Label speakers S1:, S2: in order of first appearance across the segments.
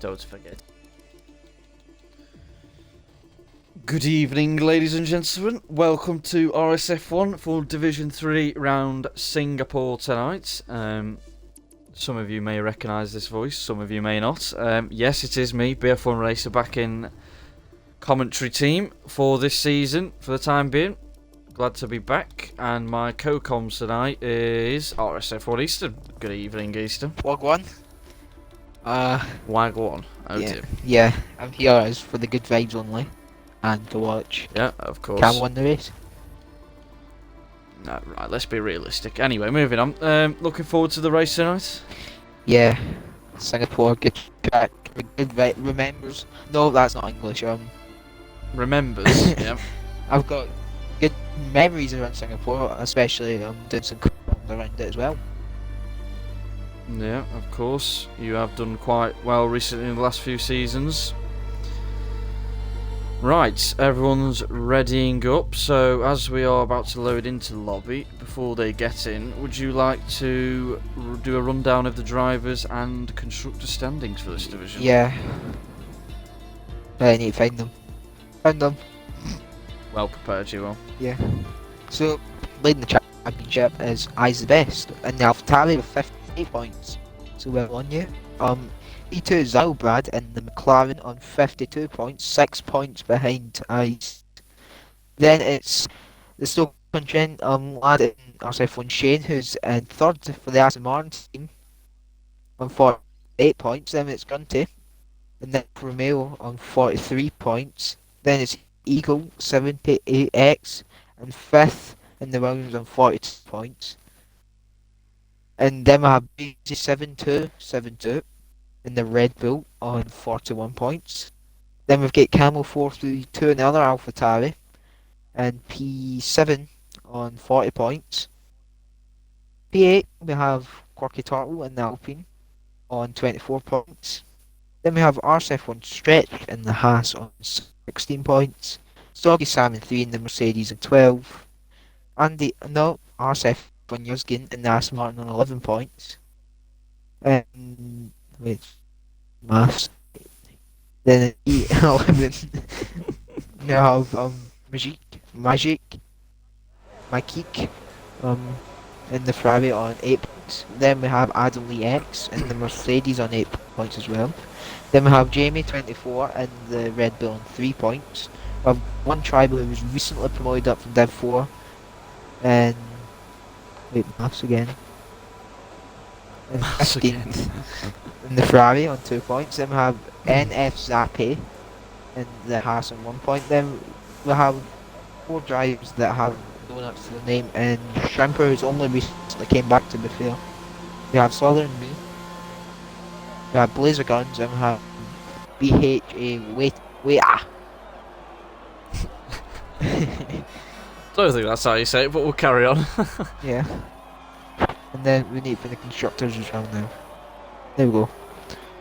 S1: don't forget. Good evening, ladies and gentlemen. Welcome to RSF1 for Division 3 round Singapore tonight. Some of you may recognise this voice, some of you may not. Yes, it is me, BF1 Racer, back in commentary team for this season, for the time being. Glad to be back, and my co-coms tonight is RSF1 Eastern. Good evening, Eastern.
S2: Wagwan.
S1: Wagwan. Oh
S2: yeah,
S1: dear.
S2: yeah, I'm here as for the good vibes only, and to watch.
S1: Yeah, of course.
S2: Cam won the race.
S1: No, right, let's be realistic. Anyway, moving on. Looking forward to the race tonight.
S2: Yeah, Singapore, good track, remembers. No, that's not English.
S1: Remembers. Yeah.
S2: I've got good memories around Singapore, especially doing some around it as well.
S1: Yeah, of course. You have done quite well recently in the last few seasons. Right, everyone's readying up, so as we are about to load into the lobby, before they get in, would you like to do a rundown of the drivers and constructor standings for this division?
S2: Yeah. I need to find them. Found them.
S1: Well prepared, you are.
S2: Yeah. So, leading the championship is Eyes the Best, and the AlphaTauri with 58 points. So well on you. E2 Zalbrad and the McLaren on 52 points, 6 points behind Eyes. Then it's the Stoke-on-Trent lad in RSF1 Shane, who's in third for the Aston Martin team on 48 points. Then it's Gunty and then Romeo on 43 points. Then it's Eagle 78X and fifth in the Williams on 42 points. And then we have BG72 in the Red Bull on 41 points. Then we've got Camel 432 in the other AlphaTauri and P7 on 40 points. P8 we have Quirky Turtle in the Alpine on 24 points. Then we have RSF1 Stretch in the Haas on 16 points. Soggy Salmon 3 in the Mercedes on 12. RSF1 Yuzgin in the Aston Martin on 11 points. Wait, maths. Then at E11 we have Magic in the Ferrari on 8 points. Then we have Adam Lee X in the Mercedes on 8 points as well. Then we have Jamie 24 in the Red Bull on 3 points. We have one tribal who was recently promoted up from Div 4 and maths again. And 15th in the Ferrari on 2 points. Then we have NF Zappe in the Haas on 1 point. Then we have 4 drivers that have donuts to the name, and Shrimper, who's only recently came back to be fair. We have Solar and me. We have Blazer Guns, and we have BHA
S1: Don't think that's how you say it, but we'll carry on.
S2: Yeah. And then we need for the constructors as well now. There we go.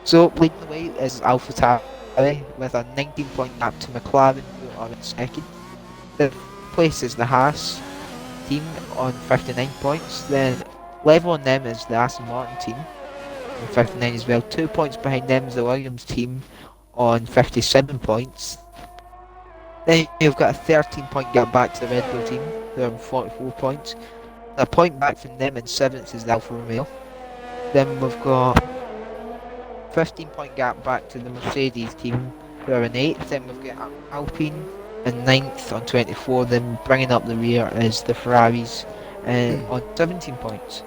S2: So leading the way is AlphaTauri with a 19 point gap to McLaren, who are in second. The place is the Haas team on 59 points. Then level on them is the Aston Martin team on 59 as well. 2 points behind them is the Williams team on 57 points. Then you've got a 13 point gap back to the Red Bull team, who are on 44 points. A point back from them in 7th is the Alfa Romeo. Then we've got 15 point gap back to the Mercedes team, who are in 8th. Then we've got Alpine in 9th on 24. Then bringing up the rear is the Ferraris on 17 points.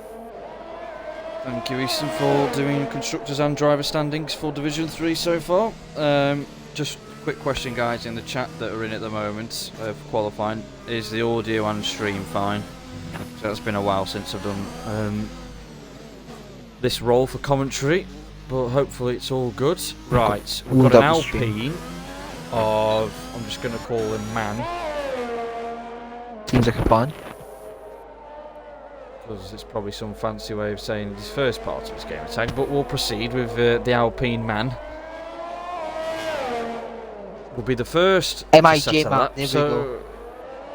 S1: Thank you, Easton, for doing constructors and driver standings for Division 3 so far. Just a quick question, guys, in the chat that are in at the moment for qualifying. Is the audio and stream fine? So it's been a while since I've done this role for commentary, but hopefully it's all good. Right, we've got an Alpine of, I'm just going to call him Man.
S2: Seems like a plan.
S1: Because it's probably some fancy way of saying his first part of his game tag, but we'll proceed with the Alpine Man. Will be the first
S2: MIJ Man, there we
S1: go.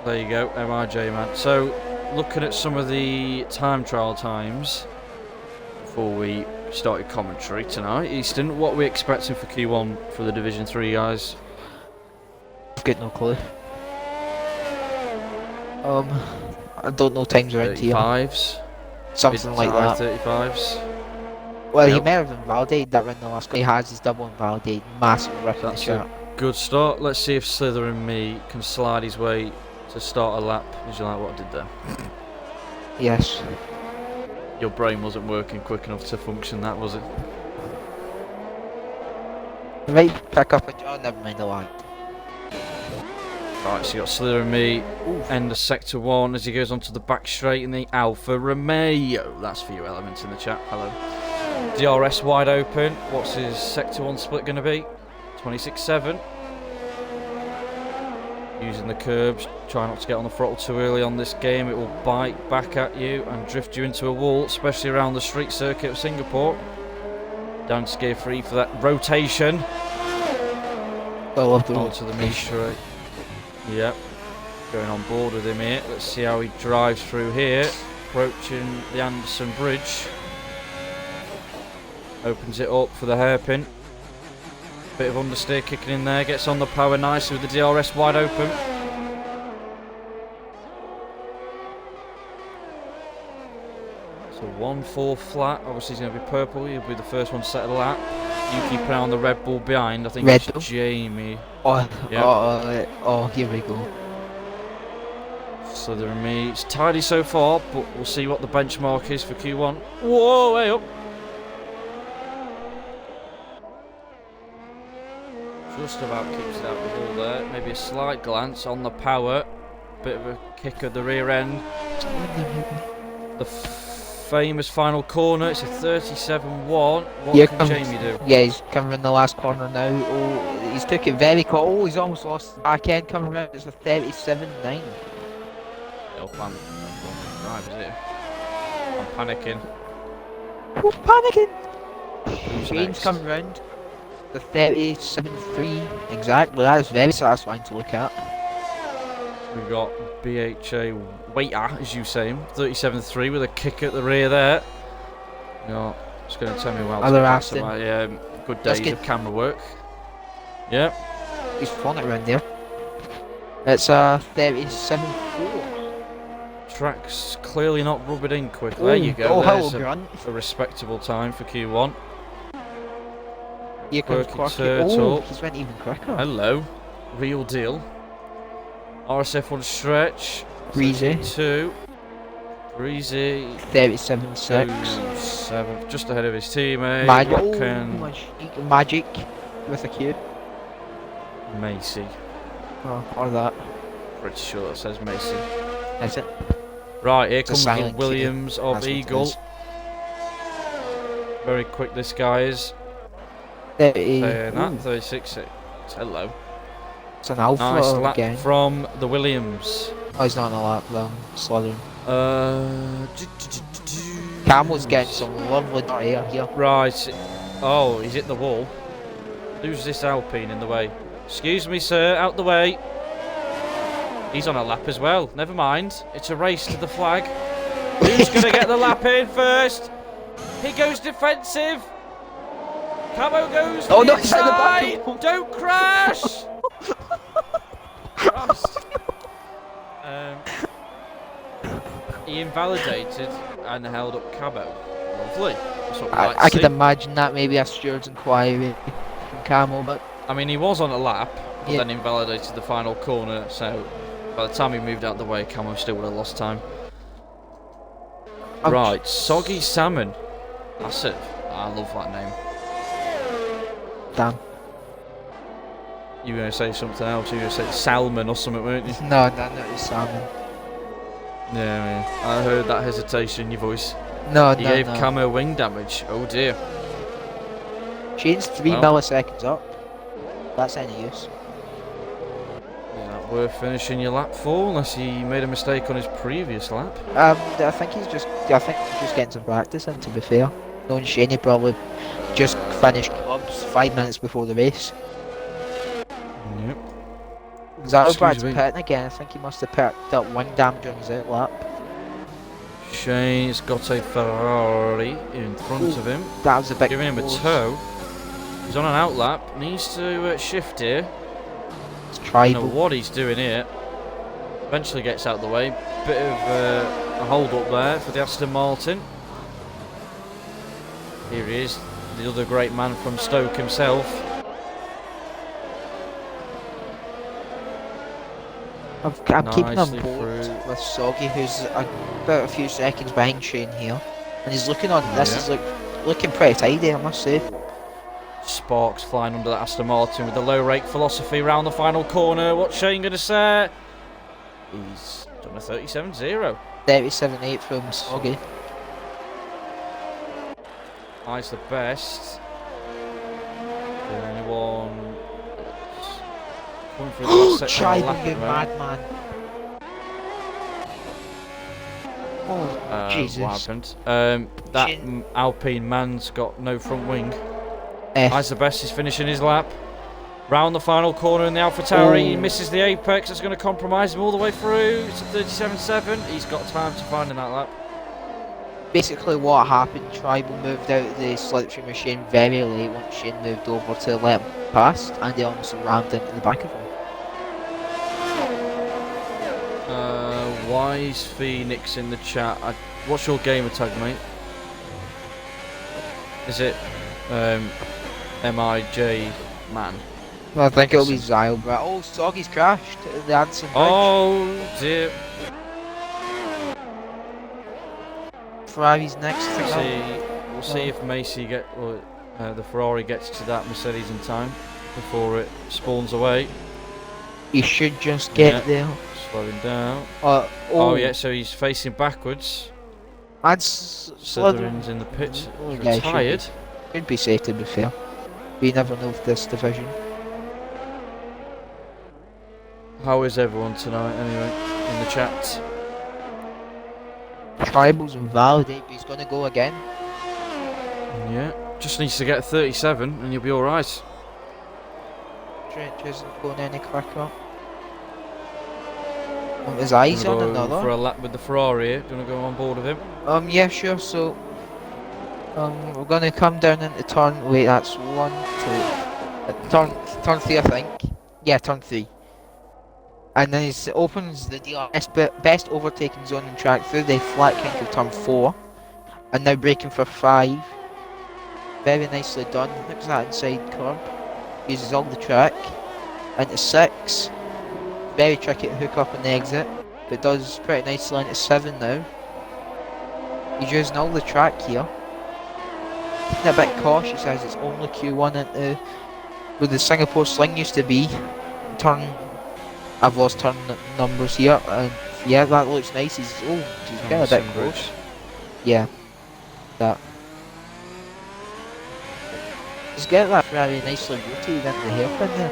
S1: There you go, MIJ Man. So, looking at some of the time trial times before we started commentary tonight. Easton, what are we expecting for Q1 for the Division 3 guys?
S2: I've got no clue. I don't know times around here.
S1: 35s?
S2: Something like that.
S1: 35s?
S2: Well, he
S1: Yep.
S2: may have invalidated that run the last couple. He has his double invalidated. Massive rip in the
S1: That's
S2: chat.
S1: a good start. Let's see if Slither and me can slide his way to start a lap. Did you like what I did there?
S2: Yes.
S1: Your brain wasn't working quick enough to function that, was it?
S2: Right, pick up a... Oh, never mind the line.
S1: Right, so you got Slither and me, end of sector 1 as he goes onto the back straight in the Alfa Romeo. That's for you, Elements in the chat. Hello. DRS wide open. What's his sector 1 split going to be? 26.7. Using the curbs. Try not to get on the throttle too early on this game. It will bite back at you and drift you into a wall, especially around the street circuit of Singapore. Down to gear 3 for that rotation.
S2: I love the
S1: Onto the mid straight. Yep. Going on board with him here. Let's see how he drives through here. Approaching the Anderson Bridge. Opens it up for the hairpin. Bit of understeer kicking in there. Gets on the power nicely with the DRS wide open. So 1-4 flat. Obviously he's going to be purple. He'll be the first one to set a lap. You keep an eye on the Red Bull behind. I think
S2: Red
S1: it's
S2: Bull?
S1: Jamie.
S2: Oh,
S1: Yep.
S2: oh, here we go.
S1: Slither and me. It's tidy so far, but we'll see what the benchmark is for Q1. Whoa, way up. Just about keeps it out of the wall there. Maybe a slight glance on the power. Bit of a kick at the rear end. The famous final corner. It's a 37-1. What
S2: Here
S1: can
S2: comes-
S1: Jamie do?
S2: Yeah, he's coming in the last corner now. Oh, he's took it very quick. Oh, he's almost lost the back end coming around. It's a 37-9.
S1: No plan. Drive, is it? I'm panicking.
S2: Oh, panicking!
S1: Who's
S2: Shane's
S1: next?
S2: coming round. The 37-3. Exactly, that is very satisfying to look at.
S1: We've got BHA Waiter, as you say him, 37.3 with a kick at the rear there. No, it's going to tell me well.
S2: Other Aston.
S1: Good
S2: That's
S1: days
S2: good.
S1: of camera work. Yep.
S2: He's flung it around there. It's a 37-4.
S1: Track's clearly not rubbered in quick. There you go.
S2: Oh, hello,
S1: There's
S2: Grunt.
S1: a respectable time for Q1.
S2: Here comes
S1: Quirky
S2: Quirky.
S1: turtle.
S2: Oh, he's went even quicker.
S1: Hello. Real deal. RSF1 stretch.
S2: Breezy.
S1: 2. Breezy.
S2: 37-6.
S1: 7. Just ahead of his teammate.
S2: Magic.
S1: What can
S2: Magic with a Q.
S1: Macy?
S2: Or that.
S1: Pretty sure it says Macy.
S2: Is it?
S1: Right, here
S2: It's a
S1: comes the
S2: silent Q.
S1: Williams of
S2: That's what it
S1: Eagle.
S2: is.
S1: Very quick this guy is.
S2: 30.
S1: Saying that,
S2: Ooh,
S1: 36.6. Hello.
S2: it's an alpha
S1: Nice lap
S2: again.
S1: from the Williams.
S2: Oh, he's not on a lap though. Slithering.
S1: Do.
S2: Camel's getting some lovely air here.
S1: Right. Oh, he's hit the wall. Who's this Alpine in the way? Excuse me, sir, out the way. He's on a lap as well. Never mind. It's a race to the flag. Who's going to get the lap in first? He goes defensive. Camo goes
S2: Oh,
S1: for
S2: no,
S1: the
S2: he's at the back.
S1: inside. Don't crash. Christ. He invalidated and held up Camo. Lovely. That's what we like
S2: I
S1: to
S2: could
S1: see.
S2: imagine that maybe a steward's inquiry from Camel, but
S1: I mean, he was on a lap, but
S2: Yeah.
S1: then invalidated the final corner, so by the time he moved out the way, Camo still would have lost time.
S2: I'm-
S1: Right, Soggy Salmon. That's it. I love that name.
S2: damn.
S1: You were going to say something else, you were going to say salmon or something, weren't you?
S2: No, it's salmon.
S1: Yeah, I heard that hesitation in your voice.
S2: No,
S1: He
S2: no,
S1: gave
S2: no.
S1: Camo wing damage. Oh dear.
S2: Shane's 3
S1: Well.
S2: milliseconds up. That's any use.
S1: Is that worth finishing your lap for, unless he made a mistake on his previous lap?
S2: I think he's just getting some practice in, to be fair. Knowing Shane, he probably just finished clubs 5 minutes before the race.
S1: Yep.
S2: Is that
S1: Excuse
S2: Brad's
S1: me.
S2: pitting again? I think he must have picked up wing damage on his out lap.
S1: Shane's got a Ferrari in front of him,
S2: That was a bit
S1: giving him a
S2: close.
S1: tow. He's on an outlap, needs to shift here.
S2: It's
S1: I don't know
S2: tribal.
S1: what he's doing here. Eventually gets out of the way. Bit of a hold up there for the Aston Martin. Here he is, the other great man from Stoke himself.
S2: I'm keeping on
S1: Nicely
S2: board
S1: through.
S2: with Soggy, who's about a few seconds behind Shane here, and he's looking on. This is looking pretty tidy, I must say.
S1: Sparks flying under that Aston Martin with the low rake philosophy round the final corner. What's Shane going to say? He's done a 37.0.
S2: 37.8 from Soggy.
S1: High's the best. The only one coming through the last section of the
S2: Tribal,
S1: lap
S2: you
S1: at the moment.
S2: madman. Oh, Jesus.
S1: What happened? That
S2: Shane.
S1: Alpine man's got no front wing.
S2: F.
S1: High's the best, he's finishing his lap. Round the final corner in the AlphaTauri, he misses the apex. That's going to compromise him all the way through. It's a 37.7. He's got time to find in that lap.
S2: Basically what happened, Tribal moved out of the slipstream machine very late once Shane moved over to let him pass, and he almost rammed into the back of him.
S1: Wise Phoenix in the chat. What's your gamer tag, mate? Is it MIJ man?
S2: Well, I think it'll be Zyle, but oh, Soggy's crashed at the Anson Bridge.
S1: Oh dear.
S2: Ferrari's next thing
S1: We'll see if Macy the Ferrari gets to that Mercedes in time before it spawns away.
S2: He should just get there.
S1: Slowing down.
S2: Oh
S1: yeah, so he's facing backwards.
S2: And
S1: Slytherin's in the pit. He's
S2: Yeah,
S1: retired.
S2: should be safe to be fair. We never know with this division.
S1: How is everyone tonight, anyway, in the chat?
S2: Tribal's invalidate, but he's gonna go again.
S1: Yeah, just needs to get 37 and you'll be alright.
S2: Trent isn't going any quicker. His eyes on
S1: For
S2: another.
S1: a lap with the Ferrari here. Gonna go on board with him.
S2: Yeah, sure. So, we're gonna come down into turn. Wait, that's 1, 2. Turn 3, I think. Yeah, turn 3. And then it opens the best overtaking zone in track through the flat kink of turn 4, and now braking for 5. Very nicely done. Looks at that inside curb. Uses all the track. Into 6. Very tricky to hook up on the exit, but does pretty nicely into 7 now. He's using all the track here. Keeping a bit cautious as it's only Q1 into where the Singapore sling used to be. I've lost turn numbers here, and yeah, that looks nice. He's getting a bit close. Yeah, that. He's getting that very nicely rotated into the hairpin there.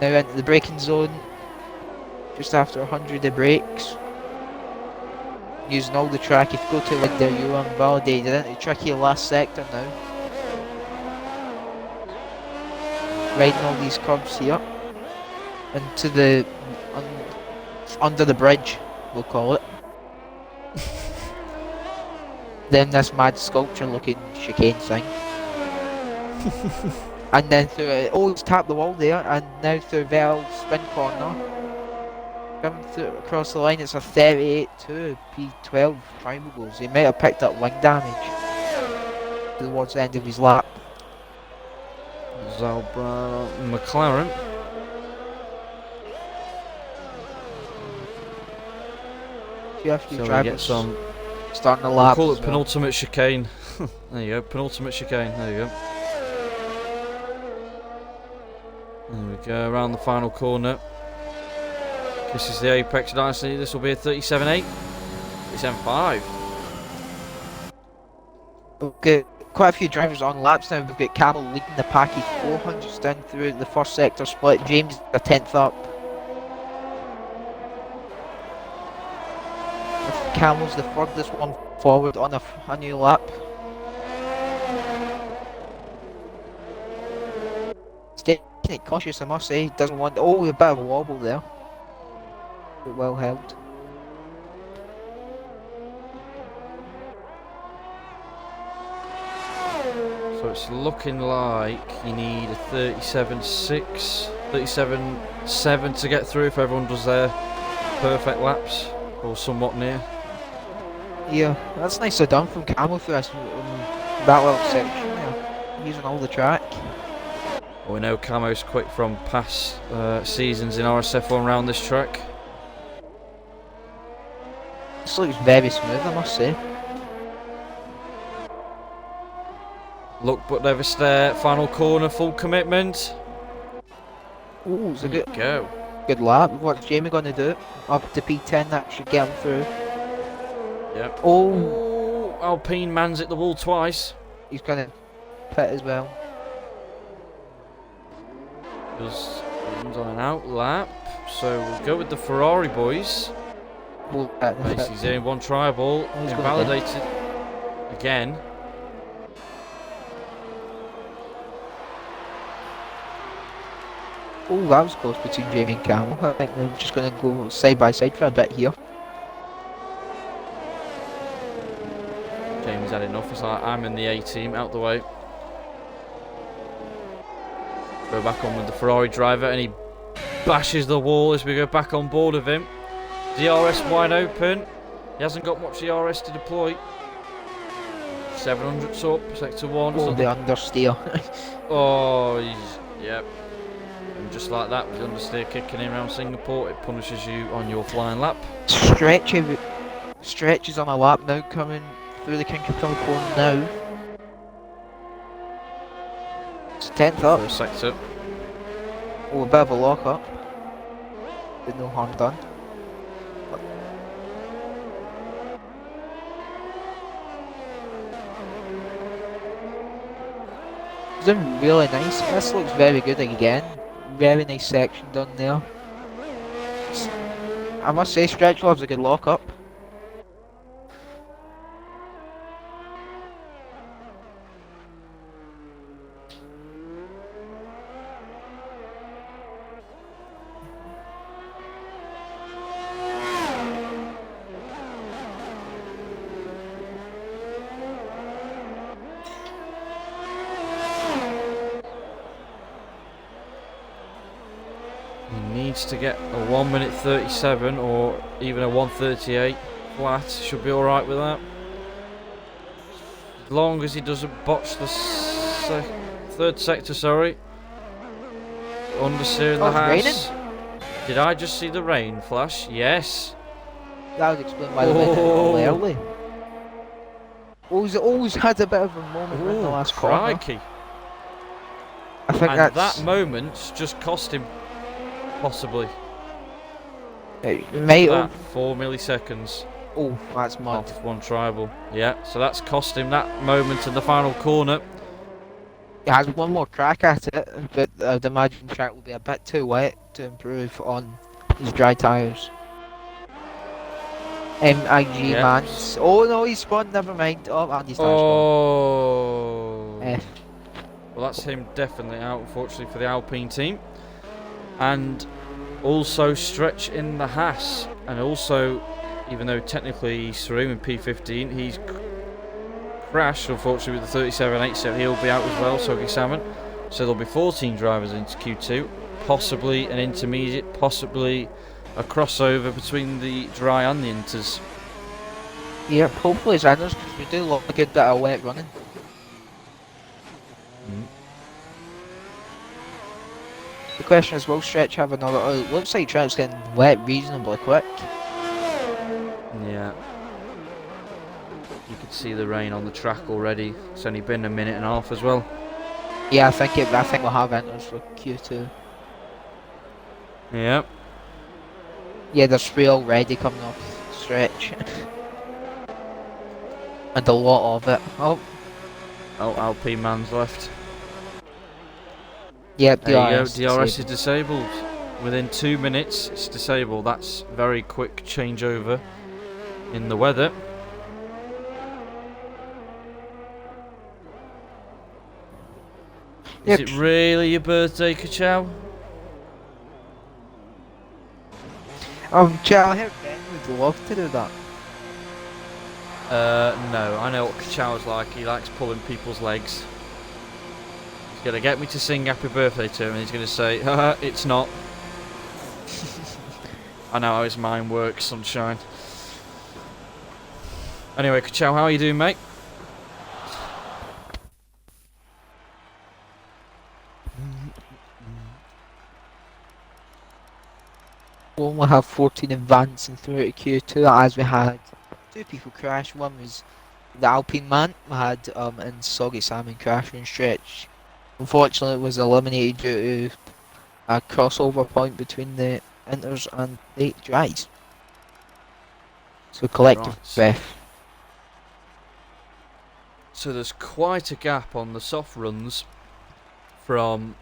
S2: Now into the braking zone, just after 100 of brakes. Using all the track. If you go to like there, you are invalidated into tricky last sector now. Riding all these curves here. Into the under the bridge, we'll call it. Then this mad sculpture looking chicane thing. And then through it's tapped the wall there, and now through Vel spin corner. Coming through across the line, it's a 38-2 P12 Tribal goals. He might have picked up wing damage towards the end of his lap.
S1: Zalbra McLaren.
S2: Few
S1: So we get
S2: drivers
S1: some.
S2: starting the lap.
S1: We'll call it
S2: as well.
S1: penultimate chicane. There you go, penultimate chicane. There you go. There we go, around the final corner. This is the apex nicely. This will be a 37.8. 37.5.
S2: We've got quite a few drivers on laps now. We've got Camel leading the pack. He's 400s down through the first sector split. James a 10th up. Camel's the furthest one forward on a new lap. Staying cautious, I must say. Doesn't want. Oh, a bit of a wobble there. But well held.
S1: it's looking like you need a 37.6, 37.7 to get through if everyone does their perfect laps, or somewhat near.
S2: Yeah, that's nicely done from Camel for us. That little section there, using all the track.
S1: We know Camo's quick from past seasons in RSF1 around this track.
S2: This looks very smooth, I must say.
S1: Look but never stare, final corner, full commitment.
S2: Ooh, it's a
S1: There
S2: good,
S1: you go.
S2: good lap. What's Jamie going to do? Up to P10, that should get him through.
S1: Yep.
S2: Oh,
S1: Ooh, Alpine man's at the wall twice.
S2: he's going to pit as well.
S1: Does on an out lap, so we'll go with the Ferrari boys.
S2: We'll pit the
S1: Macy's
S2: pit.
S1: in, one try ball,
S2: He's gonna
S1: invalidated again.
S2: Oh, that was close between Jamie and Camel. I think they're just going to go side by side for a bit here.
S1: Jamie's had enough, it's like, I'm in the A team, out the way. Go back on with the Ferrari driver and he bashes the wall as we go back on board of him. DRS wide open. He hasn't got much DRS to deploy. 700's up, sector 1.
S2: Oh, the understeer.
S1: Oh, he's, yep. And just like that, with the understeer kicking in around Singapore, it punishes you on your flying lap.
S2: Stretches on a lap now, coming through the King Capital corner now. It's 10th up.
S1: First sector.
S2: Oh, a bit of a lock up. With no harm done. It's doing really nice. This looks very good again. Very nice section done there. I must say, Stretch loves a good lock up.
S1: He needs to get a 1 minute 37 or even a 1:38 flat. Should be alright with that. As long as he doesn't botch the third sector, sorry. Understeer in the
S2: Oh, it's
S1: house. Did I just see the rain flash? Yes.
S2: That would explain why they went in all
S1: Oh.
S2: early. Always had a bit of a moment in the last corner.
S1: crikey.
S2: I think
S1: And
S2: that's...
S1: that moment's just cost him, possibly,
S2: It might
S1: that
S2: have...
S1: 4 milliseconds
S2: Oh, that's mad.
S1: off one tribal. Yeah, so that's cost him that moment in the final corner.
S2: He has one more crack at it, but I'd imagine the track will be a bit too wet to improve on his dry tyres. MIG
S1: Yep.
S2: Mans. Oh no, he spun, never mind. Oh, Andy's not
S1: Oh.
S2: spun.
S1: Well, that's him definitely out, unfortunately, for the Alpine team. And also Stretch in the Haas. And also, even though technically he's through in P15, he's crashed, unfortunately, with the 37.8, so he'll be out as well, Soggy Salmon. So there'll be 14 drivers into Q2, possibly an intermediate, possibly a crossover between the dry and the inters.
S2: Yeah, hopefully it's Anders, because we do love a good bit of wet running. The question is, will Stretch have another... Oh, it looks like Stretch's getting wet reasonably quick.
S1: Yeah. You could see the rain on the track already. It's only been a minute and a half as well.
S2: Yeah, I think we'll have Anders for Q2.
S1: Yep.
S2: Yeah, there's spray already coming off Stretch. And a lot of it. Oh,
S1: Oh, Alpine man's left.
S2: yeah,
S1: There
S2: DRS.
S1: you go, DRS is disabled. Within 2 minutes, it's disabled. That's very quick changeover in the weather. Is
S2: Yep.
S1: it really your birthday, Kachow?
S2: Chow, I heard Ben would love to do that.
S1: No, I know what Kachow's like. He likes pulling people's legs. He's going to get me to sing happy birthday to him, and he's going to say, haha, it's not. I know how his mind works, sunshine. Anyway, Kachow, how are you doing, mate?
S2: We only have 14 advance and 30 Q2 as we had 2 people crash. One was the Alpine man, we had and Soggy Salmon crashing and stretch. Unfortunately, it was eliminated due to a crossover point between the inters and the dries. So collective
S1: Right.
S2: breath.
S1: So there's quite a gap on the soft runs from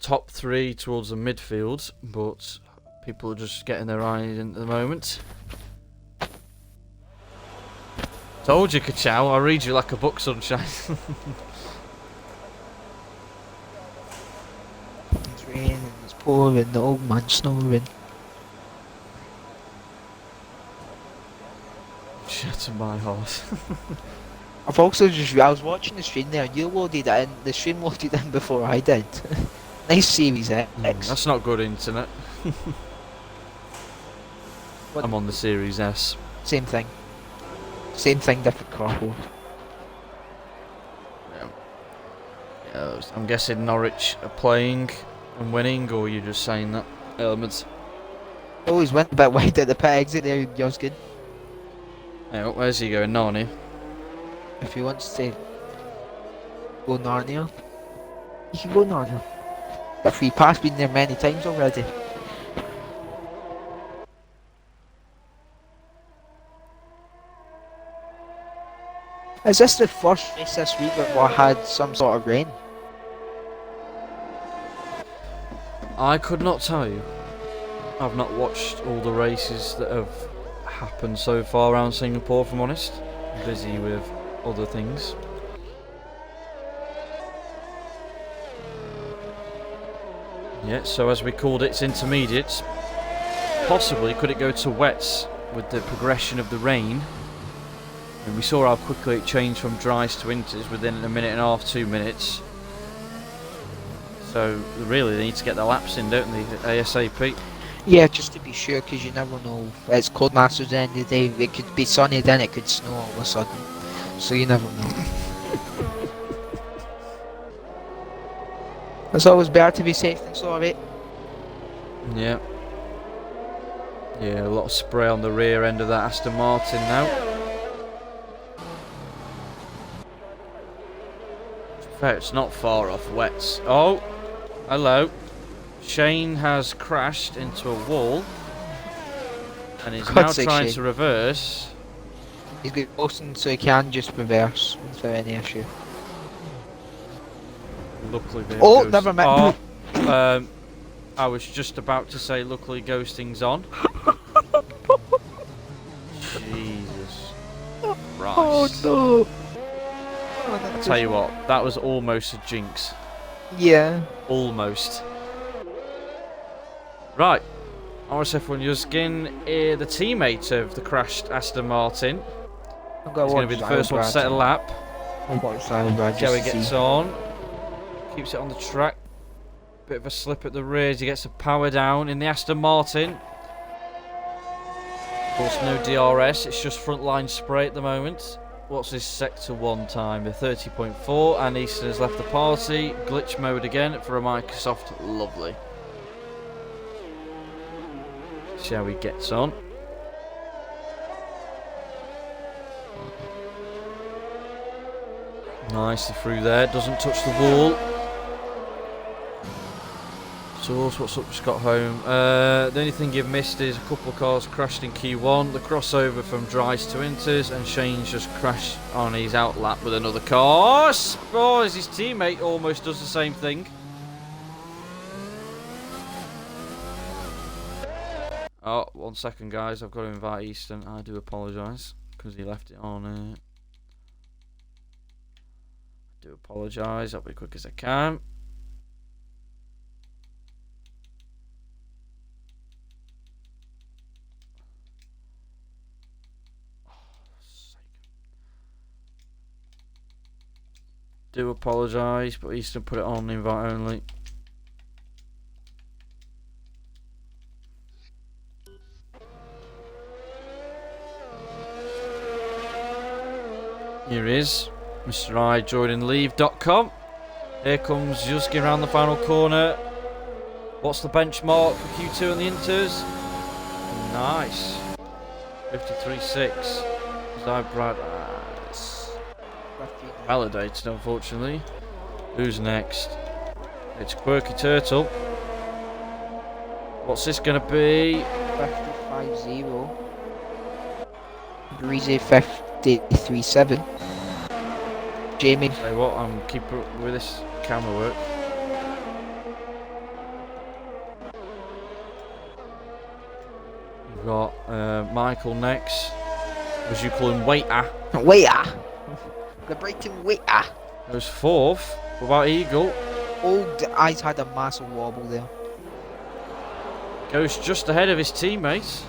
S1: top 3 towards the midfield, but people are just getting their eyes in at the moment. Told you, Kachow, I'll read you like a book, sunshine.
S2: It's raining, it's pouring, the old man snoring.
S1: Shatter my heart.
S2: I've also I was watching the stream there, you loaded it in, the stream loaded in before I did. Nice Series X.
S1: That's not good internet.
S2: What?
S1: I'm on the Series S.
S2: Same thing. Same thing, different cardboard.
S1: Yeah, I'm guessing Norwich are playing and winning, or you're just saying that elements.
S2: Always went a bit wide at the pit exit there, yours good.
S1: Hey, where's he going, Narnia?
S2: If he wants to go Narnia, he can go Narnia. The free pass been there many times already. Is this the first race this week that we had some sort of rain?
S1: I could not tell you. I've not watched all the races that have happened so far around Singapore, if I'm honest. I'm busy with other things. Yeah, so as we called it, it's intermediates. Possibly could it go to wets with the progression of the rain? And we saw how quickly it changed from dries to inters within a minute and a half, 2 minutes. So really they need to get their laps in, don't they, ASAP?
S2: Yeah, just to be sure, because you never know. It's Codemasters at the end of the day. It could be sunny, then it could snow all of a sudden. So you never know. It's always better to be safe than sorry.
S1: Yeah. Yeah, a lot of spray on the rear end of that Aston Martin now. Fair, it's not far off wets. Oh, hello. Shane has crashed into a wall and is now trying to reverse.
S2: He's got Boston so he can just reverse without any issue.
S1: Luckily,
S2: oh, never mind.
S1: Oh, I was just about to say, luckily, ghosting's on. Jesus Christ.
S2: Oh no.
S1: I'll tell you what, that was almost a jinx.
S2: Yeah.
S1: Almost. Right. RSF1 Yuzkin, the teammate of the crashed Aston Martin. He's going to be the first one to set a lap. Joey gets on. Keeps it on the track. Bit of a slip at the rear as he gets a power down in the Aston Martin. Of course, no DRS, it's just frontline spray at the moment. What's his sector 1 time? The 30.4, and Easton has left the party. Glitch mode again for a Microsoft. Lovely. See how he gets on. Nicely through there, doesn't touch the wall. So what's up, Scott Home? The only thing you've missed is a couple of cars crashed in Q1, the crossover from dries to inters, and Shane's just crashed on his outlap with another car. Oh, as his teammate almost does the same thing. Oh, 1 second, guys. I've got to invite Easton. I do apologise because he left it on. I do apologise. I'll be quick as I can. Do apologise, but he's to put it on invite only. Here is Mr. I JordanLeave.com. Here comes Yuski around the final corner. What's the benchmark for Q2 on the Inters? Nice. 53.6. Brad. Validated, unfortunately. Who's next? It's Quirky Turtle. What's this going to be?
S2: 55.0. Breezy 53.7. Jamie.
S1: Say what? I'm keeping up with this camera work. We've got Michael next. As you call him, Waiter.
S2: Waiter. The Brighton Waiter.
S1: Goes fourth. What about Eagle?
S2: Old Eyes had a massive wobble there.
S1: Goes just ahead of his teammates.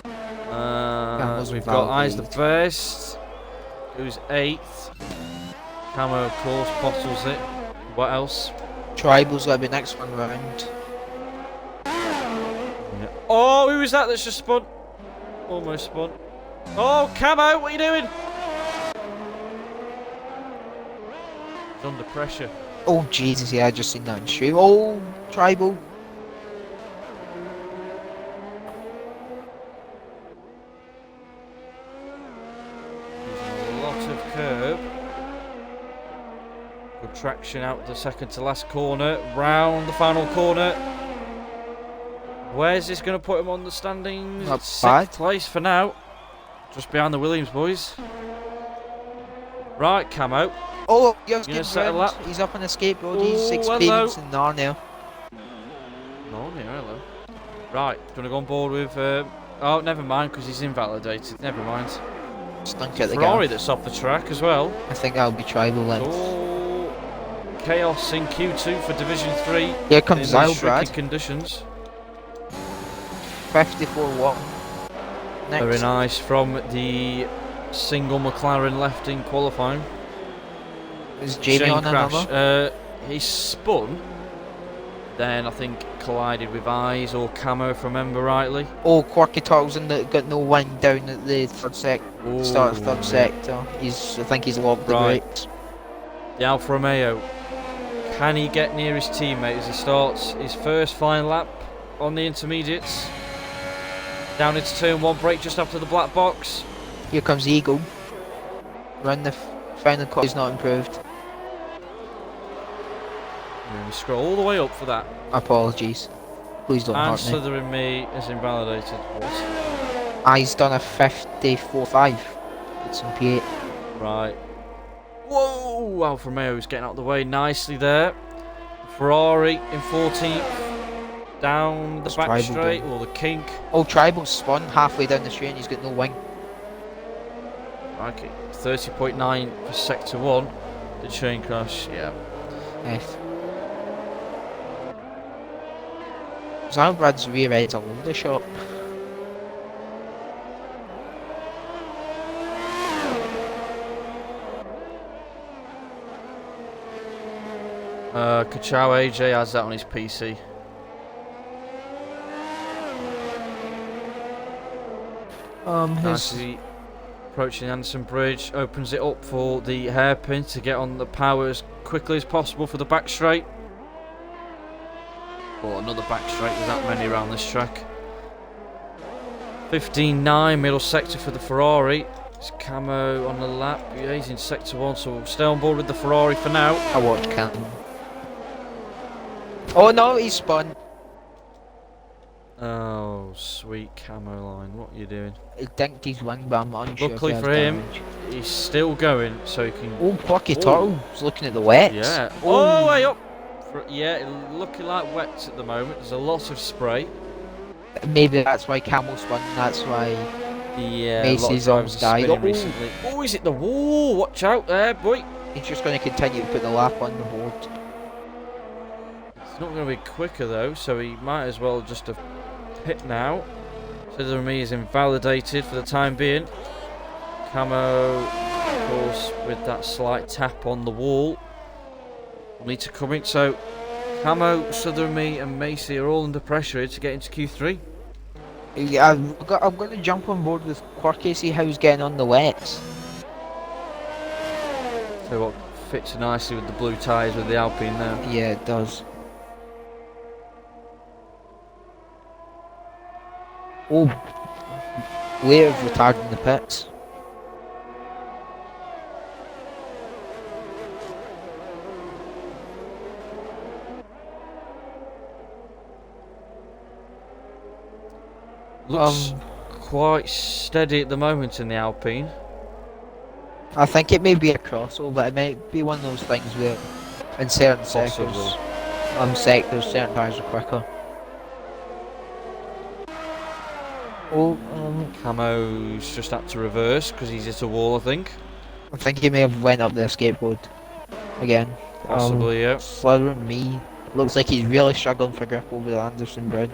S1: We've got Eyes the best. Who's 8th? Camo, of course, bottles it. What else?
S2: Tribal's gonna be next one round.
S1: Yeah. Oh, who is that that's just spun? Almost spun. Oh, Camo, what are you doing? He's under pressure.
S2: Oh Jesus, yeah, I just seen that in stream. Oh, Tribal.
S1: Using a lot of curb. Good traction out the second to last corner. Round the final corner. Where's this going to put him on the standings?
S2: Not
S1: Sixth
S2: bad.
S1: place for now. Just behind the Williams boys. Right, Camo.
S2: Oh, Young's
S1: You gonna
S2: getting
S1: settle
S2: round.
S1: that?
S2: He's up on a skateboard.
S1: Oh,
S2: He's
S1: hello.
S2: experienced in Narnia.
S1: No, hello. Right, going to go on board with... oh, never mind, because he's invalidated. Never mind.
S2: Stunk at the
S1: Ferrari
S2: gap.
S1: that's off the track as well.
S2: I think that'll be Tribal then.
S1: Oh, chaos in Q2 for Division 3.
S2: Here comes
S1: in these
S2: Zyle, Brad.
S1: tricky conditions.
S2: 54-1. Next.
S1: Very nice from the single McLaren left in qualifying.
S2: Is Jamie
S1: Shane
S2: on
S1: Crash.
S2: another?
S1: He spun, then I think collided with Eyes or Camo, if I remember rightly.
S2: Oh, Quirky Turtle's in the, got no wind down at the third start of third sector. I think he's locked the
S1: Right.
S2: brakes.
S1: The Alfa Romeo. Can he get near his teammate as he starts his first flying lap on the intermediates? Down into turn 1, brake just after the black box.
S2: Here comes Eagle. Run the final cut is not improved.
S1: We scroll all the way up for that.
S2: Apologies. Please don't
S1: And
S2: hurt me.
S1: Slithering Me is invalidated. What?
S2: He's done a 54.5. It's in P8.
S1: Right. Whoa! Alfa Romeo's getting out of the way nicely there. Ferrari in 14th. Down the
S2: What's
S1: back
S2: Tribal
S1: straight,
S2: doing?
S1: or the kink.
S2: Oh, Tribal's spun halfway down the straight and he's got no wing.
S1: Okay, 30.9 for sector 1. The chain crash, yeah.
S2: F. Zalbrad's rear end's a loader shot.
S1: Kachao AJ has that on his PC.
S2: His
S1: Nicely approaching Anderson Bridge, opens it up for the hairpin to get on the power as quickly as possible for the back straight. Well, another back straight, there's that many around this track. 15.9 middle sector for the Ferrari. It's Camo on the lap. Yeah, he's in sector 1, so we'll stay on board with the Ferrari for now.
S2: I watched Cam. Oh no, he's spun.
S1: Oh, sweet Camo line, what are you doing?
S2: He dinked his wing, but I'm unsure.
S1: Luckily
S2: if he
S1: for
S2: has
S1: him,
S2: damage.
S1: he's still going, so he can...
S2: Oh, Plucky
S1: Oh.
S2: Turtle's looking at the wets.
S1: Yeah.
S2: Oh.
S1: Oh, way up. Yeah, looking like wets at the moment. There's a lot of spray.
S2: Maybe that's why Camel spun. That's why.
S1: Yeah,
S2: Macy's
S1: a lot of drivers
S2: almost
S1: are
S2: died.
S1: spinning
S2: Oh.
S1: recently. Oh, is it the wall? Watch out there, boy.
S2: He's just going to continue to put the lap on the board.
S1: It's not going to be quicker though, so he might as well just have pit now. Slithering Me is invalidated for the time being. Camo of course, with that slight tap on the wall, will need to come in. So, Camo, Southern Me, and Macy are all under pressure here to get into Q3.
S2: Yeah, I'm going to jump on board with Quirky, see how he's getting on the wets.
S1: So what fits nicely with the blue tyres with the Alpine there.
S2: Yeah, it does. Oh, way of retarding the pits.
S1: Looks quite steady at the moment in the Alpine.
S2: I think it may be a crossover, but it might be one of those things where in certain sectors, certain cars are quicker. Oh,
S1: Camo's just had to reverse because he's hit a wall, I think.
S2: I think he may have went up the escape road again.
S1: Possibly, yeah.
S2: Slithering Me looks like he's really struggling for grip over the Anderson Bridge.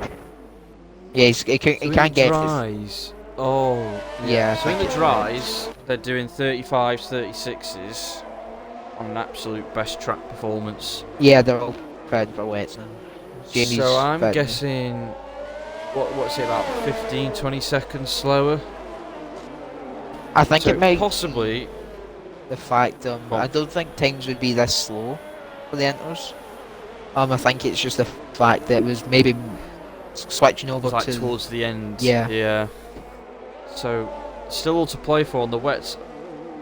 S2: Yeah, he can't get
S1: dries. Oh,
S2: yeah.
S1: So in the dries, they're doing 35s, 36s on an absolute best track performance.
S2: Yeah, they're all prepared for wets now.
S1: So I'm guessing, what's it, about 15, 20 seconds slower?
S2: I think
S1: So
S2: it might
S1: possibly
S2: the fact I don't think times would be this slow for the Inters. I think it's just the fact that it was maybe switching over
S1: like
S2: to
S1: towards the end.
S2: Yeah.
S1: Yeah. So still all to play for on the wets.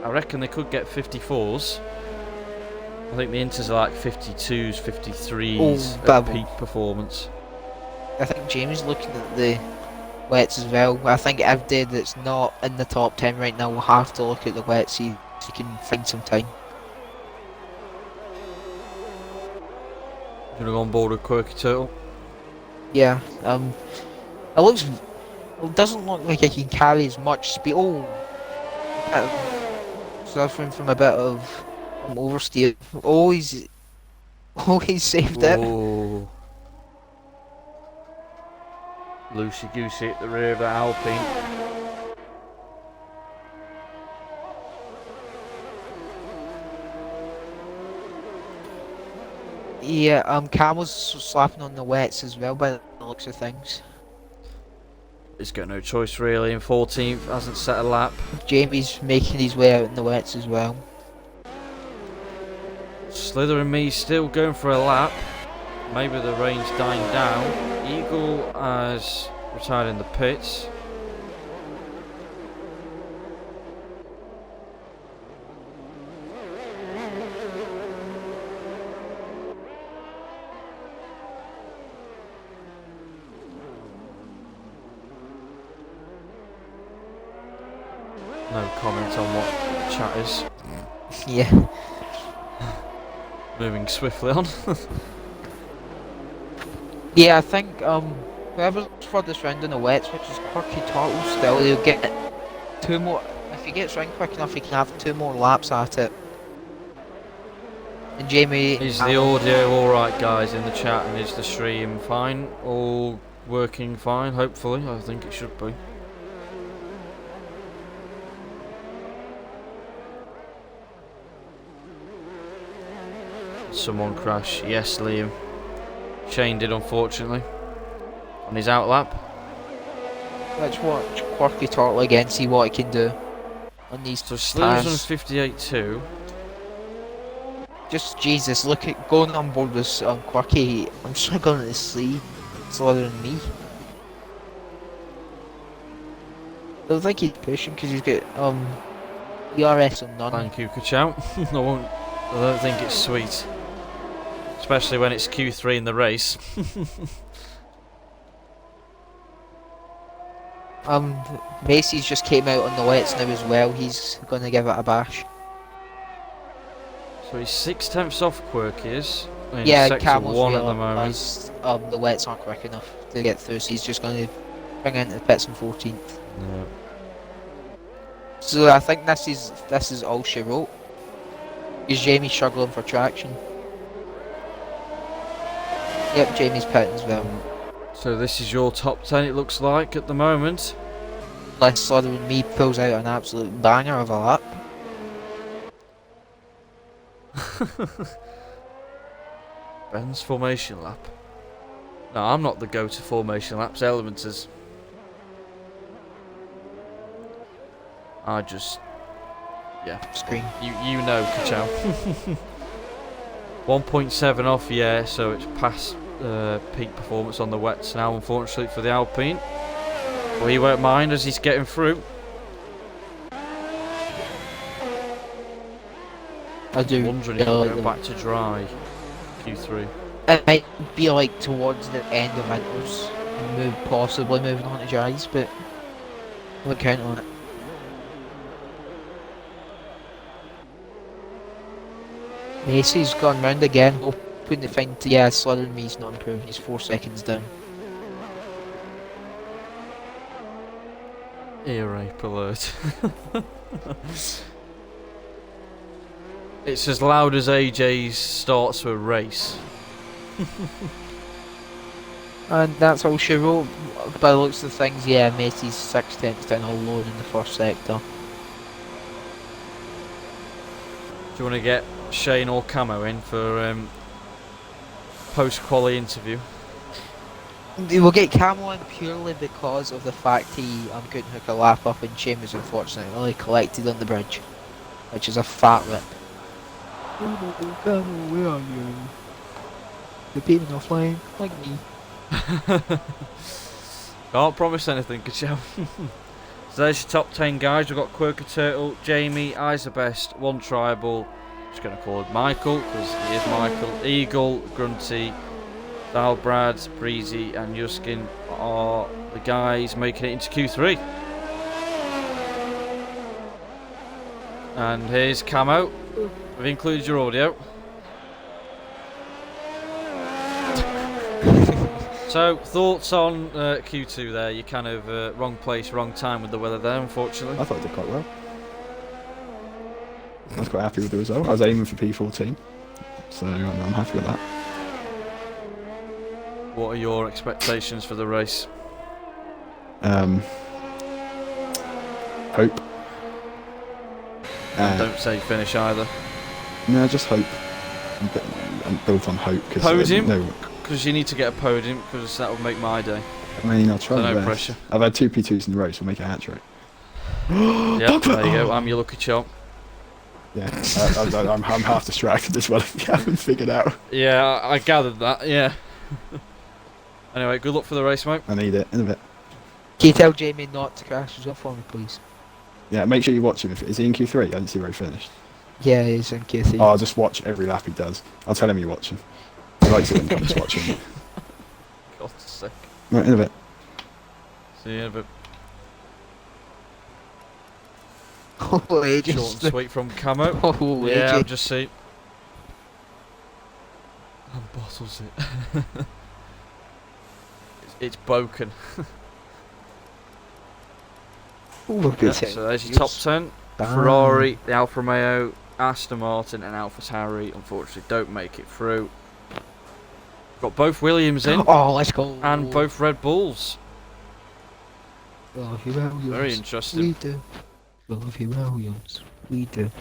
S1: I reckon they could get 54s. I think the Inters are like 52s, 53s at peak performance.
S2: I think Jamie's looking at the wets as well. I think everybody that's not in the top 10 right now will have to look at the wets, see if he can find some time.
S1: You gonna go on board with Quirky Turtle?
S2: Yeah, it doesn't look like he can carry as much speed. Oh, suffering from a bit of oversteer. Oh, he's saved it.
S1: Oh. Loosey goosey at the rear of the Alpine.
S2: Yeah, Camel's slapping on the wets as well by the looks of things.
S1: He's got no choice really. In 14th, hasn't set a lap.
S2: Jamie's making his way out in the wets as well.
S1: Slither and Me still going for a lap. Maybe the rain's dying down. Eagle has retired in the pits. No comment on what chat is.
S2: Yeah.
S1: Moving swiftly on.
S2: Yeah, I think whoever's furthest round in the wets, which is Quirky Turtle still, he'll get 2 more. If he gets round quick enough, he can have 2 more laps at it. And Jamie...
S1: Is the audio alright, guys, in the chat, and is the stream fine? All working fine, hopefully. I think it should be. Someone crash. Yes, Liam. Shane did, unfortunately, on his outlap.
S2: Let's watch Quirky Turtle again, see what he can do on these
S1: So Slivers on
S2: tires.
S1: 58.2.
S2: Just Jesus, look at going on board with Quirky. I'm struggling to see Slithering Me. I don't think he's pushing because he's got ERS on none.
S1: Thank you, Kachow. I don't think it's sweet. Especially when it's Q3 in the race.
S2: Macy's just came out on the wets now as well. He's going to give it a bash.
S1: So he's 6/10 off Quirky is. In
S2: Yeah,
S1: sector
S2: Camel's
S1: 1 at the moment.
S2: realised the wets aren't quick enough to get through, so he's just going to bring into the pits in 14th.
S1: Yeah.
S2: So I think this is all she wrote. Is Jamie struggling for traction? Yep, Jamie's pitting as well.
S1: So this is your top 10, it looks like, at the moment.
S2: Unless Slithering Me pulls out an absolute banger of a lap.
S1: Ben's formation lap. No, I'm not the go-to formation laps. Elements is. I just, yeah.
S2: Screen.
S1: You know, Kachow. 1.7 off, yeah. So it's past peak performance on the wets now, unfortunately for the Alpine. Well, he won't mind as he's getting through.
S2: I do.
S1: Wondering if he'll go back to dry Q3.
S2: It might be like towards the end of winters, possibly moving on to dries, but we'll count on it. Macy's gone round again, hoping to find. Yeah, Slither me's not improving. He's 4 seconds down.
S1: Ear rape alert. It's as loud as AJ's starts to a race.
S2: And that's all she wrote. By the looks of things, yeah, Macy's 6 tenths down all load in the first sector.
S1: Do you want to get Shane or Camo in for post-quali interview?
S2: We'll get Camo in purely because of the fact he couldn't hook a lap up and Chambers unfortunately collected on the bridge, which is a fat rip. Camo, where are you? You're being offline, like me.
S1: Can't promise anything, Kachow. So there's your top 10 guys. We've got Quirker Turtle, Jamie, Isabest, One Tribal. Just going to call him Michael because he is Michael. Eagle, Grunty, Dalbrad, Breezy, and Yuskin are the guys making it into Q3. And here's Camo. We've included your audio. So, thoughts on Q2 there? You kind of wrong place, wrong time with the weather there, unfortunately.
S3: I thought I did quite well. I was quite happy with the result. I was aiming for P14, so I'm happy with that.
S1: What are your expectations for the race?
S3: Hope.
S1: Don't say finish either.
S3: No, just hope. I'm built on hope.
S1: Podium?
S3: No,
S1: Because you need to get a podium, because that would make my day.
S3: I mean, I'll try
S1: So
S3: my
S1: no
S3: best.
S1: pressure.
S3: I've had 2 P2s in a row, so we'll make a hat-trick.
S1: Yep, there you go. I'm your lucky chop.
S3: Yeah, I'm half distracted as well, if you haven't figured out.
S1: Yeah, I gathered that, yeah. Anyway, good luck for the race, mate.
S3: I need it in a bit.
S2: Can you tell Jamie not to crash as well for me, please?
S3: Yeah, make sure you watch him. Is he in Q3? I didn't see where he finished.
S2: Yeah, he's in Q3.
S3: Oh, I'll just watch every lap he does. I'll tell him you watch him. He likes it when you just watch him.
S1: God's sake.
S3: Right, in a bit.
S1: See you in a bit.
S2: Oh, ages.
S1: Short and sweet from Camo.
S2: Oh,
S1: Yeah, I've
S2: ages.
S1: just seen. And bottles it. it's broken.
S2: Look
S1: Yeah,
S2: at it.
S1: so there's your top 10. Ferrari, the Alfa Romeo, Aston Martin and Alfa Tauri unfortunately don't make it through. Got both Williams in
S2: Oh, let's go.
S1: and both Red Bulls.
S2: Love you, Williams.
S1: Very
S2: We
S1: interesting.
S2: do. Love you, Williams. We do.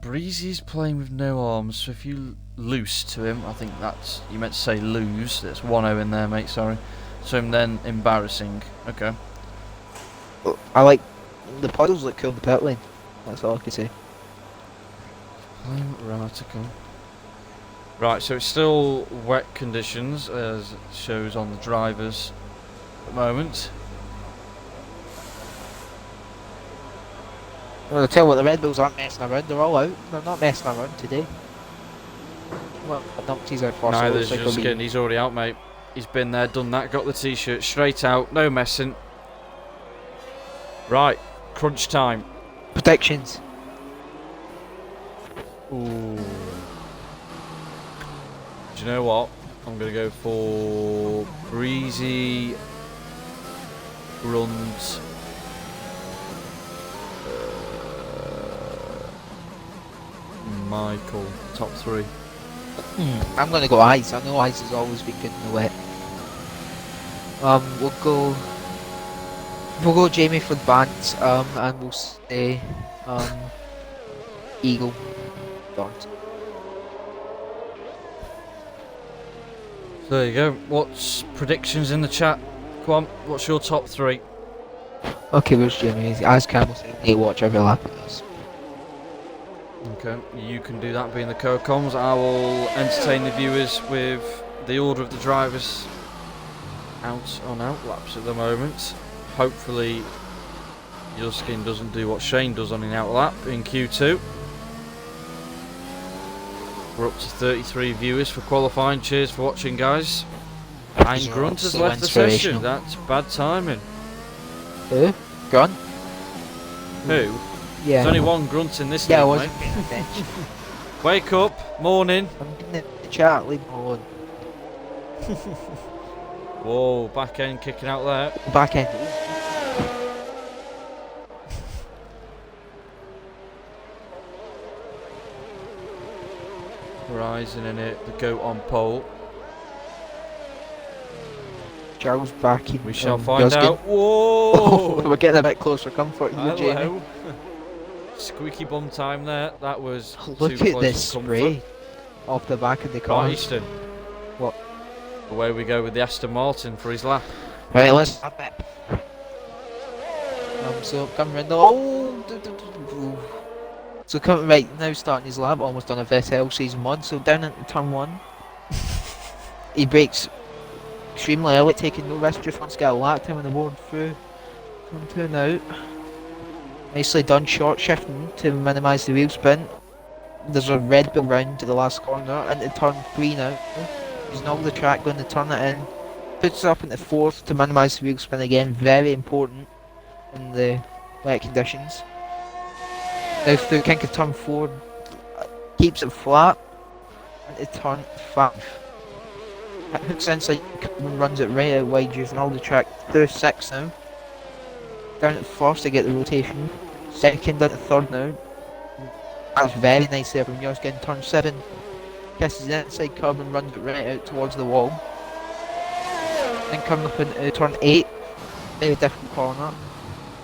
S1: Breezy's playing with no arms, so if you lose to him, I think that's, you meant to say lose, there's 1-0 in there, mate, sorry. So him then embarrassing. Okay.
S2: I like the puddles look cool in the pit lane. That's all I can say.
S1: Playing Ratico. Right, so it's still wet conditions as it shows on the drivers at the moment.
S2: Well, I'll tell you what, the Red Bulls aren't messing around. They're all out. They're not messing around today. Well, Numpty's out first.
S1: Neither
S2: Looks
S1: is
S2: like he'll be-
S1: Justin, he's already out, mate. He's been there, done that, got the t-shirt straight out, no messing. Right, crunch time.
S2: Predictions.
S1: Ooh. Do you know what? I'm going to go for Breezy, Grunt, Michael, top 3.
S2: I'm gonna go Ice. I know Ice has always been good in the wet. We'll go Jamie for the band, and we'll say Eagle. Don't.
S1: So there you go. What's predictions in the chat? Come on, what's your top 3?
S2: Okay, where's Jimmy? As Campbell said, they watch every lap of this.
S1: Okay, you can do that being the co-coms. I will entertain the viewers with the order of the drivers out on out laps at the moment. Hopefully your skin doesn't do what Shane does on an out lap in Q2. We're up to 33 viewers for qualifying. Cheers for watching, guys. And Grunt has left the session. That's bad timing.
S2: Who? Grunt?
S1: Who?
S2: Yeah.
S1: There's only one Grunt in this
S2: Yeah, I
S1: league,
S2: wasn't
S1: mate.
S2: paying attention.
S1: Wake up, morning.
S2: I'm in the chat, leave me alone.
S1: Whoa, back end kicking out there.
S2: Back end.
S1: Horizon in it, the goat on pole.
S2: Charles back in.
S1: We shall
S2: Guskin.
S1: find out.
S2: Oh,
S1: Whoa!
S2: we're getting a bit closer comfort here, Jamie.
S1: Hello. Squeaky bum time there. That was
S2: Look
S1: too
S2: at
S1: close
S2: this
S1: to comfort.
S2: spray off the back of the car.
S1: Right, Easton.
S2: What?
S1: Away we go with the Aston Martin for his lap.
S2: Right, let's have it. So come round the. Oh! So come right now, starting his lap, almost on a Vettel season 1. So down into turn 1, he brakes extremely early, taking no risk, just wants to get a lap time on the board through. Turn 2 and out. Nicely done, short shifting to minimise the wheel spin. There's a Red Bull round to the last corner, into turn 3 now. Using all the track, going to turn it in. Puts it up into 4th to minimise the wheel spin again, very important in the wet conditions. Now through kink of turn 4, keeps it flat, into turn 5. Hooks inside and runs it right out wide using all the track through 6 now. Down at 1st to get the rotation. 2nd into 3rd now. That's very nice there from yours, getting turn 7. Kisses the inside curb and runs it right out towards the wall. Then coming up into turn 8. Very difficult corner.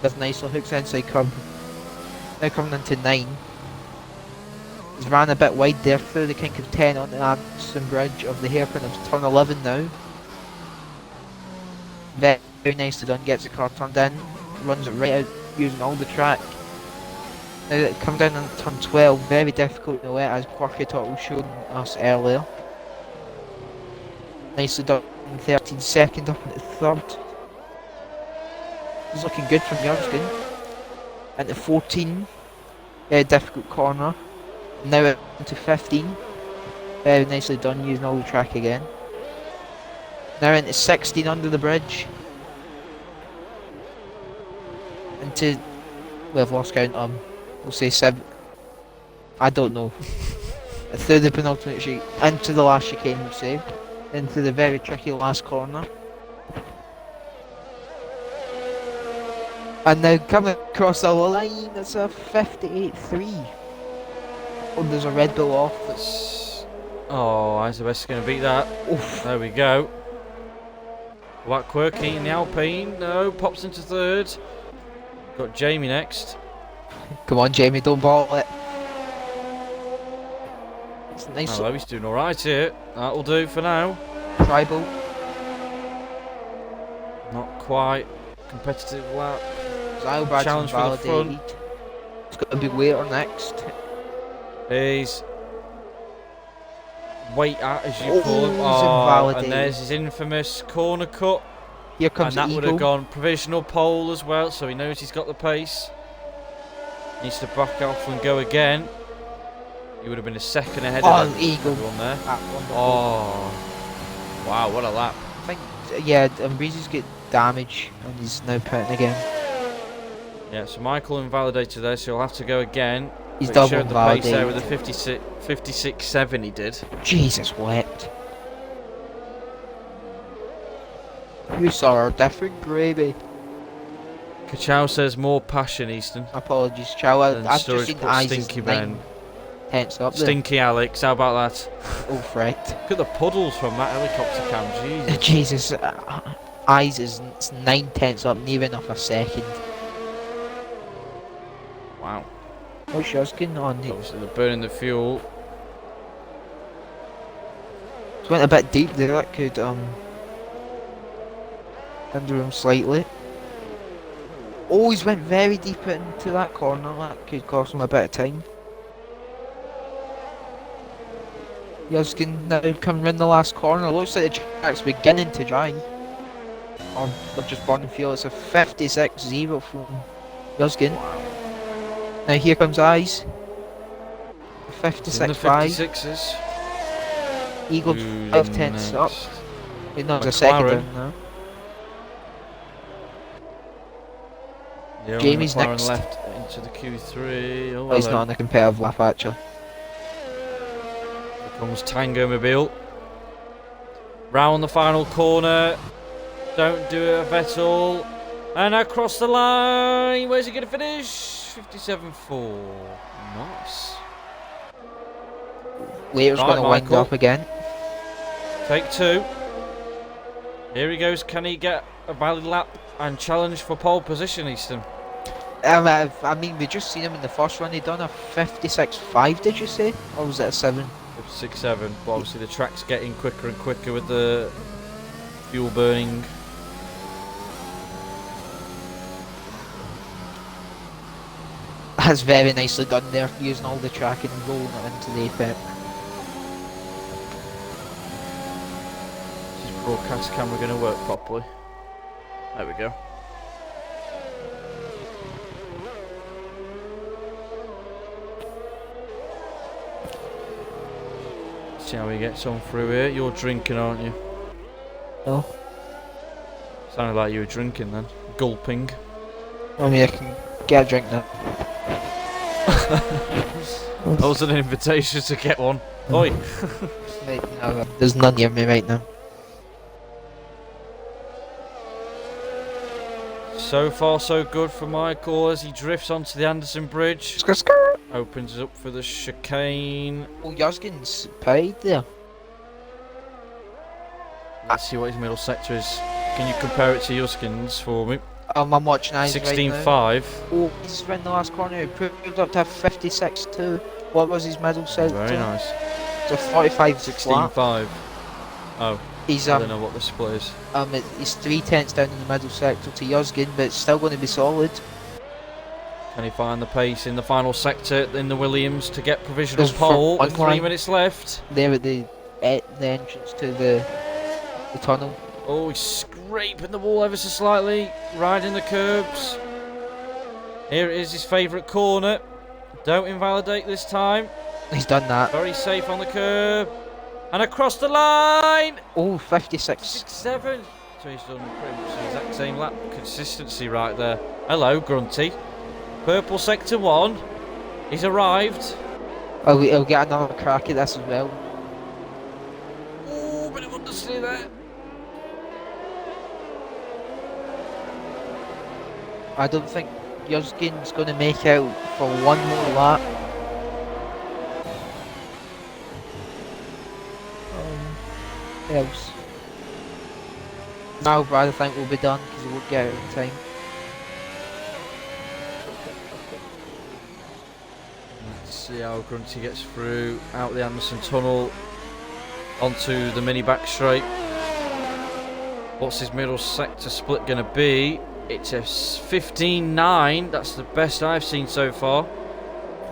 S2: Does nicely, hooks inside curb. Now coming into 9. He's ran a bit wide there through the kink of 10 on the Anderson Bridge of the hairpin of turn 11 now. Very, very nicely done, gets the car turned in, runs it right out using all the track. Now that come down on turn 12, very difficult in the wet as Quirky was showing us earlier. Nicely done, 13 second up into 3rd. He's looking good from Jurgen. Into 14, very difficult corner. Now into 15, very nicely done using all the track again. Now into 16 under the bridge. Into, we've lost count, we'll say 7, I don't know. Through the penultimate chicane, into the last chicane we'll say. Into the very tricky last corner. And now coming across the line, it's a 58.3. Oh, there's a Red Bull off.
S1: That's... Oh, Isabel's going to beat that.
S2: Oof.
S1: There we go. Black Quirky in the Alpine. No, pops into 3rd. Got Jamie next.
S2: Come on, Jamie, don't bottle it. It's a nice
S1: Hello, he's doing alright here. That'll do for now.
S2: tribal.
S1: Not quite. Competitive lap.
S2: Zylbrad's
S1: Challenge for the front.
S2: invalidated. It's got to be Waiter next.
S1: He's wait at, as you
S2: Oh,
S1: call him.
S2: he's
S1: Oh,
S2: invalidated.
S1: and there's his infamous corner cut.
S2: Here comes
S1: And that
S2: the
S1: would
S2: Eagle.
S1: have gone provisional pole as well, so he knows he's got the pace. Needs to back off and go again. He would have been a second ahead of
S2: Eagle.
S1: everyone there.
S2: Wonderful.
S1: Oh, wow, what a lap.
S2: I think, yeah, Breezy's got damage and he's now pitting again.
S1: Yeah, so Michael invalidated there, so he'll have to go again.
S2: He's
S1: But he
S2: double
S1: showed the pace there
S2: invalidated.
S1: with a 56.7 he did.
S2: Jesus wept. You saw our different gravy.
S1: Kachow says more passion, Easton.
S2: Apologies, Chow.
S1: And
S2: I've just
S1: Storage
S2: seen
S1: put
S2: eyes
S1: Stinky
S2: 9
S1: Ben.
S2: tenths up there.
S1: Stinky Alex, how about that?
S2: Oh, Fred.
S1: Look at the puddles from that helicopter cam, Jesus.
S2: Jesus. Eyes is 9 tenths up, near enough a second.
S1: Wow.
S2: Oh, Shoskin on it.
S1: Obviously, they're burning the fuel.
S2: It went a bit deep there, that could hinder him slightly. Oh, he's went very deep into that corner, that could cost him a bit of time. Yuzkin now coming round the last corner, looks like the track's beginning to dry. Or they're just burning fuel, it's a 56-0 from Yuzkin. Now here comes Eyes.
S1: It's in the
S2: 56-5.
S1: 56s.
S2: Eagle
S1: Who's
S2: 5/10 up.
S1: next?
S2: Wait, no, there's a second
S1: McLaren.
S2: down now.
S1: Yeah,
S2: Jamie's
S1: McLaren
S2: next.
S1: left into the Q3. Oh,
S2: Oh, he's
S1: hello.
S2: not on a competitive lap actually.
S1: Here comes Tango Mobile. Round the final corner. Don't do it, Vettel. And across the line. Where's he going to finish? 57.4. Nice.
S2: Later's
S1: Right,
S2: going to wind
S1: Michael.
S2: up again.
S1: Take two. Here he goes. Can he get a valid lap and challenge for pole position, Easton?
S2: I mean, we just seen him in the first run. He done a 56.5, did you say? Or was it a 7?
S1: 6-7. But obviously the track's getting quicker and quicker with the fuel burning.
S2: That's very nicely done there, using all the track and rolling it into the apex.
S1: Is this broadcast camera going to work properly? There we go. See how he gets on through here. You're drinking, aren't you?
S2: No.
S1: Sounded like you were drinking then. Gulping.
S2: I mean, I can get a drink now.
S1: That was an invitation to get one. Oi!
S2: Right, no, there's none near me right now.
S1: So far so good for Michael as he drifts onto the Anderson Bridge.
S2: Skr.
S1: Opens up for the chicane.
S2: Oh, Yuzgin's paid there.
S1: Let's see what his middle sector is. Can you compare it to Yuskin's for me?
S2: I'm watching Eyes right now.
S1: 16.5.
S2: Oh, he's in the last corner. He proved up to 56.2. What was his middle sector?
S1: Very nice.
S2: It's a 45 flat.
S1: 16.5. Oh,
S2: He's
S1: I don't know what the split is.
S2: he's 3/10 down in the middle sector to Yuzgin, but it's still going to be solid.
S1: Can he find the pace in the final sector in the Williams to get provisional
S2: There's
S1: pole
S2: one
S1: with 3
S2: line.
S1: minutes left?
S2: There at the entrance to the tunnel.
S1: Oh, he's scraping the wall ever so slightly, riding the curbs. Here it is, his favourite corner. Don't invalidate this time.
S2: He's done that.
S1: Very safe on the curb. And across the line!
S2: Oh, 56.
S1: 6-7. So he's done pretty much the exact same lap. Consistency right there. Hello, Grunty. Purple sector 1. He's arrived.
S2: Oh, he'll get another crack at this as well.
S1: Oh, bit of understeer there.
S2: I don't think Yuzgin's going to make out for one more lap. Else. Now Brad, I think we'll be done because he won't get out in time.
S1: Let's see how Grunty gets through, out the Anderson Tunnel, onto the mini back straight. What's his middle sector split going to be? It's a 15.9, that's the best I've seen so far.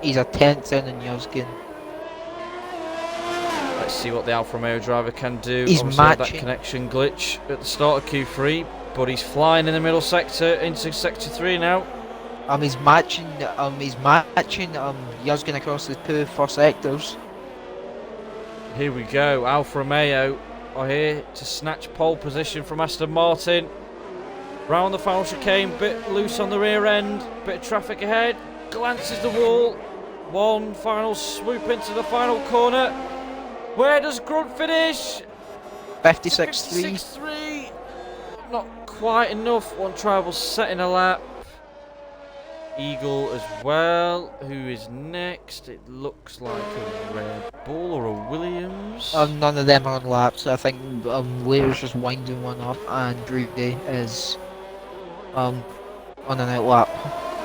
S2: He's a 10th down in Yuzgin.
S1: Let's see what the Alfa Romeo driver can do.
S2: He's
S1: Obviously had that
S2: matching.
S1: connection glitch at the start of Q3, but he's flying in the middle sector into sector 3 now.
S2: He's matching Yuzgin across the two first sectors.
S1: Here we go, Alfa Romeo are here to snatch pole position from Aston Martin. Round the final chicane, bit loose on the rear end, bit of traffic ahead, glances the wall. One final swoop into the final corner. Where does Grunt finish?
S2: 56.3.
S1: 56.3. Not quite enough. One tribal setting a lap. Eagle as well. Who is next? It looks like a Red Bull or a Williams.
S2: None of them are on laps. I think Lair's just winding one up, and Rudy is on an out lap.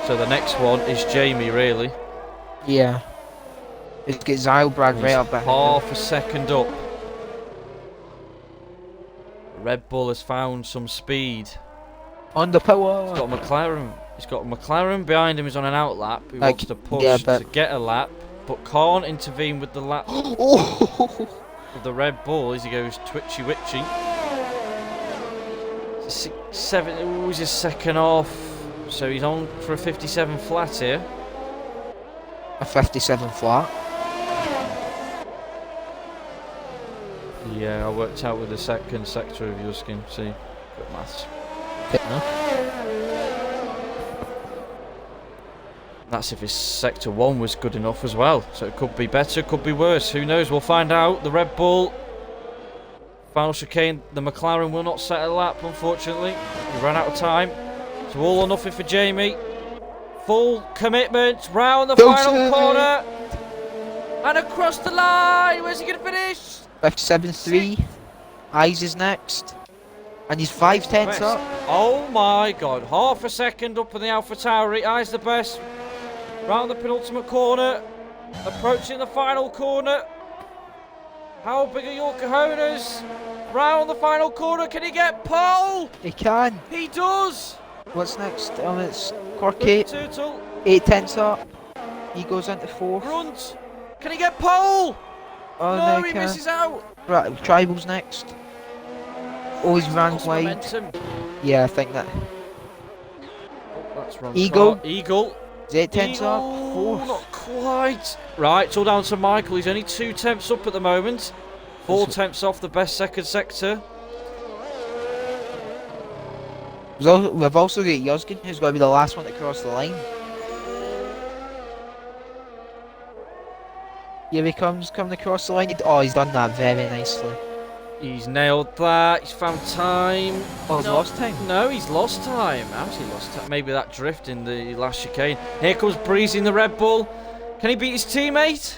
S1: So the next one is Jamie, really.
S2: Yeah. It gets Zylbrad
S1: He's
S2: right up behind him.
S1: half a second up. Red Bull has found some speed.
S2: On the power.
S1: He's got a McLaren. He's got a McLaren behind him. He's on an out lap. He
S2: Like,
S1: wants to push
S2: yeah, but-
S1: to get a lap, but can't intervene with the lap
S2: Oh!
S1: of the Red Bull as he goes twitchy witchy. 7. Ooh, he's a second off. So he's on for a 57 flat here.
S2: A 57 flat.
S1: Yeah, I worked out with the second sector of your skin. See, good maths.
S2: Fair enough.
S1: That's if his sector 1 was good enough as well. So it could be better, could be worse. Who knows? We'll find out. The Red Bull final chicane. The McLaren will not set a lap, unfortunately. He ran out of time. So all or nothing for Jamie. Full commitment round the final corner and across the line. Where's he going to finish?
S2: 57.3. Eyes is next. And he's 5/10 up.
S1: Oh my god, half a second up in the AlphaTauri. Eyes the best. Round the penultimate corner. Approaching the final corner. How big are your cojones? Round the final corner. Can he get pole?
S2: He can.
S1: He does.
S2: What's next? It's Corky.
S1: Turtle.
S2: 8/10 up. He goes into 4th.
S1: Grunt. Can he get pole?
S2: Oh
S1: no,
S2: no,
S1: he
S2: can't.
S1: misses out.
S2: Right, Tribal's next. Oh, he's ran
S1: Lost
S2: wide.
S1: momentum.
S2: Yeah, I think that.
S1: Oh, that's wrong.
S2: Eagle.
S1: Eagle.
S2: Is 8/10 up?
S1: Eagle,
S2: 4th.
S1: not quite. Right, it's all down to Michael. He's only 2 tenths up at the moment. 4 tenths off the best second sector.
S2: We've also got Yozgin, who's going to be the last one to cross the line. Here he comes, coming across the line. Oh, he's done that very nicely.
S1: He's nailed that. He's found time.
S2: Oh, he's lost time?
S1: No, he's lost time. How's he lost time? Maybe that drift in the last chicane. Here comes Breezy in the Red Bull. Can he beat his teammate?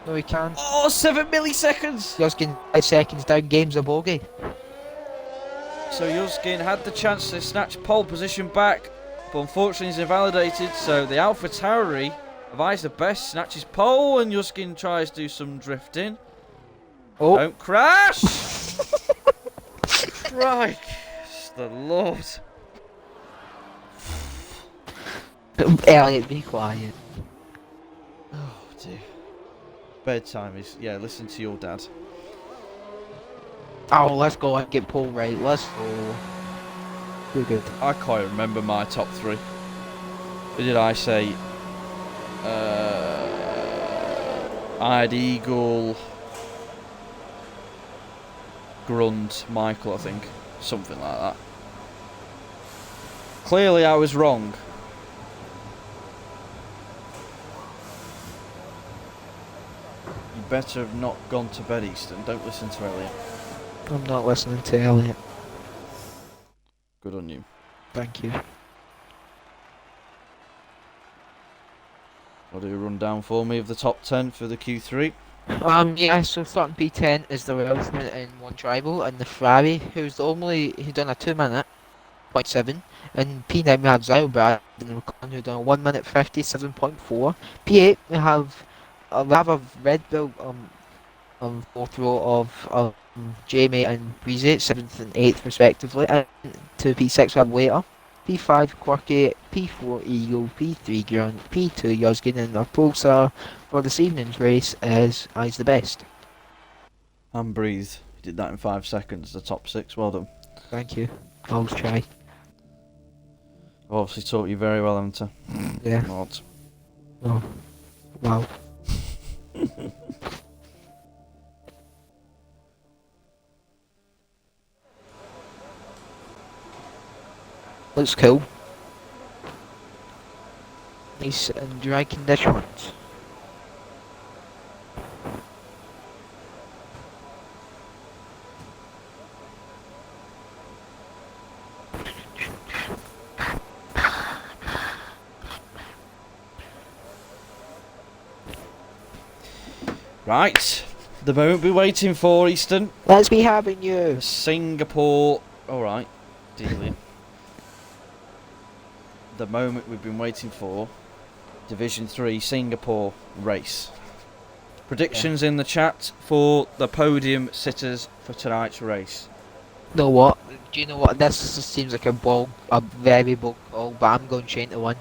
S2: No, he can't.
S1: Oh, 7 milliseconds.
S2: Yozgin 5 seconds down, game's a bogey.
S1: So Yuzkin had the chance to snatch pole position back, but unfortunately he's invalidated. So the AlphaTauri of Eyes the Best snatches pole, and Yuzkin tries to do some drifting.
S2: Oh.
S1: Don't crash! Christ the Lord.
S2: Elliot, be quiet.
S1: Oh dear. Bedtime is, yeah, listen to your dad.
S2: Oh, let's go and get Paul right. Let's go. We're good.
S1: I can't remember my top 3. What did I say? I had Eagle, Grunt, Michael, I think. Something like that. Clearly I was wrong. You better have not gone to bed, Easton. Don't listen to Elliot.
S2: I'm not listening to Elliot.
S1: Good on you.
S2: Thank you.
S1: I'll do a rundown for me of the top 10 for the Q3.
S2: Yeah, so starting P10 is the Welshman in one tribal, and the Ferrari, who's the only, who done a 2 minute, 0.7, and P9 we have Zylbrad, and the McLaren who done a 1 minute 57.4. P8 we have a Red Bull, fourth row of Jamie and Breezy, 7th and 8th respectively, and to P6 we have Waiter, P5 Quirky, P4 Eagle, P3 Grunt, P2 Yozgin, and our pulsar for this evening's race is Eyes the Best.
S1: And Breathe. You did that in 5 seconds, the top 6. Well done.
S2: Thank you. Always try.
S1: I've obviously taught you very well, haven't I?
S2: Yeah.
S1: Not.
S2: Oh. Wow. Looks cool. Nice and dry conditions.
S1: Right. The moment we're waiting for, Easton.
S2: Let's be having you.
S1: Singapore. Alright. Dealing. The moment we've been waiting for. Division 3 Singapore race. Predictions in the chat for the podium sitters for tonight's race.
S2: Know what? Do you know what? This seems like a very bold call, but I'm going Shane to win.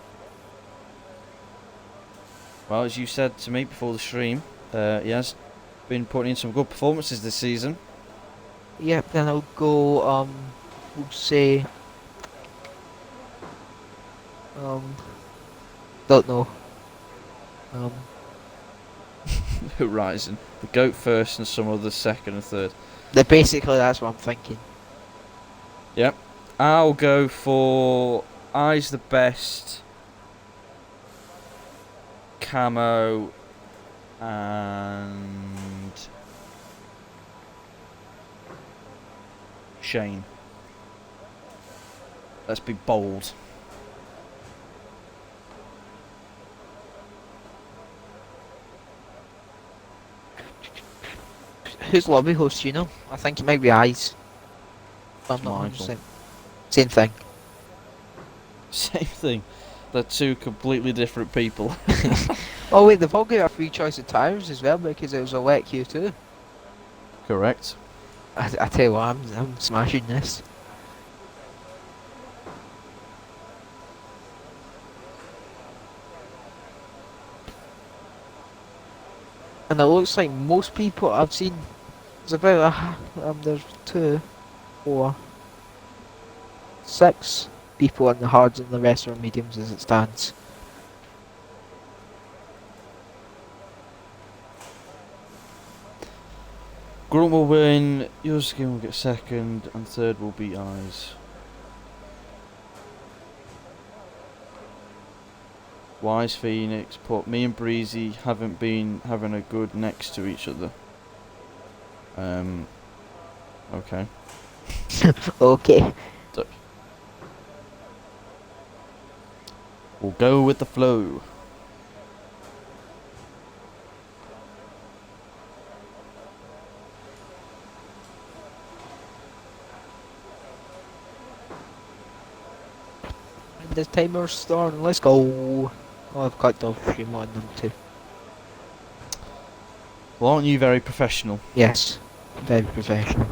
S1: Well, as you said to me before the stream, he has been putting in some good performances this season.
S2: Yep, then I'll go, we'll say, don't know.
S1: Horizon. The GOAT first and some others second and third.
S2: Basically, that's what I'm thinking.
S1: Yep. I'll go for Eyes the Best, Camo, and Shane. Let's be bold.
S2: Who's lobby host, you know? I think it might be Eyes. I'm not
S1: Mindful.
S2: 100%. Same thing.
S1: Same thing. They're two completely different people.
S2: Oh wait, they've all got a free choice of tyres as well because it was a wet Q2.
S1: Correct.
S2: I tell you what, I'm smashing this. And it looks like most people I've seen, there's about there's 2, 4, 6 people on the hards and the rest are mediums as it stands.
S1: Grunt will win, your skin will get second, and third will be Eyes. Wise Phoenix put me and Breezy haven't been having a good next to each other. Okay.
S2: Okay.
S1: We'll go with the flow.
S2: And the timer's starting, let's go. Oh, I've got the stream on them too.
S1: Well, aren't you very professional?
S2: Yes, very professional.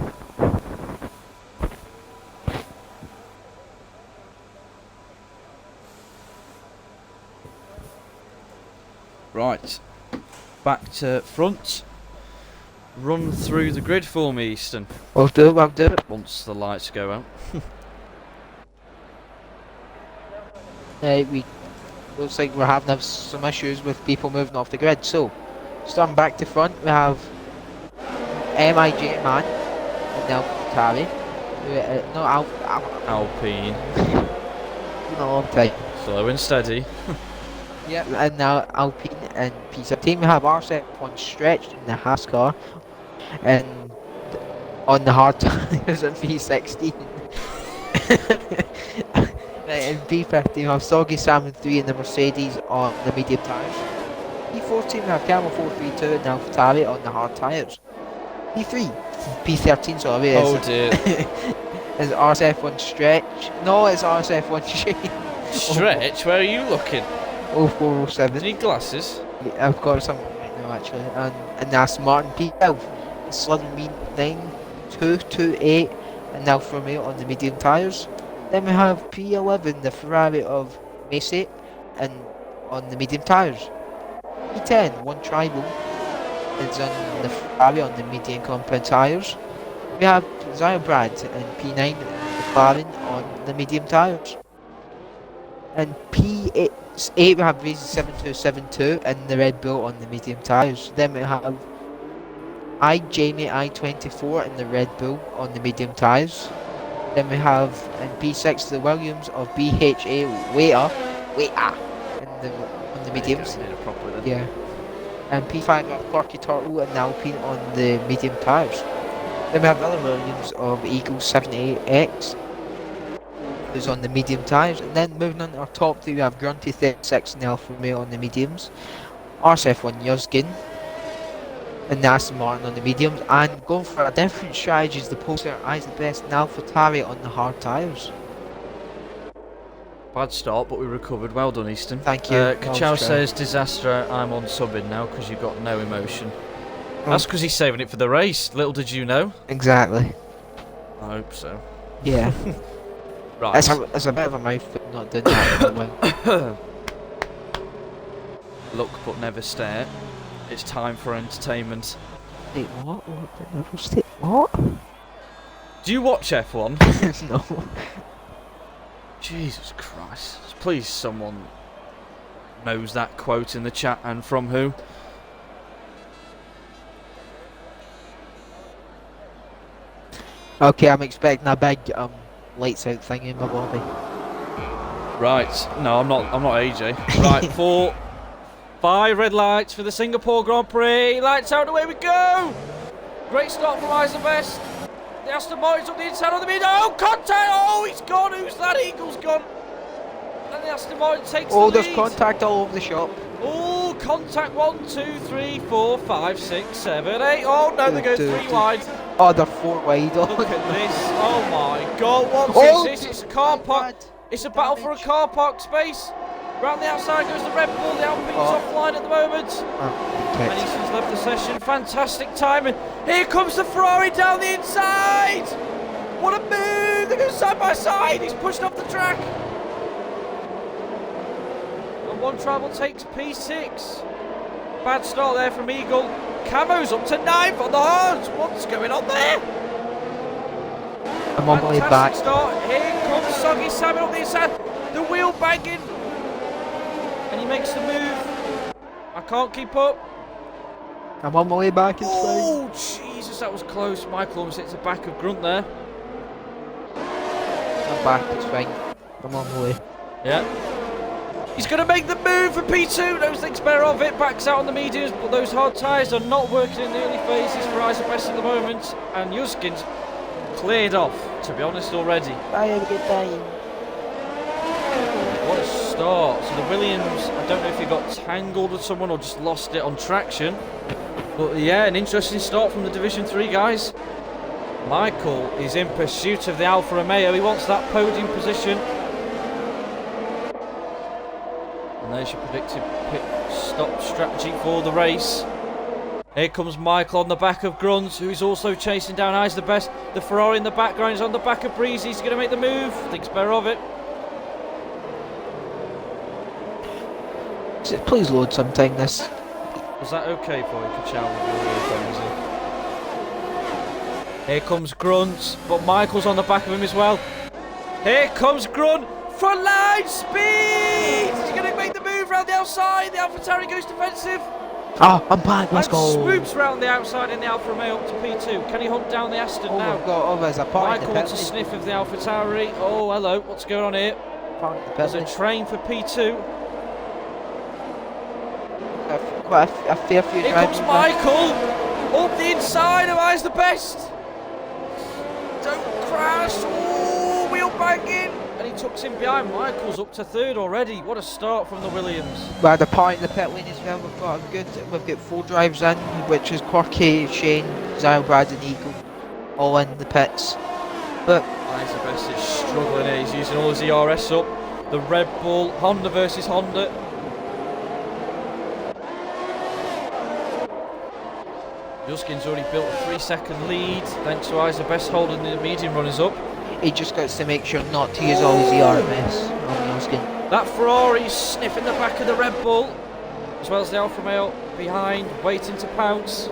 S1: Right. Back to front. Run through the grid for me, Easton.
S2: I'll do it.
S1: Once the lights go out.
S2: We looks like we're having some issues with people moving off the grid. So, starting back to front, we have MIJ Man and now Tari. No,
S1: Alpine.
S2: no, time.
S1: Slow and steady.
S2: Yep, and now Alpine and P17. We have RSF1 stretched in the Haas car, and on the hard tires at P16. Right, in P15 we have Soggy Salmon 3 in the Mercedes on the medium tyres. P14 we have Camel 432 and AlphaTauri on the hard tyres. P13 sorry
S1: Oh dear.
S2: is RSF1 stretch. No, it's RSF1 shade.
S1: Stretch? Where are you looking?
S2: 0407.
S1: Do you need glasses?
S2: Yeah, I've got some right now actually. And that's Martin P12. Sludden V9 228 and Alfa Romeo on the medium tyres. Then we have P11, the Ferrari of Macy, and on the medium tyres. P10, one tribal, is on the Ferrari on the medium compound tyres. We have Zaya Brad and P9, the McLaren on the medium tyres. And P8 we have Razer 7272 and the Red Bull on the medium tyres. Then we have Jamie I24 and the Red Bull on the medium tyres. Then we have in P6 the Williams of BHA Waiter on the mediums. Yeah. And P5 we have Corky Turtle and Alpine on the medium tyres. Then we have other Williams of Eagle 78X who's on the medium tyres. And then moving on to our top three we have Grunty 36 and Alfa Romeo on the mediums. RSF1 Yuzgin and Aston Martin on the mediums, and going for a different strategy is the poster Eyes the Best and AlphaTauri on the hard tyres.
S1: Bad start, but we recovered. Well done, Easton.
S2: Thank you.
S1: Kachow says, disaster, I'm on subbing now because you've got no emotion. That's because he's saving it for the race. Little did you know.
S2: Exactly.
S1: I hope so.
S2: Yeah.
S1: Right.
S2: It's a bit of a mouthful not doing that.
S1: Look but never stare. It's time for entertainment.
S2: Wait, what? What?
S1: Do you watch F1?
S2: No.
S1: Jesus Christ. Please someone knows that quote in the chat and from who.
S2: Okay, I'm expecting a big lights out thing in my body.
S1: Right. No, I'm not AJ. Right, 4, 5 red lights for the Singapore Grand Prix. Lights out, away we go! Great start from Eyes the Best. The Aston Martin's up the inside of the mid. Oh, contact! Oh, he's gone. Who's that? Eagle's gone. And the Aston Martin takes the lead.
S2: There's contact all over the shop.
S1: Oh, contact 1, 2, 3, 4, 5, 6, 7, 8. Oh no, they go 3 wide.
S2: Oh, they're 4 wide.
S1: Look at this. Oh my God, what is this? It's a car park. It's a battle for a car park space. Round the outside goes the Red Bull. The Alpine's offline at the moment. And Easton's left the session. Fantastic timing. Here comes the Ferrari down the inside. What a move. They go side by side. He's pushed off the track. And one travel takes P6. Bad start there from Eagle. Camo's up to 9th on the hards. What's going on there?
S2: I'm on my way back.
S1: Start. Here comes Soggy Salmon up the inside. The wheel banging. And he makes the move. I can't keep up.
S2: I'm on my way back inside.
S1: Oh, Jesus, that was close. Michael almost hits the back of Grunt there.
S2: I'm back, it's fine. I'm on my way.
S1: Yeah. He's going to make the move for P2. Knows thinks better of it. Backs out on the mediums, but those hard tyres are not working in the early phases for Eyes the Best at the moment. And Yuskin's cleared off, to be honest, already.
S2: Bye, have a good day.
S1: What a start. So the Williams, I don't know if he got tangled with someone or just lost it on traction. But yeah, an interesting start from the Division 3 guys. Michael is in pursuit of the Alfa Romeo. He wants that podium position. And there's your predicted pit stop strategy for the race. Here comes Michael on the back of Grunt, who is also chasing down Eyes the Best. The Ferrari in the background is on the back of Breezy. He's going to make the move. Thinks better of it.
S2: Please load sometime this.
S1: Was that okay for you, Kachow, with your earphones in? Here comes Grunt, but Michael's on the back of him as well. Here comes Grunt, front line, speed! He's going to make the move round the outside. The AlphaTauri goes defensive.
S2: Oh, I'm back, let's
S1: and
S2: go.
S1: Swoops round the outside in the Alfa Romeo up to P2. Can he hunt down the Aston now?
S2: There's a part
S1: Michael wants a sniff of the AlphaTauri. Oh, hello, what's going on here? There's a train for P2.
S2: Quite a fair few.
S1: Here comes Michael up the inside of Eyes the Best. Don't crash. Oh, wheel banging. And he tucks in behind. Michael's up to 3rd already. What a start from the Williams.
S2: By the part in the pit lane as well, we've got 4 drives in, which is Quirky, Shane, Zyle, Brad and Eagle, all in the pits. But
S1: Eyes the Best is struggling here. He's using all his ERS up. The Red Bull, Honda versus Honda. Juskin's already built a 3-second lead, thanks to Eyes the Best holding the medium runners up.
S2: He just got to make sure not to use all his ERMS on Juskin.
S1: That Ferrari's sniffing the back of the Red Bull, as well as the Alfa Romeo behind, waiting to pounce.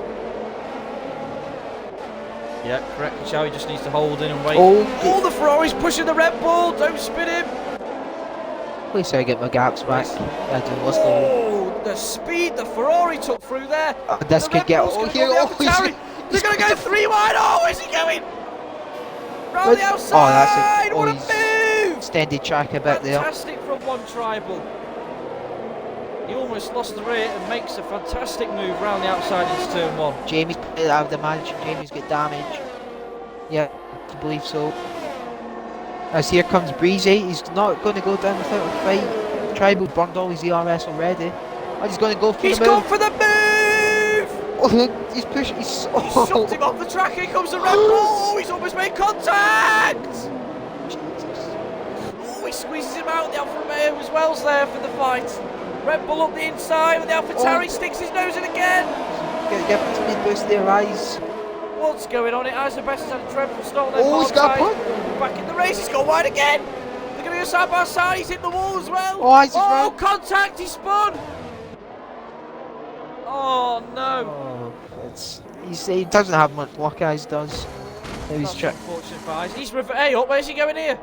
S1: Yeah, correct, Kachow, he just needs to hold in and wait. Oh, the Ferrari's pushing the Red Bull, don't spin him!
S2: Please say I get my gaps back. I do, let's go.
S1: Oh, the speed the Ferrari took through there.
S2: This could get...
S1: They're going to go 3 wide. Oh, where's he going? Round the outside. What a move.
S2: Extended track a bit there.
S1: Fantastic from one tribal. He almost lost the rear and makes a fantastic move round the outside into turn 1.
S2: Jamie's out of the manage. Jamie's got damage. Yeah, I believe so. As here comes Breezy, he's not going to go down without a fight. Tribal burned all his ERS already. Oh, he's going to go for the move. He's
S1: gone for the move!
S2: Oh, he's pushing. He's
S1: shoved him off the track. Here comes the Red Bull. Oh, he's almost made contact!
S2: Jesus.
S1: Oh, he squeezes him out. The Alfa Romeo as well's there for the fight. Red Bull up the inside, and the Alfa Tauri sticks his nose in again.
S2: Give him speed boost there, Eyes.
S1: What's going on? Eyes best has had a dreadful start.
S2: He's got a punt.
S1: Back in the race, he's gone wide again. They're going to go side by side. He's hit the wall as well.
S2: Oh, Eyes is right.
S1: Contact! He spun. Oh no.
S2: Oh, he doesn't have much luck, Eyes does. Now he's
S1: That's unfortunate for Eyes. He's hey up. Where's he going here?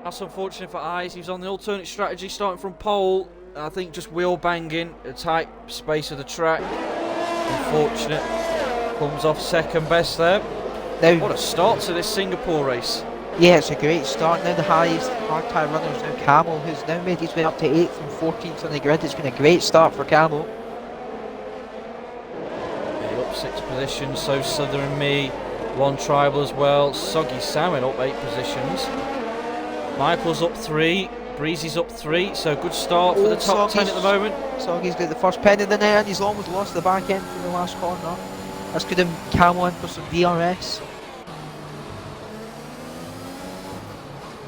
S1: That's unfortunate for Eyes. He's on the alternate strategy, starting from pole. I think just wheel banging a tight space of the track. Unfortunate. Comes off second best there.
S2: Now,
S1: What a start to this Singapore race.
S2: yeah, it's a great start. Now the highest hard tyre runner is now Camel, who's now made his way up to 8th and 14th on the grid. It's been a great start for Camel.
S1: Yeah, up 6 positions, so Southern and me. 1 tribal as well. Soggy Salmon up 8 positions. Michael's up 3. Breezy's up 3, so good start for the top 10 at the moment.
S2: Soggy's got the first pen in the net and he's almost lost the back end in the last corner. That's good him Camel in for some DRS.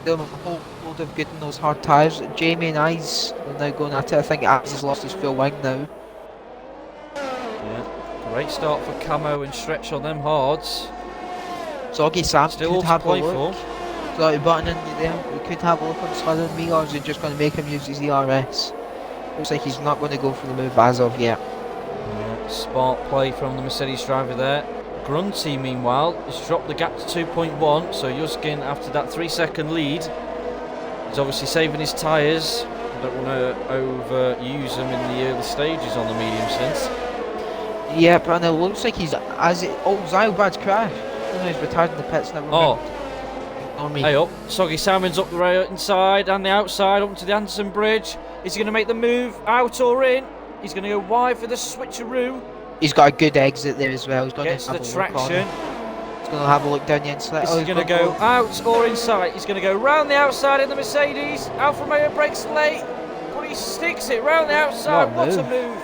S2: Doing a whole load of good in those hard tyres. Jamie and Eyes are now going at it. I think Eyes has lost his full wing now.
S1: Yeah, great start for Camo and Stretch on them hards.
S2: Soggy Sam
S1: Still
S2: could
S1: all to
S2: have a
S1: play
S2: look.
S1: for.
S2: Got a button in there. We could have a look on Slither and me, or is it just going to make him use his ERS? Looks like he's not going to go for the move as of yet.
S1: Yeah, smart play from the Mercedes driver there. Grunty, meanwhile, has dropped the gap to 2.1, so Yuskin, after that 3-second lead, is obviously saving his tyres. Don't want to overuse them in the early stages on the medium stints.
S2: Yeah, but it looks like he's Zylbrad's crash. I don't know, he's retired in the pits now.
S1: Oh.
S2: On me.
S1: Hey up, Soggy Salmon's up the rail inside and the outside, up to the Anderson Bridge. Is he going to make the move out or in? He's going to go wide for the switcheroo.
S2: He's got a good exit there as well. He's going
S1: Gets
S2: to have
S1: the
S2: a look on
S1: traction.
S2: it. He's going to have a look down the inside.
S1: Is he
S2: he's
S1: going to go out or inside? He's going to go round the outside in the Mercedes. Alfa Romeo brakes late, but he sticks it round the outside. What a move.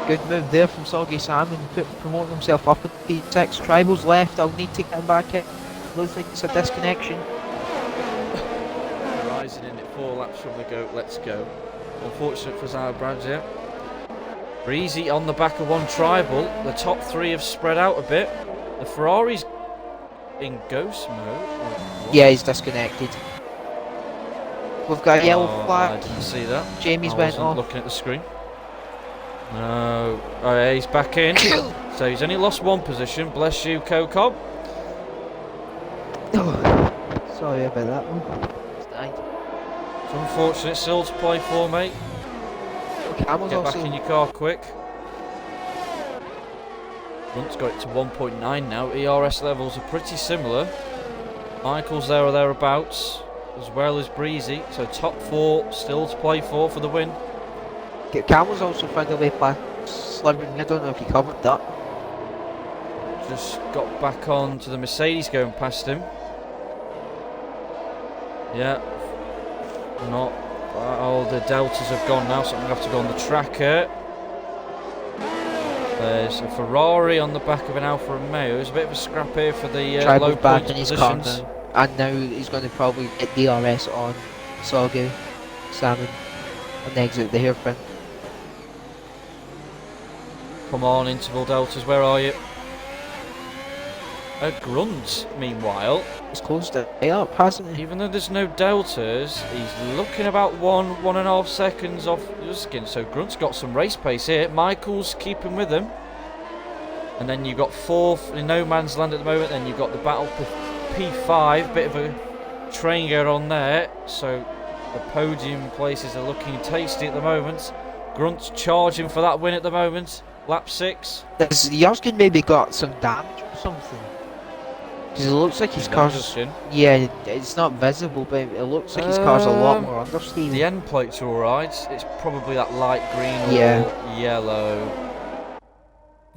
S2: Good move there from Soggy Salmon, promoting himself up at P6. Tribal's left. I'll need to get him back in. Looks like it's a disconnection.
S1: Rising in at 4 laps from the goat. Let's go. Unfortunate for Zylbrad, yeah. Breezy on the back of 1 tribal. The top 3 have spread out a bit. The Ferrari's in ghost mode.
S2: Yeah, he's disconnected. We've got a yellow
S1: I
S2: flag.
S1: didn't see that.
S2: Jamie's
S1: I
S2: went
S1: wasn't
S2: off.
S1: looking at the screen. No. Oh, yeah, he's back in. So he's only lost 1 position. Bless you, Cocob.
S2: Sorry about that one. It's died.
S1: It's unfortunate still to play for, mate.
S2: Camel's
S1: Get back
S2: also
S1: in your car quick. Grunt's got it to 1.9 now. ERS levels are pretty similar. Michael's there or thereabouts, as well as Breezy. So top 4 still to play for the win.
S2: Camel's also found a way past Slivering. I don't know if he covered that.
S1: Just got back on to the Mercedes going past him. Yeah. Not. Oh, the Deltas have gone now, so I'm going to have to go on the tracker. There's a Ferrari on the back of an Alfa Romeo. There's a bit of a scrap here for the low
S2: back
S1: point
S2: in his car
S1: positions.
S2: now. And now he's going to probably get DRS on Soggy Salmon and exit the hairpin.
S1: Come on, interval Deltas, where are you? A Grunt, meanwhile,
S2: He's closed it up, hasn't he?
S1: even though there's no Deltas, he's looking about 1.5 seconds off Yuskin. So Grunt's got some race pace here. Michael's keeping with him. And then you've got 4th in no man's land at the moment. Then you've got the battle for P5. Bit of a train going on there. So the podium places are looking tasty at the moment. Grunt's charging for that win at the moment. Lap 6.
S2: Has Yuskin maybe got some damage or something? Because it looks like his car's...
S1: Yuskin.
S2: Yeah, it's not visible, but it looks like his car's a lot more understeer.
S1: The end plates are alright. It's probably that light green or yellow.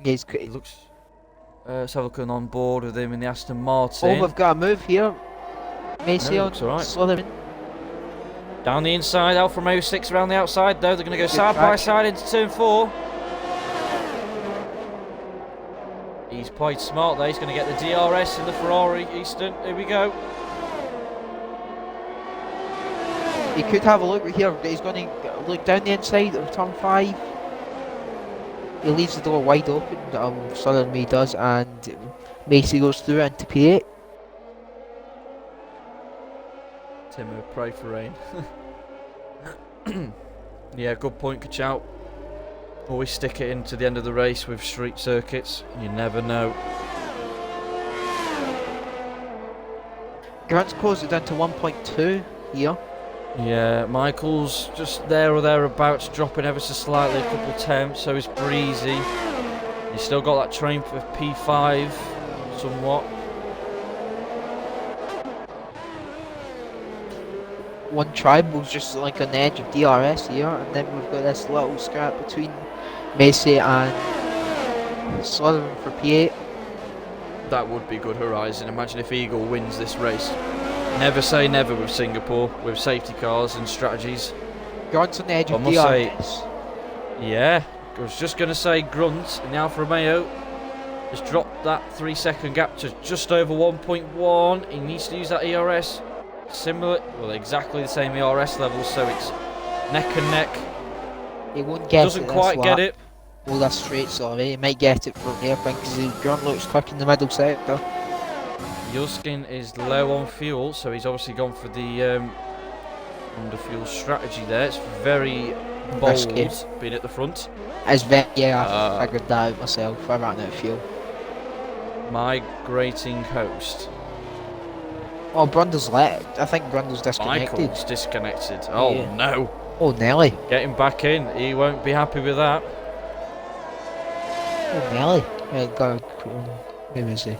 S2: Yeah,
S1: It looks. Let's have a look on board with him in the Aston Martin.
S2: Oh, we've got a move here. Macy on
S1: looks alright.
S2: Slytherin.
S1: Down the inside, Alfa Romeo 6 around the outside though. They're going to go side by side into turn 4. He's played smart there. He's going to get the DRS in the Ferrari Eastern. Here we go.
S2: He could have a look here. He's going to look down the inside of turn 5. He leaves the door wide open. Southern May does, and Macy goes through into P8.
S1: Timo, pray for rain. Yeah, good point, Kachow. Always stick it into the end of the race with street circuits. You never know.
S2: Grant's closed it down to 1.2 here.
S1: Yeah, Michael's just there or thereabouts, dropping ever so slightly, a couple temps, so is Breezy. He's still got that train for P5, somewhat.
S2: One Tribal's just like on the edge of DRS here, and then we've got this little scrap between Macy and Sutherland for P8.
S1: That would be good horizon. Imagine if Eagle wins this race. Never say never with Singapore, with safety cars and strategies.
S2: Grant's on the edge
S1: I
S2: of
S1: must
S2: DRS.
S1: Yeah, I was just going to say Grunt in the Alfa Romeo has dropped that 3-second gap to just over 1.1. He needs to use that ERS. Similar, well, exactly the same ERS level, so it's neck and neck.
S2: He won't get
S1: Doesn't
S2: it
S1: quite get it.
S2: Well, that's straight, sorry. He might get it from the airplane because Grant looks quick in the middle sector.
S1: Yuskin is low on fuel, so he's obviously gone for the under fuel strategy there. It's very bold
S2: Risky.
S1: being at the front.
S2: Yeah, I figured that out myself. I ran out of fuel.
S1: Migrating host.
S2: Oh, Brundle's left. I think Brundle's disconnected.
S1: Michael's disconnected. Oh
S2: Yeah.
S1: no.
S2: Oh, Nelly.
S1: Get him back in. He won't be happy with that.
S2: Oh, Nelly. Where is he?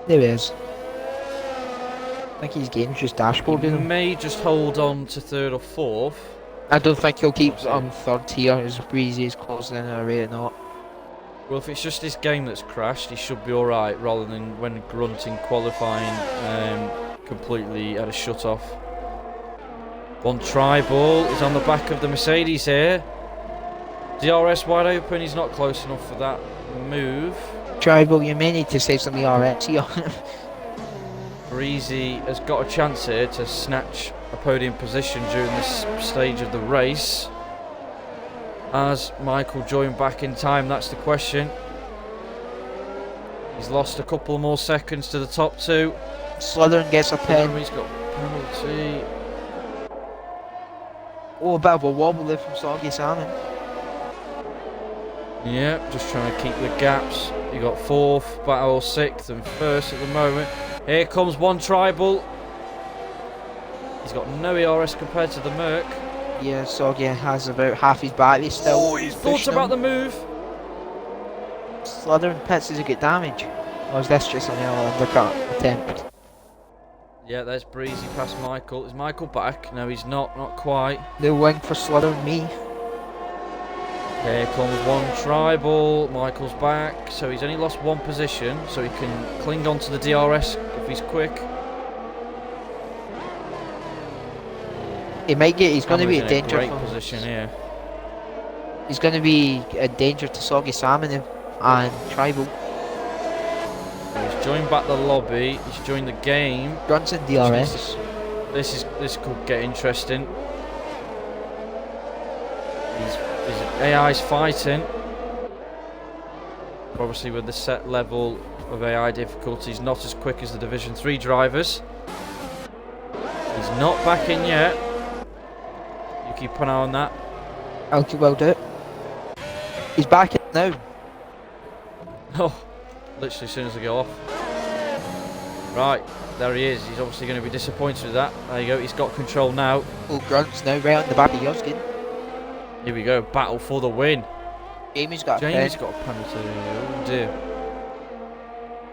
S2: There he is. I think his game's just
S1: He
S2: dashboarding him.
S1: may just hold on to third or fourth.
S2: I don't think he'll keep third here as Breezy is closing in a rate or not.
S1: Well, if it's just this game that's crashed, he should be alright, rather than when Grunt in qualifying completely had a shut off. One Tribal is on the back of the Mercedes here. DRS wide open, he's not close enough for that move.
S2: Tribal, you may need to save some ERS here.
S1: Breezy has got a chance here to snatch a podium position during this stage of the race. Has Michael joined back in time? That's the question. He's lost a couple more seconds to the top two.
S2: Slytherin gets a pin.
S1: He's got penalty.
S2: Oh, a bit of a wobble there from Soggy Salmon.
S1: Yeah, just trying to keep the gaps. You got fourth, battle sixth, and first at the moment. Here comes one Tribal. He's got no ERS compared to the Merc.
S2: Yeah, Soggy has about half his battery still.
S1: Oh, he's thought about the move.
S2: Slytherin pits as he get damage. Or is this just an early undercut attempt?
S1: Yeah, there's Breezy past Michael. Is Michael back? No, he's not quite.
S2: The wing for Slytherin, me.
S1: Here comes one Tribal. Michael's back, so he's only lost one position, so he can cling on to the DRS if he's quick.
S2: He might get. He's going to be a danger.
S1: Great position here.
S2: He's going to be a danger to Soggy Salmon and Tribal.
S1: He's joined back the lobby. He's joined the game.
S2: Grunt's in DRS.
S1: This could get interesting. His AI's fighting. Obviously, with the set level of AI difficulties, not as quick as the Division 3 drivers. He's not back in yet. You keep an eye on that.
S2: Okay, well do it. He's back in now.
S1: Oh, literally as soon as I go off. Right, there he is. He's obviously going to be disappointed with that. There you go, he's got control now.
S2: Oh, Grunt's now right on the back of Yoskin.
S1: Here we go, battle for the win.
S2: Jamie's got
S1: Jamie's
S2: a
S1: got a penalty. Oh dear.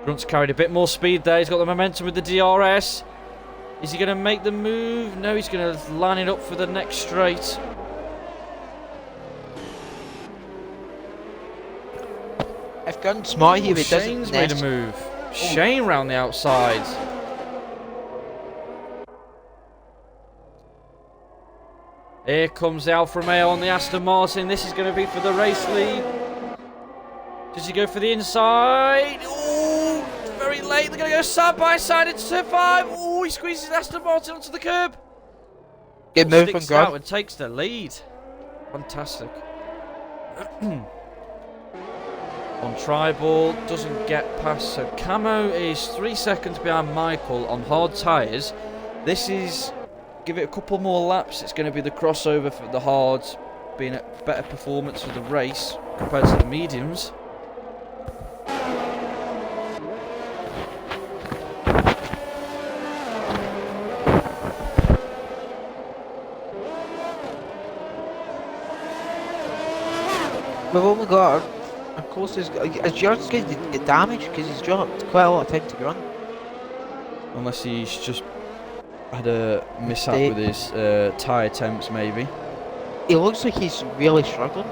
S1: Grunt's carried a bit more speed there. He's got the momentum with the DRS. Is he going to make the move? No, he's going to line it up for the next straight.
S2: If Grunt's smart here, he doesn't.
S1: Shane's made a move. Shane round the outside. Here comes the Alfa Romeo on the Aston Martin. This is going to be for the race lead. Does he go for the inside? Ooh, very late. They're going to go side by side into turn 5. Ooh, he squeezes Aston Martin onto the curb.
S2: Good move from
S1: Sticks out
S2: Grunt.
S1: and takes the lead. Fantastic. On tri-ball, doesn't get past. So Camo is 3 seconds behind Michael on hard tyres. This is, give it a couple more laps, it's going to be the crossover for the hards, being a better performance for the race compared to the mediums.
S2: We've only got our closest. Is yours going to get damaged because he's dropped quite a lot of time to Grunt?
S1: Unless he's just had a mishap
S2: Mistake.
S1: with his tyre temps, maybe.
S2: It looks like he's really struggling.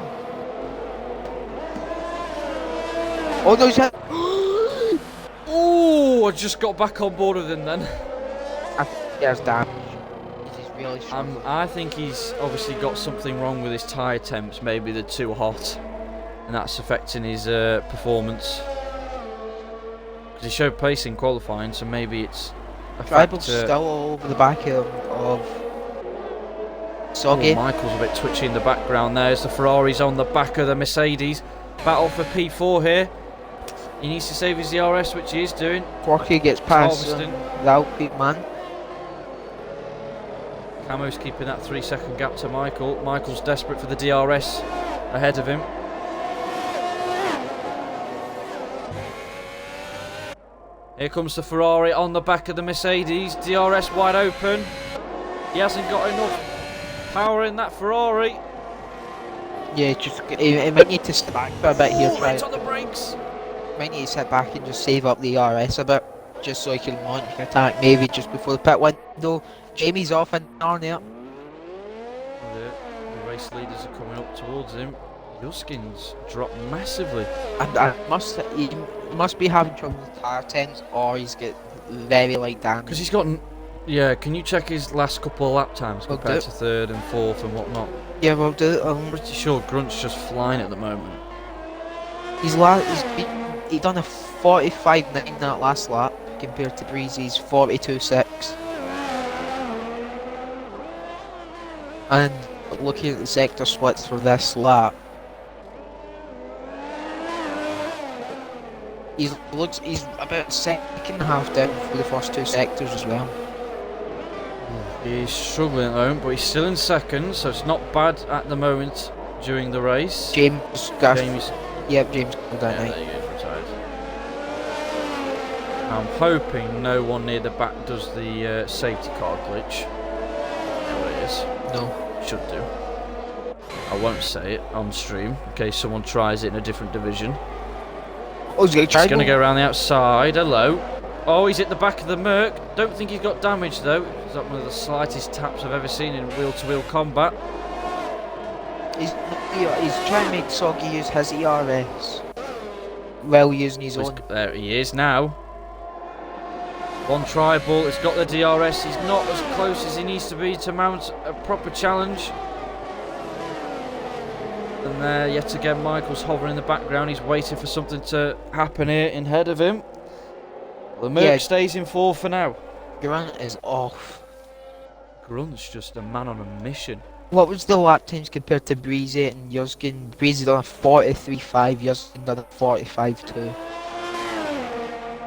S2: Oh no, he's hit.
S1: Oh, I just got back on board with him then.
S2: I think he has damage. He's really struggling.
S1: I think he's obviously got something wrong with his tyre temps. Maybe they're too hot, and that's affecting his performance. Because he showed pace in qualifying, so maybe it's a
S2: Tribal's
S1: factor.
S2: still all over the back of Soggy.
S1: Oh, Michael's a bit twitchy in the background there as the Ferrari's on the back of the Mercedes. Battle for P4 here. He needs to save his DRS, which he is doing.
S2: Forky gets past
S1: Harvesting.
S2: the Alpine man.
S1: Camo's keeping that 3 second gap to Michael. Michael's desperate for the DRS ahead of him. Here comes the Ferrari on the back of the Mercedes. DRS wide open. He hasn't got enough power in that Ferrari.
S2: Yeah, just he might need to step back for a bit here.
S1: Oh, it's on the brakes.
S2: Might need to sit back and just save up the RS a bit, just so he can launch an attack maybe just before the pit window. Jamie's off in there.
S1: The race leaders are coming up towards him. Yuskin's dropped massively.
S2: And he must be having trouble with tire temps, or he's got very light damage.
S1: Because he's got... Yeah, can you check his last couple of lap times
S2: We'll
S1: compared
S2: do
S1: to third and fourth and whatnot?
S2: Yeah, we'll do it.
S1: I'm pretty sure Grunt's just flying at the moment.
S2: He done a 45.9 that last lap compared to Breezy's 42.6. And looking at the sector splits for this lap, he's about second and a half down for the first two sectors as well.
S1: He's struggling at the moment, but he's still in second, so it's not bad at the moment during the race.
S2: James got
S1: James,
S2: James got that
S1: yeah,
S2: night.
S1: there you go, retired. I'm hoping no one near the back does the safety car glitch. There it is.
S2: No.
S1: Should do. I won't say it on stream in case someone tries it in a different division.
S2: Oh, he's going to try.
S1: He's going to go around the outside. Hello. Oh, he's at the back of the Merc. Don't think he's got damage though. It's not one of the slightest taps I've ever seen in wheel-to-wheel combat.
S2: He's trying to make Soggy use his ERS while using his own.
S1: There he is now. One tri-ball. He's got the DRS. He's not as close as he needs to be to mount a proper challenge. And there, yet again, Michael's hovering in the background. He's waiting for something to happen here in ahead of him. The Merc stays in fourth for now.
S2: Grunt is off.
S1: Grunt's just a man on a mission.
S2: What was the lap times compared to Breezy and Yuzkin? Breezy done a 43.5, Yuzkin done a 45.2.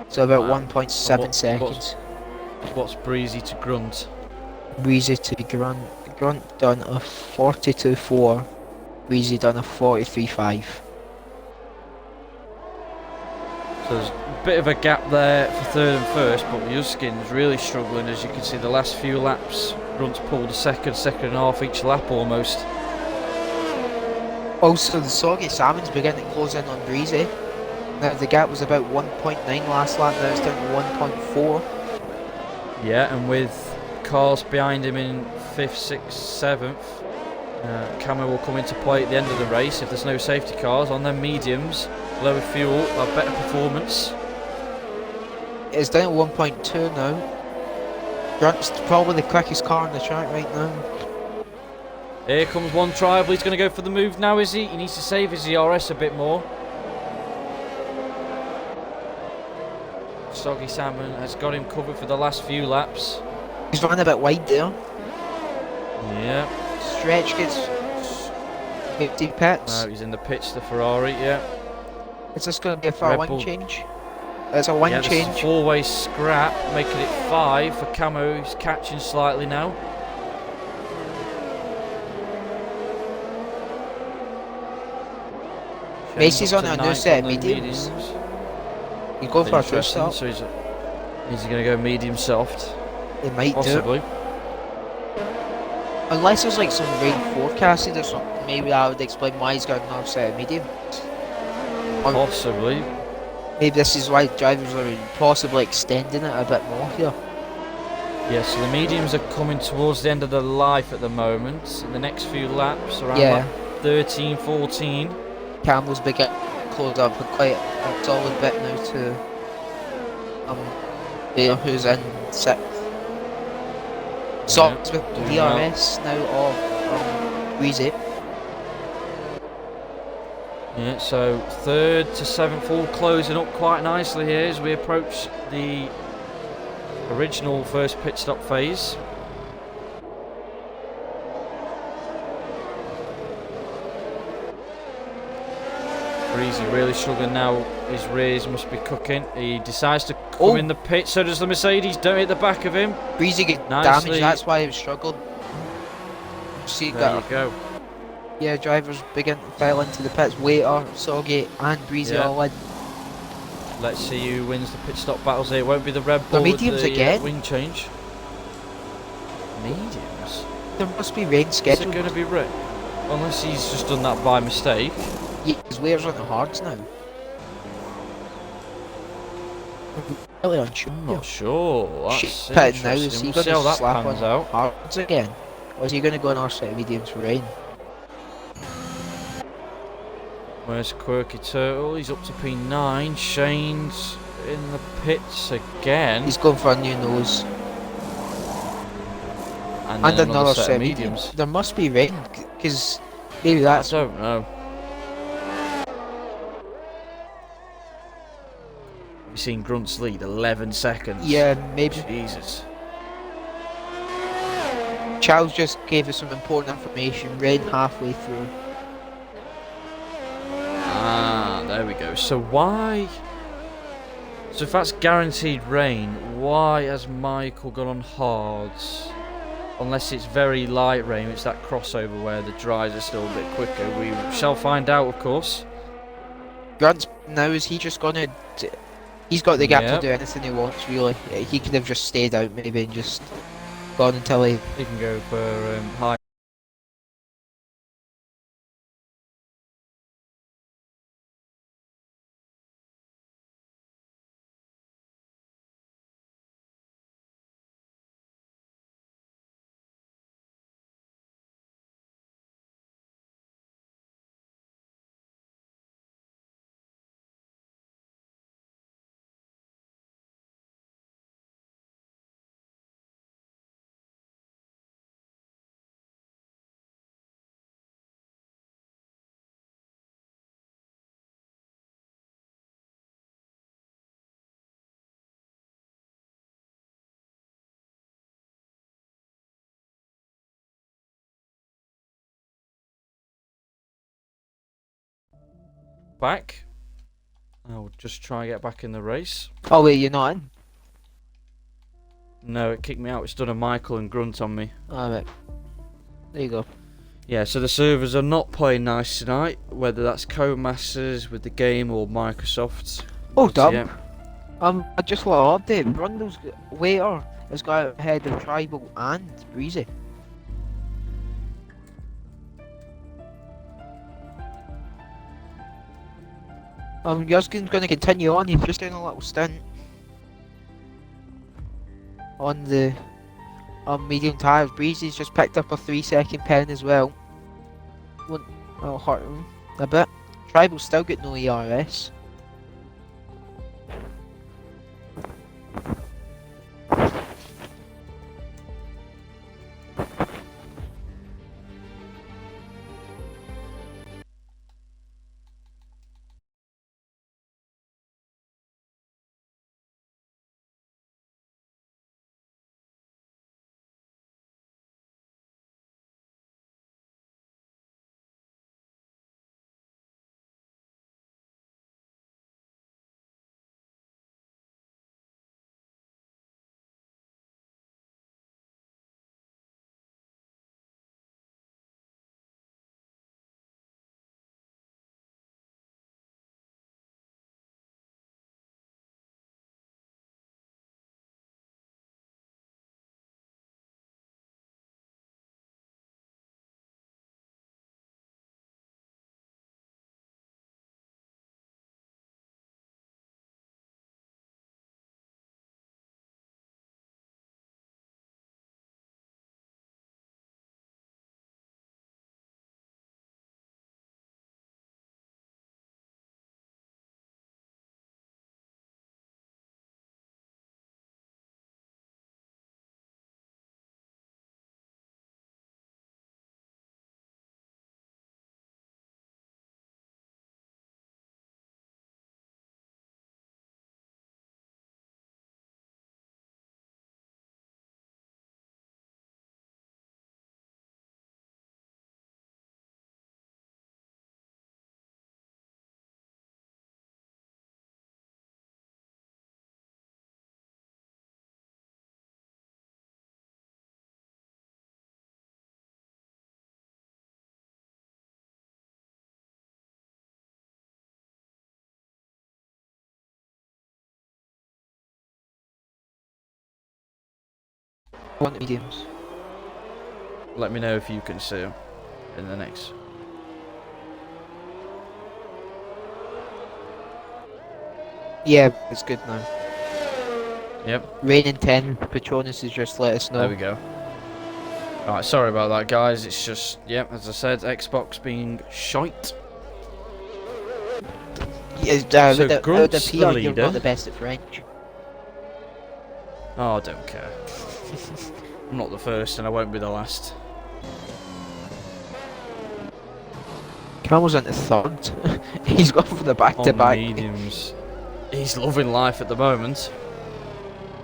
S2: So about 1.7 seconds.
S1: What's Breezy to Grunt?
S2: Breezy to Grunt. Grunt done a 42.4. Breezy done a 43.5.
S1: So there's a bit of a gap there for third and first, but Yuzkin's really struggling. As you can see, the last few laps, Grunt's pulled a second and a half each lap almost.
S2: Also, the Soggy Salmon's beginning to close in on Breezy. Now the gap was about 1.9 last lap, now it's down to 1.4.
S1: Yeah, and with cars behind him in 5th, 6th, 7th, Camo will come into play at the end of the race if there's no safety cars on their mediums. Lower fuel, a better performance.
S2: It's down to 1.2 now. Grunt's probably the quickest car on the track right now.
S1: Here comes one tribal. He's going to go for the move now, is he? He needs to save his ERS a bit more. Soggy Salmon has got him covered for the last few laps.
S2: He's running a bit wide there.
S1: Yeah.
S2: Stretch gets 50 pits.
S1: No, he's in the pits, the Ferrari, yeah.
S2: Is this going to be a for
S1: Red
S2: one
S1: Bull.
S2: change? It's a one
S1: Yeah, this is a
S2: change.
S1: four-way scrap, making it 5 for Camo, who's catching slightly now.
S2: Macy's
S1: Shane's
S2: on
S1: up to
S2: a new
S1: 9th
S2: set
S1: on
S2: of
S1: the
S2: mediums. He's going for a two
S1: Interesting,
S2: stop.
S1: so he's going to go medium soft,
S2: They might do.
S1: possibly.
S2: Unless there's like some rain forecasted or something, maybe that would explain why he's got another set of mediums. Or
S1: Possibly.
S2: maybe this is why drivers are possibly extending it a bit more here.
S1: Yeah, so the mediums are coming towards the end of their life at the moment. In the next few laps, around
S2: Yeah.
S1: lap 13, 14.
S2: Campbell's big close up for quite a solid bit now to Bale, who's in sixth. Socks with
S1: doing well.
S2: DRS now of Breezy.
S1: Yeah, so 3rd to 7th all closing up quite nicely here as we approach the original first pit stop phase. Breezy really struggling now. His rears must be cooking. He decides to come in the pit. So does the Mercedes. Don't hit the back of him.
S2: Breezy get
S1: Nicely.
S2: damaged, that's why he was struggling. See,
S1: There you go.
S2: yeah, drivers begin to file into the pits. Waiter, Soggy, and Breezy
S1: Yeah.
S2: all in.
S1: Let's see who wins the pit stop battles here. It won't be the Red Bull with
S2: mediums
S1: the
S2: again?
S1: wing change. Mediums?
S2: There must be rain
S1: Is it
S2: scheduled.
S1: going to be red? Unless he's just done that by mistake.
S2: Yeah, his waiter's on the hards now. Really unsure.
S1: I'm not sure. That's
S2: Shit, pitting now, is
S1: interesting.
S2: he
S1: We'll see how
S2: going to
S1: that
S2: slap
S1: pans
S2: on
S1: out.
S2: hards again? Or is he going to go on our set of mediums for rain?
S1: Where's Quirky Turtle? He's up to P9. Shane's in the pits again.
S2: He's going for a new nose.
S1: And
S2: And
S1: then
S2: another
S1: set
S2: set
S1: of
S2: of
S1: mediums.
S2: There must be rain, because maybe
S1: I
S2: that's...
S1: don't know. Have you seen Grunt's lead? 11 seconds.
S2: Yeah, maybe.
S1: Jesus.
S2: Charles just gave us some important information. Rain halfway through.
S1: Ah, there we go. So why... So if that's guaranteed rain, why has Michael gone on hards? Unless it's very light rain, it's that crossover where the dries are still a bit quicker. We shall find out, of course.
S2: Grant's now, is he just gonna... He's got the gap
S1: Yep.
S2: to do anything he wants, really. He could have just stayed out, maybe, and just gone until he...
S1: He can go for high. Back. I'll just try and get back in the race.
S2: Oh wait, you're not in?
S1: No, it kicked me out. It's done a Michael and Grunt on me.
S2: Alright. There you go.
S1: Yeah, so the servers are not playing nice tonight, whether that's Codemasters with the game or Microsoft.
S2: Hold
S1: But,
S2: up.
S1: yeah.
S2: I just want to update. Brundle's waiter has got ahead of Tribal and Breezy. Yuskin's going to continue on. He's just doing a little stint on the medium tyres. Breezy's just picked up a 3-second pen as well. That'll hurt him a bit. Tribal's still got no ERS. want mediums.
S1: Let me know if you can see them in the next.
S2: Yeah, it's good now.
S1: Yep,
S2: Rain in 10, Patronus has just let us know.
S1: there we go. Alright, sorry about that, guys. It's just, yep, as I said, Xbox being shite.
S2: Yeah,
S1: So
S2: with the
S1: Grunt's
S2: PR,
S1: the
S2: you're
S1: leader.
S2: not the best at French.
S1: Oh, I don't care. I'm not the first, and I won't be the last.
S2: Camel's into third. He's gone for the
S1: On
S2: back-to-back.
S1: mediums. He's loving life at the moment.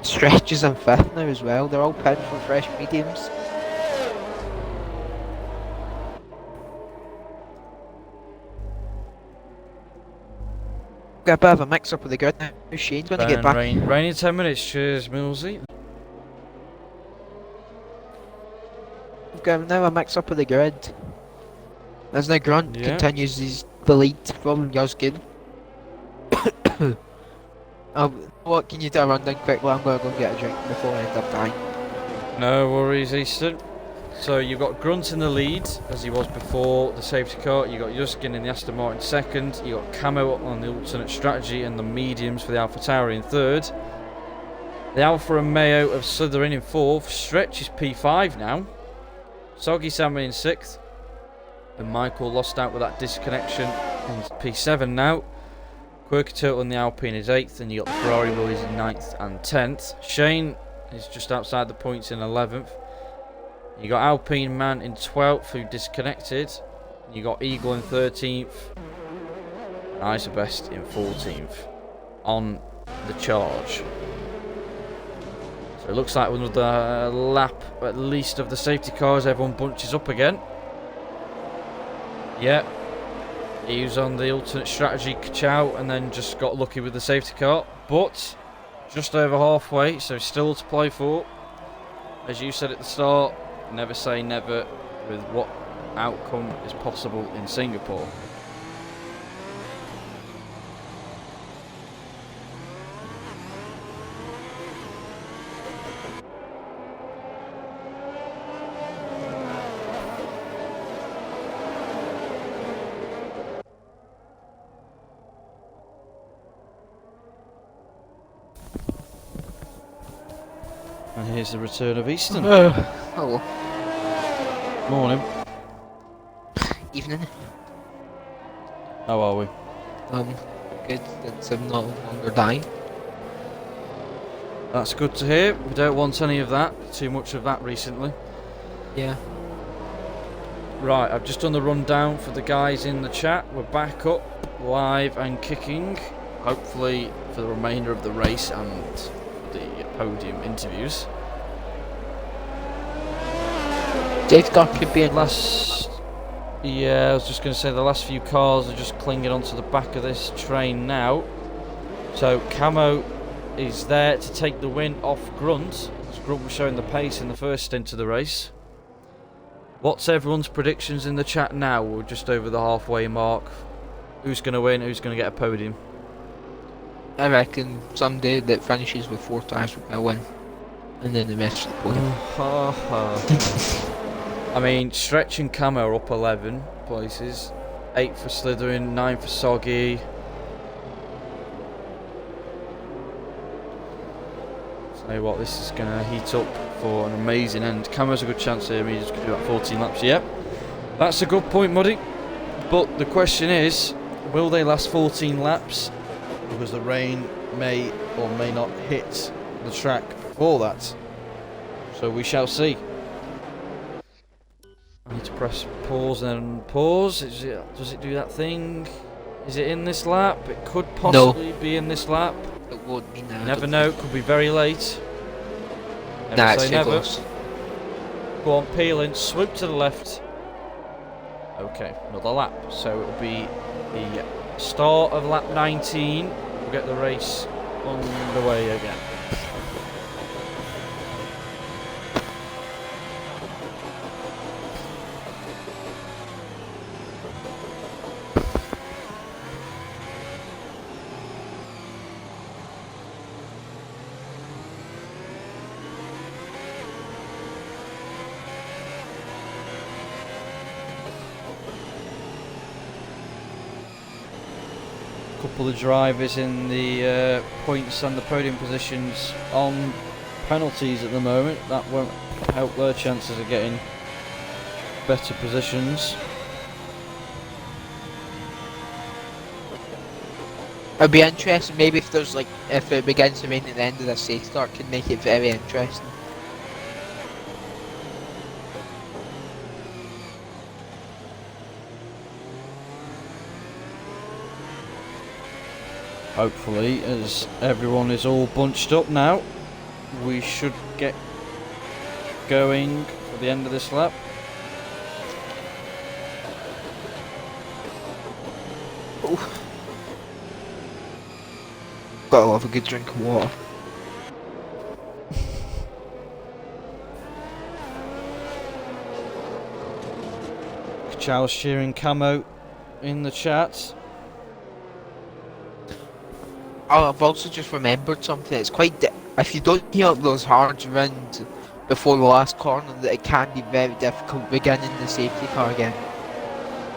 S2: Stretch is in fifth now as well. They're all pinned for fresh mediums. Got a bit of a mix-up with the grid now. Shane's going to get back.
S1: Rain in 10 minutes. Cheers, Millsy.
S2: We've got now a mix-up with the grid. As now Grunt
S1: Yeah.
S2: continues the lead from Yuzkin. What can you do a rundown quickly? I'm going to go and get a drink before I end up dying.
S1: No worries, Easton. So you've got Grunt in the lead, as he was before the safety car. You got Yuskin in the Aston Martin second. You got Camo on the alternate strategy and the mediums for the AlphaTauri in third. The Alpha and Mayo of Slytherin in fourth. Stretch is P5 now. Soggy Sammy in sixth. And Michael lost out with that disconnection in P7 now. Quirky Turtle in the Alpine is 8th, and you got the Ferrari boys in 9th and 10th. Shane is just outside the points in 11th. You got Alpine Man in 12th who disconnected. You got Eagle in 13th. And Isobest in 14th on the charge. So it looks like another lap at least of the safety cars. Everyone bunches up again. Yeah. He was on the alternate strategy, Chow, and then just got lucky with the safety car. But just over halfway, so still to play for. As you said at the start, never say never with what outcome is possible in Singapore. And here's the return of Easton.
S2: Hello.
S1: Morning.
S2: Evening.
S1: How are we?
S2: Good. It's no longer dying.
S1: That's good to hear. We don't want any of that, too much of that recently.
S2: Yeah.
S1: Right, I've just done the rundown for the guys in the chat. We're back up, live and kicking, hopefully for the remainder of the race and the podium interviews.
S2: Dave Doc could be in
S1: Yeah, I was just going to say the last few cars are just clinging onto the back of this train now. So Camo is there to take the win off Grunt. As Grunt was showing the pace in the first stint of the race. What's everyone's predictions in the chat now? We're just over the halfway mark. Who's going to win? Who's going to get a podium?
S2: I reckon someday that finishes with 4 tires will win. And then the rest of the podium.
S1: I mean, Stretch and Camo are up 11 places. 8 for Slytherin, 9 for Soggy. Tell you what, this is going to heat up for an amazing end. Camo's a good chance here. He's going to do about 14 laps. Yep, that's a good point, Muddy. But the question is, will they last 14 laps? Because the rain may or may not hit the track before that. So we shall see. I need to press pause and then pause. Does it do that thing? Is it in this lap? It could possibly be in this lap.
S2: It won't be now.
S1: Never know, it could be very late. Never
S2: Nah,
S1: say
S2: it's too
S1: never.
S2: close.
S1: Go on, peel in, swoop to the left. Okay, another lap. So it'll be the start of lap 19. We'll get the race underway again. couple of drivers in the points and the podium positions on penalties at the moment. That won't help their chances of getting better positions.
S2: It'd be interesting, maybe if there's like, if it begins to rain at the end of the safety car, it could make it very interesting.
S1: Hopefully, as everyone is all bunched up now, we should get going for the end of this lap.
S2: Oof. Gotta have a good drink of water.
S1: Charles cheering Camo in the chat.
S2: Oh, I've also just remembered something. It's quite. If you don't hear those hard rounds before the last corner, that it can be very difficult beginning the safety car again.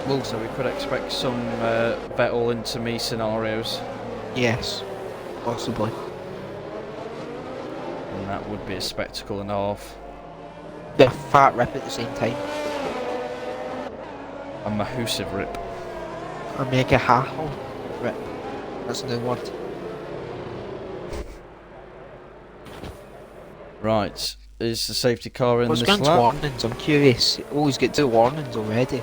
S1: Well, so we could expect some Vettel into me scenarios.
S2: Yes, possibly.
S1: And that would be a spectacle and a half.
S2: The fat rip at the same time.
S1: A mahoosive rip.
S2: Or make a hackle rip. That's a new word.
S1: Right, is the safety car in
S2: What's
S1: this
S2: going
S1: lap?
S2: warnings? I'm curious. Always get 2 warnings already.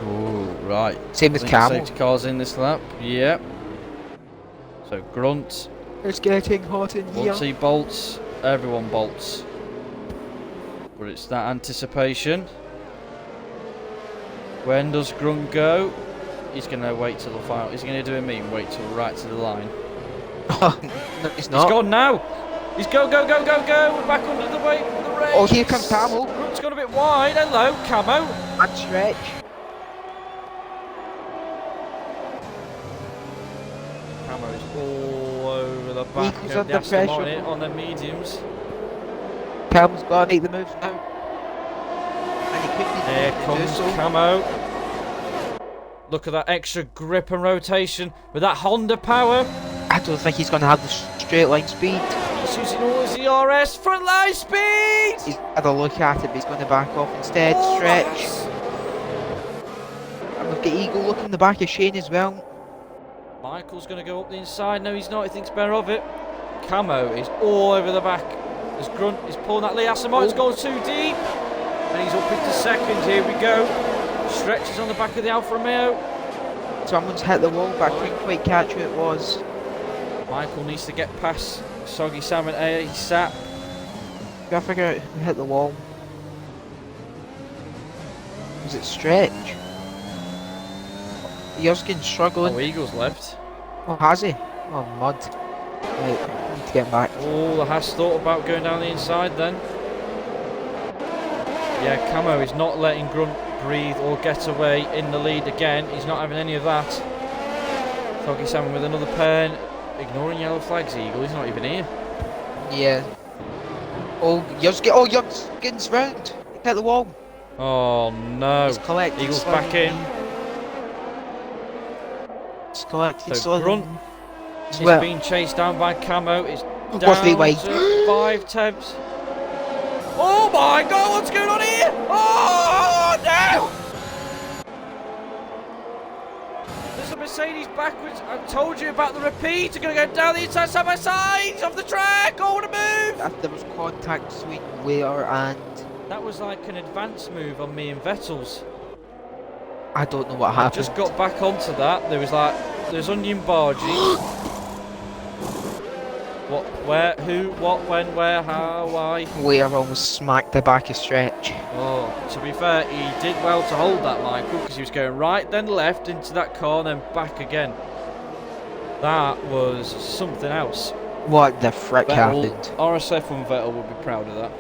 S1: Oh, right.
S2: Same with
S1: I think the
S2: Camel.
S1: safety car's in this lap. Yep. So Grunt,
S2: It's getting hot in here.
S1: once he bolts, everyone bolts. But it's that anticipation. When does Grunt go? He's going to wait till the final. He's going to do a me and wait till right to the line.
S2: No, it's not.
S1: He's gone now. He's go. We're back under the weight of the race.
S2: Oh, here comes Camel.
S1: Grunt's gone a bit wide. Hello, Camo.
S2: And stretch.
S1: Camo is all over the back
S2: Eagles
S1: of
S2: under
S1: the Aston
S2: pressure.
S1: Martin on the mediums.
S2: Camel's got to make the moves now. And he could be
S1: Here
S2: to do
S1: comes
S2: so.
S1: Camo. Look at that extra grip and rotation with that Honda power.
S2: I don't think he's going to have the straight line speed.
S1: He's using all his ERS front line speed.
S2: He's had a look at it, but he's going to back off instead.
S1: Oh,
S2: Stretch.
S1: nice.
S2: And we've got Eagle looking in the back of Shane as well.
S1: Michael's going to go up the inside. No, he's not. He thinks better of it. Camo is all over the back. As Grunt is pulling that lead. Aston Martin's gone too deep. And he's up into second. Here we go. Stretches on the back of the Alfa Romeo.
S2: Someone's hit the wall, but I couldn't quite catch who it was.
S1: Michael needs to get past Soggy Sam and ASAP.
S2: Gotta figure out who hit the wall. Was it Stretch? Yoskin's struggling.
S1: Oh, Eagles left.
S2: Oh, has he? Oh, mud. Right, I need to get back.
S1: Oh, the Haas thought about going down the inside then. Yeah, Camo is not letting Grunt breathe or get away in the lead again. He's not having any of that. Foggy Salmon with another pen. Ignoring yellow flags, Eagle. He's not even here.
S2: Yeah. Oh, Yoskin's round. He hit the wall.
S1: Oh no.
S2: He's collected.
S1: Eagles
S2: slowly.
S1: back in.
S2: He's collected.
S1: So
S2: slowly.
S1: Grunt is
S2: Well,
S1: being chased down by Camo. It's
S2: What's
S1: down
S2: the way?
S1: to 5 tenths. Oh my god, what's going on here? Oh no! There's a Mercedes backwards. I told you about the repeat. They're going to go down the inside side by side of the track. Oh, what a move!
S2: there was contact between Ware and
S1: That was like an advance move on me and Vettel's.
S2: I don't know what
S1: I
S2: happened.
S1: just got back onto that. There's onion barging. What, where, who, what, when, where, how, why.
S2: Ware almost smacked the back of Stretch.
S1: Oh, to be fair, he did well to hold that, Michael, because he was going right then left into that car, then back again. That was something else.
S2: What the frick
S1: Vettel,
S2: happened?
S1: RSF1 Vettel would be proud of that.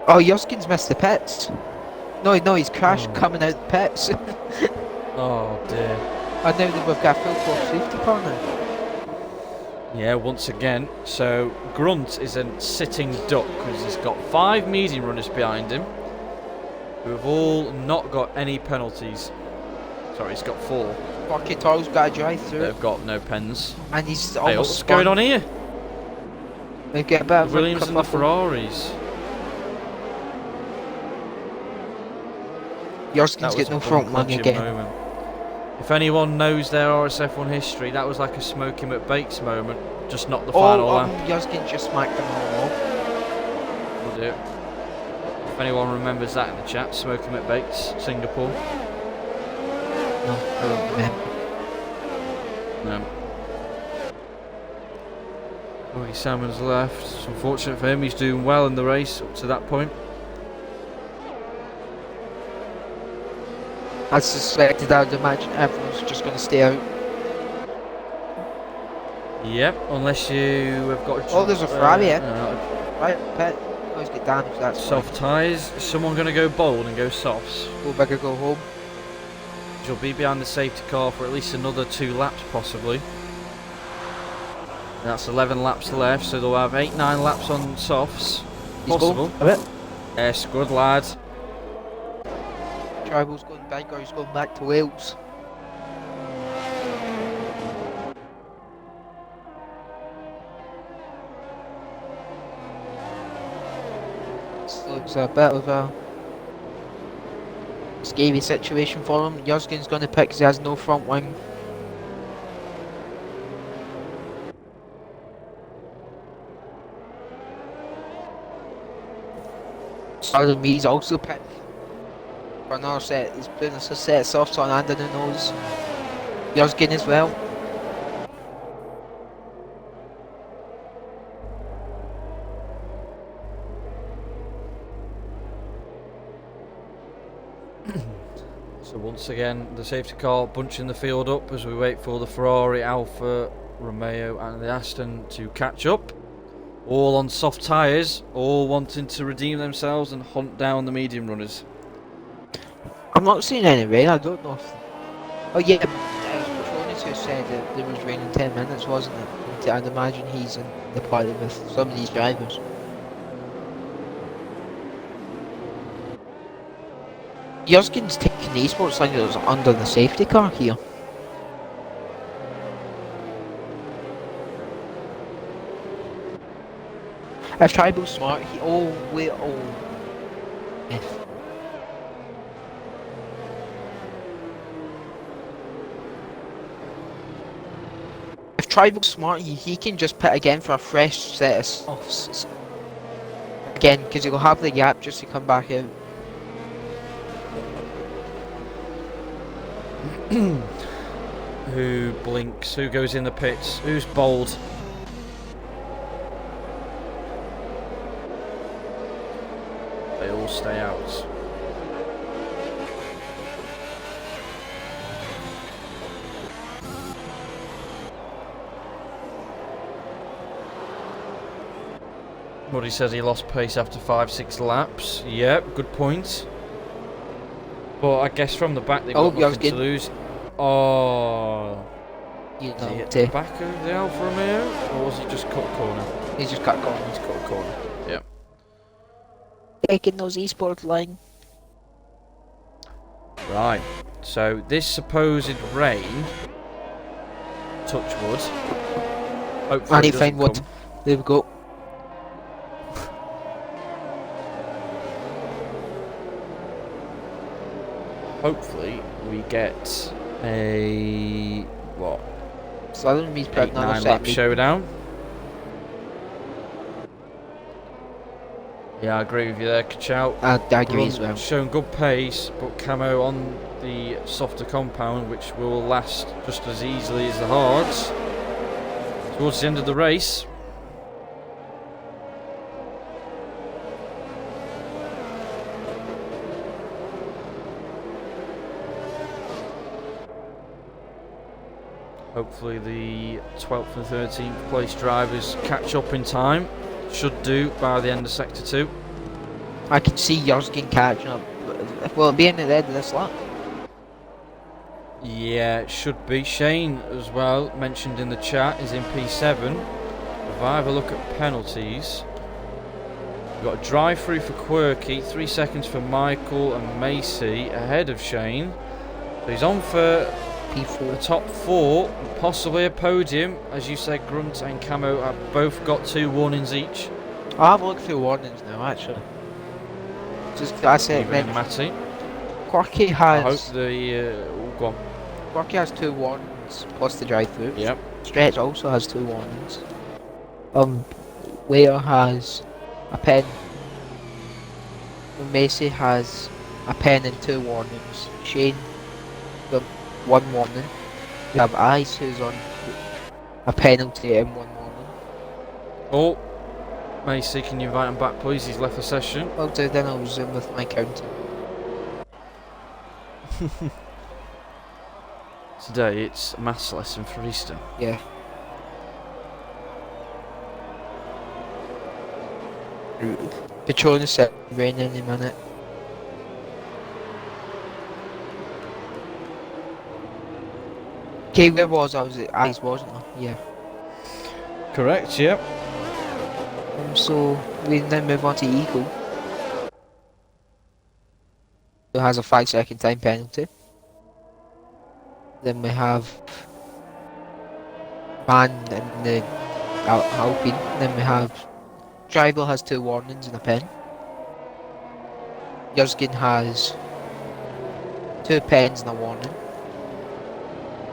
S2: Oh, Yoskin's missed the pits. No, he's crashed coming out the pits.
S1: Oh dear.
S2: And now that we've got a full course safety car now.
S1: Yeah, once again. So Grunt is a sitting duck because he's got 5 medium runners behind him who have all not got any penalties. Sorry, he's got 4.
S2: Bucket Toil's got to drive through it,
S1: They've got no pens.
S2: and he's
S1: Hey,
S2: almost
S1: what's going on here?
S2: They get a bit of a
S1: Williams and the
S2: kerfuffle.
S1: Ferraris.
S2: Jurgen's
S1: That was
S2: got no
S1: a
S2: front wing
S1: bum-crunching
S2: again.
S1: moment. If anyone knows their RSF1 history, that was like a Smokey McBakes moment, just not the final lap.
S2: Jurgen just smacked them all off.
S1: Will do. If anyone remembers that in the chat, Smokey McBakes, Singapore.
S2: No, I don't remember.
S1: No. Roy Salmon's left. It's unfortunate for him, he's doing well in the race up to that point.
S2: I suspected, I would imagine everyone's just going to stay out.
S1: Yep, unless you have got...
S2: Oh, there's a Ferrari here.
S1: no,
S2: Right, pet. Always get damaged, that's
S1: soft tyres. Is someone going to go bold and go softs?
S2: Go back and go home.
S1: You'll be behind the safety car for at least another 2 laps possibly. And that's 11 laps left, so they'll have 8-9 laps on softs. Possible.
S2: A bit.
S1: Yes, good lad.
S2: Tribal's going back, or he's going back to Wales. So it's a bit of a scary situation for him. Jurgen's going to pick because he has no front wing. Pardon me, he's also picked for another set. He's putting a set of softs on and in the nose. Jurgen as well.
S1: So once again, the safety car bunching the field up as we wait for the Ferrari, Alfa Romeo and the Aston to catch up. All on soft tyres, all wanting to redeem themselves and hunt down the medium runners.
S2: I'm not seeing any rain, I don't know if... Oh yeah, Petronas who said that there was rain in 10 minutes, wasn't it? And I'd imagine he's in the party with some of these drivers. Jurgen's taking the esports line that was under the safety car here. If Tribal's smart, he... Oh, wait, oh... If Tribal's smart, he can just pit again for a fresh set of softs. Again, because he'll have the gap just to come back out.
S1: Who blinks? Who goes in the pits? Who's bold? They all stay out. Muddy says he lost pace after 5-6 laps. Yep, good point. But I guess from the back they've got nothing to lose. Oh,
S2: You
S1: did he
S2: know,
S1: hit the back of the Alfa Romeo, or was he just cut a corner?
S2: he's just cut corners.
S1: He's cut a corner. Yep.
S2: Taking those esports line.
S1: Right. So this supposed rain, touch wood. Hopefully
S2: And he
S1: it doesn't
S2: found wood.
S1: come.
S2: There we go.
S1: Hopefully we get a what?
S2: Southern me's put another
S1: 8-9
S2: set.
S1: lap showdown. Yeah, I agree with you there, Kachow.
S2: I agree as well.
S1: Showing good pace, but camo on the softer compound, which will last just as easily as the hards. Towards the end of the race. Hopefully the 12th and 13th place drivers catch up in time. Should do by the end of Sector 2.
S2: I can see Jurgen catching up. Will it be in the end of this lap?
S1: Yeah, it should be. Shane as well, mentioned in the chat, is in P7. If I have a look at penalties, we've got a drive through for Quirky, 3 seconds for Michael and Macy ahead of Shane. So he's on for The
S2: P4.
S1: top 4, possibly a podium. As you said, Grunt and Camo have both got 2 warnings each.
S2: I've looked through warnings now, actually. Just I said,
S1: Even in Matty.
S2: Quirky
S1: I hope
S2: has
S1: the... go on.
S2: Quirky has 2 warnings plus the drive-through.
S1: Yep.
S2: Stretch also has 2 warnings. Waiter has a pen. Macy has a pen and 2 warnings. Shane got 1 warning. We have Ice who's on a penalty and 1 warning.
S1: Oh, Macy, can you invite him back, please? He's left the session.
S2: Well, then I'll resume with my counting.
S1: Today it's a maths lesson for Easter.
S2: Yeah. Patronus said rain any minute. Okay, where was I? Was it Ice, wasn't I? Yeah.
S1: Correct, yep.
S2: So we then move on to Eagle, who has a 5-second time penalty. Then we have Man and the Alpine. Then we have Driver has 2 warnings and a pen. Yurskin has 2 pens and a warning.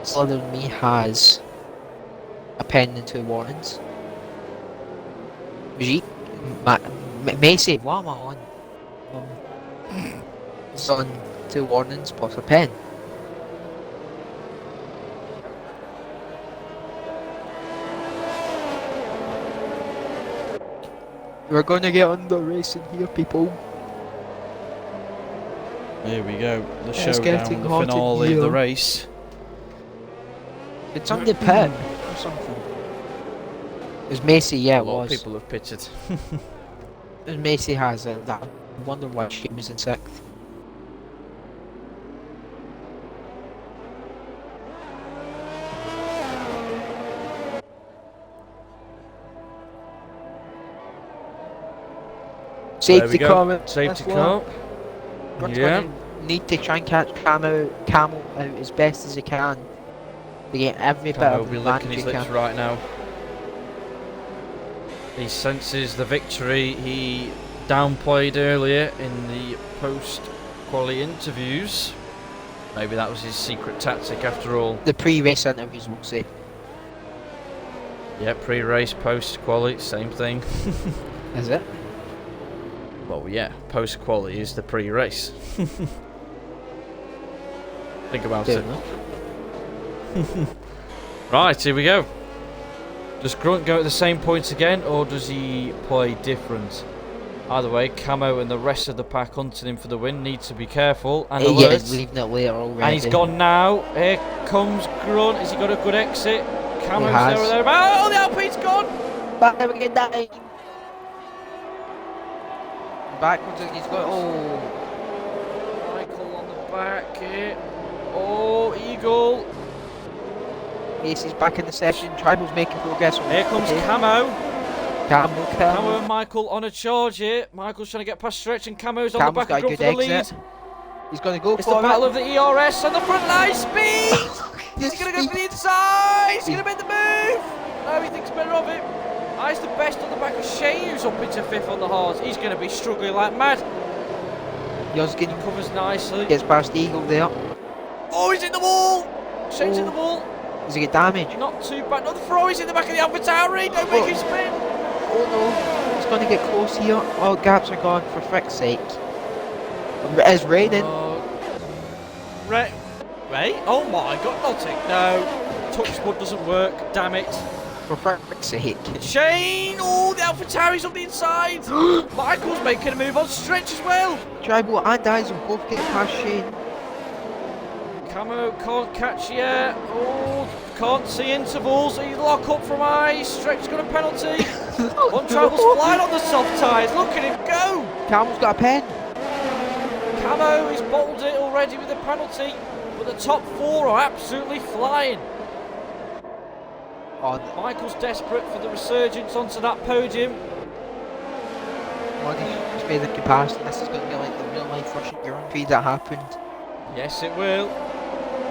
S2: Slither and Me has a pen and 2 warnings. Macy, what am I on? It's on 2 warnings plus a pen. We're gonna get on the racing here, people.
S1: Here we go. The
S2: It's
S1: showdown,
S2: getting
S1: the
S2: hot in
S1: finale of the
S2: here.
S1: race.
S2: It's on the pit or something. It was Macy, yeah,
S1: A
S2: it
S1: lot of
S2: was.
S1: people have pitted.
S2: And Macy has it. I wonder why she was in 6th. Safety
S1: go.
S2: car.
S1: Safety
S2: That's
S1: car.
S2: Grunt's
S1: Yeah.
S2: gonna need to try and catch Camel out as best as he can. To get every bit
S1: Camo will
S2: of
S1: be licking
S2: advantage
S1: his
S2: he
S1: lips
S2: can.
S1: right now. He senses the victory he downplayed earlier in the post-quality interviews. Maybe that was his secret tactic after all.
S2: The pre-race interviews, we'll see.
S1: Yeah, pre-race, post-quality, same thing.
S2: Is it?
S1: Well, yeah, post-quality is the pre-race. Think about
S2: Fair
S1: it.
S2: enough.
S1: Right, here we go. Does Grunt go at the same points again, or does he play different? Either way, Camo and the rest of the pack hunting him for the win need to be careful and
S2: Yeah,
S1: alert.
S2: he's leaving it later already.
S1: And he's gone now. Here comes Grunt. Has he got a good exit? Camo's
S2: has.
S1: there or there. Oh, the Alpine's gone!
S2: Back again, that. Backwards and he's got. Oh.
S1: Michael on the back here. Oh, Eagle.
S2: Macy's back in the session. Tribal's making progress.
S1: Here comes Camo. Camo
S2: Camo.
S1: and Michael on a charge here. Michael's trying to get past Stretch and Camo's on
S2: Camo's
S1: the back
S2: got
S1: of
S2: a
S1: Grunt for
S2: good
S1: the lead.
S2: exit. He's going to go
S1: It's
S2: for
S1: the battle
S2: it.
S1: of the ERS on the front line. Speed! He's going to go for the inside. He's going to make the move. No, he thinks better of it. He's the best on the back of Shea, who's up into 5th on the hard. He's going to be struggling like mad.
S2: Yurskin
S1: Covers nicely.
S2: gets past Eagle there.
S1: Oh, he's in the wall. Shane's in the wall.
S2: Does he get damage?
S1: Not too bad. Not the throw. He's in the back of the Alpha Tower. Don't make him spin.
S2: Oh no, he's going to get close here. Oh, gaps are gone for frick's sake. It is raining.
S1: Wait. Oh my god, nothing. No. Touch spud doesn't work. Damn it.
S2: For frick's sake.
S1: Shane! Oh, the Alpha Tower's on the inside! Michael's making a move on Stretch as well!
S2: Tribal and Eyes will both get past Shane.
S1: Camo can't catch yet. Oh, can't see intervals. He lock up from Ice. Stretch got a penalty. One Travel's flying on the soft tyres. Look at him go!
S2: Camel's got a pen.
S1: Camo is bottled it already with a penalty, but the top 4 are absolutely flying.
S2: Oh,
S1: Michael's desperate for the resurgence onto that podium.
S2: just made the comparison. This is going to be like the real life Russian Grand Prix that happened.
S1: Yes, it will.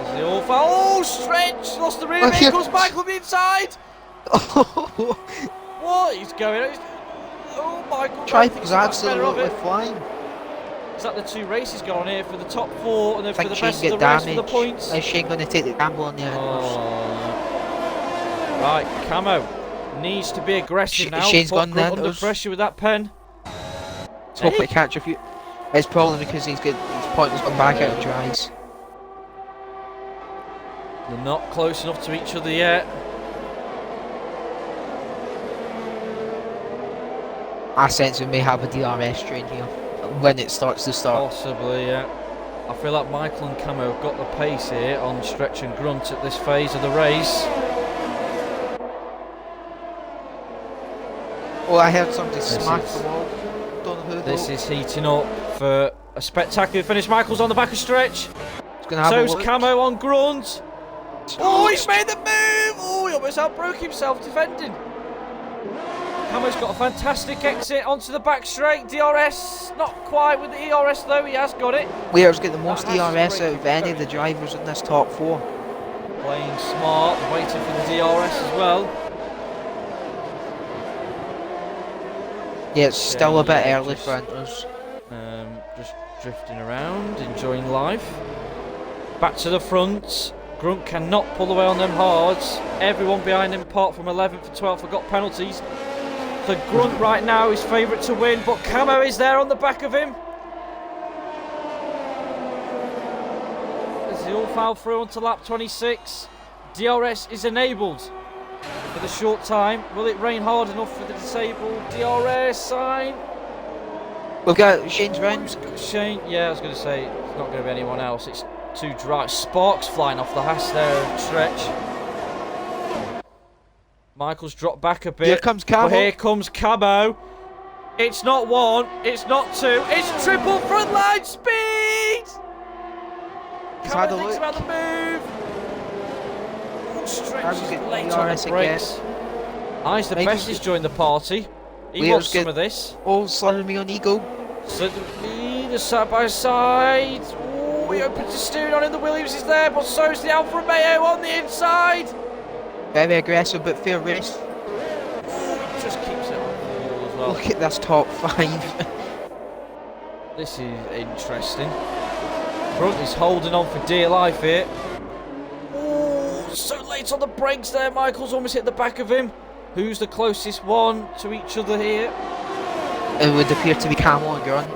S1: There's the all foul. Oh, stretch! Lost the rear. Here comes Michael on the inside. What? He's going. Oh, Michael.
S2: Tripe was absolutely flying.
S1: Is that the two races going on here for the top 4 and then for the
S2: Shane
S1: best of the
S2: get
S1: rest for the points?
S2: Is Shane going to take the gamble on the
S1: Right, Camo needs to be aggressive now.
S2: Shane's gone there.
S1: Under pressure with that pen.
S2: Let's hope it catch a few. It's probably because his point has gone back out of dries.
S1: They're not close enough to each other yet.
S2: I sense we may have a DRS train here when it starts to start.
S1: Possibly, yeah. I feel like Michael and Camo have got the pace here on Stretch and Grunt at this phase of the race.
S2: Oh, I heard somebody smack the wall. Don't know who though.
S1: This is heating up for a spectacular finish. Michael's on the back of Stretch. So's Camo on Grunt. Oh, he's made the move! Oh, he almost outbroke himself defending. Camo's got a fantastic exit onto the back straight. DRS, not quite with the ERS though, he has got it.
S2: Weir's got the most DRS out of any of the drivers in this top 4.
S1: Playing smart, waiting for the DRS as well.
S2: Yeah, it's still a bit early for us.
S1: Just drifting around, enjoying life. Back to the front. Grunt cannot pull away on them hards. Everyone behind him, apart from 11th and 12th, have got penalties. So Grunt right now is favourite to win, but Camo is there on the back of him. As they all foul through onto lap 26. DRS is enabled for the short time. Will it rain hard enough for the disabled DRS sign?
S2: We've got Shane's round.
S1: Shane, yeah, I was going to say, it's not going to be anyone else. It's too dry. Sparks flying off the hash there, Stretch. Michael's dropped back a bit.
S2: Here comes Camo.
S1: But here comes Camo. It's not 1, it's not 2, it's triple front line speed! Camo thinks about the move. Oh, Stretch is late on the brakes. I's the best has joined the party. He wants some of this.
S2: Oh, slamming me on Eagle.
S1: Suddenly, the side by side. Oh, he opens the steering on, and the Williams is there, but so's the Alfa Romeo on the inside.
S2: Very aggressive, but fair race.
S1: Oh, he just keeps it on the wall as well.
S2: Look at this top 5.
S1: This is interesting. Grunt is holding on for dear life here. Oh, so late on the brakes there. Michael's almost hit the back of him. Who's the closest one to each other here?
S2: It would appear to be Camo and Grunt.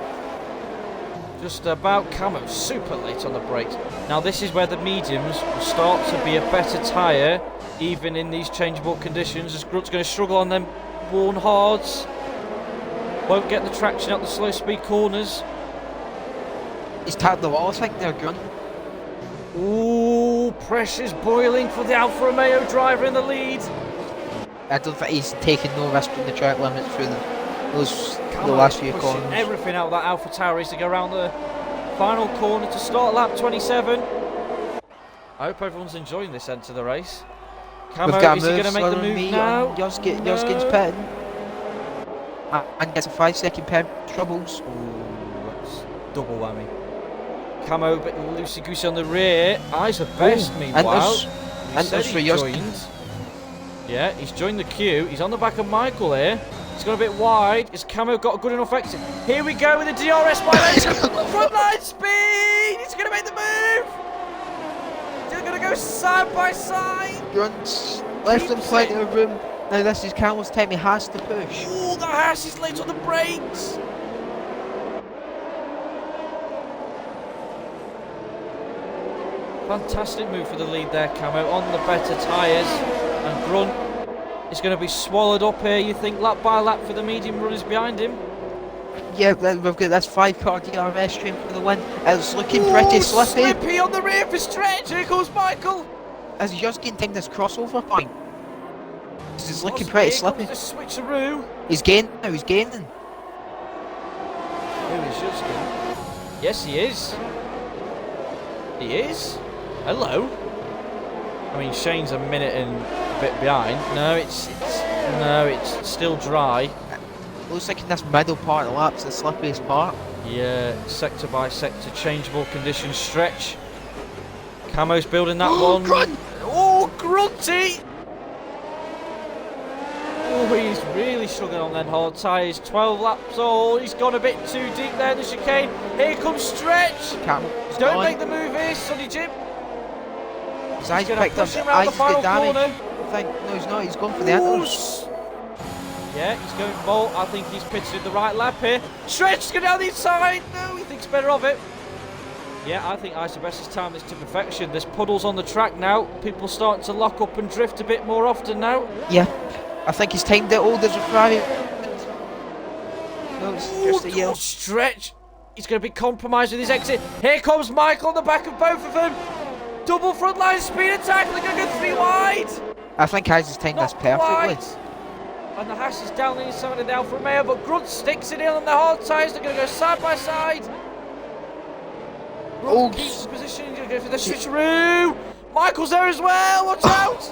S1: Just about. Camo super late on the brakes. Now this is where the mediums will start to be a better tyre, even in these changeable conditions, as Grunt's going to struggle on them worn hards. Won't get the traction out the slow speed corners.
S2: He's tapped the wall, I think, there, Grunt.
S1: Ooh, pressure's boiling for the Alfa Romeo driver in the lead.
S2: I don't think he's taking no risk from the track limits through the last few corners.
S1: Everything out of that Alpha Tower is to go around the final corner to start lap 27. I hope everyone's enjoying this end to the race. Camo, is he going to make the move now?
S2: Yoskin's pitting. And gets a 5-second pen troubles.
S1: Ooh, that's double whammy. Camo a bit loosey-goosey on the rear. I's the best, meanwhile. He said he joined. Yeah, he's joined the queue. He's on the back of Michael here. He's got a bit wide. Has Camo got a good enough exit? Here we go with the DRS front line speed. He's going to make the move. They're going to go side by side.
S2: Grunt's left him plenty of room. Now this is Camo's time. He has to push.
S1: Ooh, the hash is late on the brakes. Fantastic move for the lead there, Camo, on the better tyres. And Grunt is going to be swallowed up here, you think, lap by lap for the medium runners behind him.
S2: Yeah, we've got this 5-car DRS stream for the win. It's looking pretty slippy.
S1: Slippy on the rear for Stretch. Here goes Michael.
S2: As he's just getting this crossover point. This is looking pretty slippy.
S1: The switcheroo.
S2: He's gaining now, he's gaining.
S1: Who is Justin? Yes, he is. He is? Hello? I mean, Shane's a minute and a bit behind. No, it's still dry.
S2: Looks like in this middle part of the lap's the slippiest part.
S1: Yeah, sector by sector, changeable conditions. Stretch. Camo's building that one.
S2: Grunt!
S1: Oh, Grunty! Oh, he's really struggling on them hard tyres. 12 laps. Oh, he's gone a bit too deep there in the chicane. Here comes Stretch.
S2: Camel's
S1: Don't
S2: gone.
S1: make the move here, Sonny Jim.
S2: His eyes
S1: gonna
S2: picked up.
S1: push him round the
S2: Eyes
S1: final
S2: get damaged.
S1: corner.
S2: I think no, he's not. He's gone for the enters.
S1: Yeah, he's going bolt. I think he's pitted the right lap here. Stretch going down the inside. No, he thinks better of it. Yeah, I think Isobest has timed this to perfection. There's puddles on the track now. People starting to lock up and drift a bit more often now.
S2: Yeah, I think he's timed it all. There's a Ferrari. No, it's just a yellow.
S1: Stretch. He's going to be compromised with his exit. Here comes Michael on the back of both of them. Double front line speed attack. They're going to go 3 wide.
S2: I think Hayes has timed this
S1: Not
S2: perfectly.
S1: quite. And the Haas is down the inside of the Alfa Romeo, but Grunt sticks it in on the hard tyres. They're going to go side by side. Grunt keeps his position. He's going to go for the switcheroo. Michael's there as well. Watch out.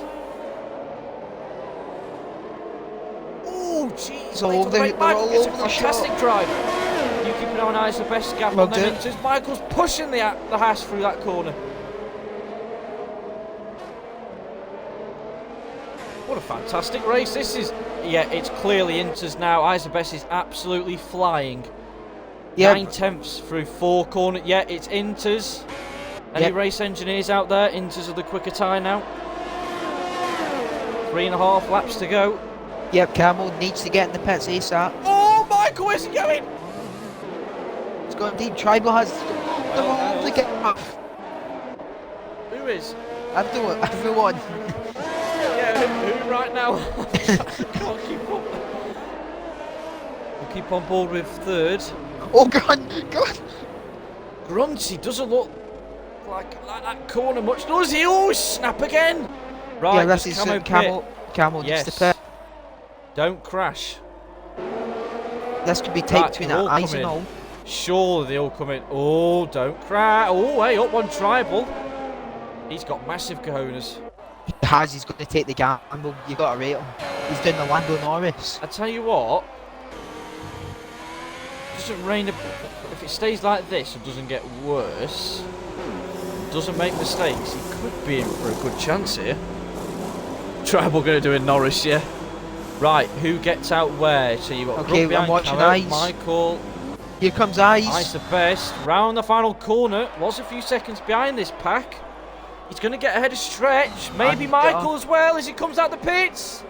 S1: Oh, jeez.
S2: all over the- they're all
S1: Gets a
S2: over the
S1: fantastic drive. You keep an eye on I's the best gap
S2: Well
S1: on them
S2: done.
S1: inches. Michael's pushing the Haas through that corner. What a fantastic race this is. Yeah, it's clearly Inters now. Isobest is absolutely flying.
S2: Yeah.
S1: 9/10 through 4 corners. Yeah, it's Inters. Any
S2: Yep.
S1: race engineers out there? Inters are the quicker tyre now. 3.5 laps to go.
S2: Yep, Camel needs to get in the pits ASAP.
S1: Oh, Michael, where's he going?
S2: He's going deep. Tribal has the roll to get off.
S1: Who is?
S2: Everyone.
S1: Yeah, who right now? Can't keep up. We'll keep on board with third.
S2: Oh, God.
S1: Grunty doesn't look like that corner much, does he? Oh, snap again. Right,
S2: Yeah, that's
S1: does
S2: his
S1: Camo pit?
S2: Camel needs
S1: Yes.
S2: to pit.
S1: Don't crash.
S2: This could be
S1: Right,
S2: tight between
S1: they're all
S2: the eyes
S1: coming
S2: and
S1: in.
S2: all.
S1: Surely they all come in. Oh, don't crash. Oh, hey, up one tribal. He's got massive cojones.
S2: He's going to take the gamble. You got to rate him. He's doing the Lando Norris.
S1: I tell you what. Doesn't rain. If it stays like this and doesn't get worse, doesn't make mistakes, he could be in for a good chance here. Tribal going to do in Norris, yeah. Right, who gets out where? So you've got
S2: Okay,
S1: Grunt behind
S2: I'm watching
S1: Camo,
S2: Eyes.
S1: Michael.
S2: Here comes Eyes.
S1: Eyes the best. Round the final corner. Was a few seconds behind this pack. He's going to get ahead of Stretch. Maybe
S2: And,
S1: Michael as well as he comes out the pits.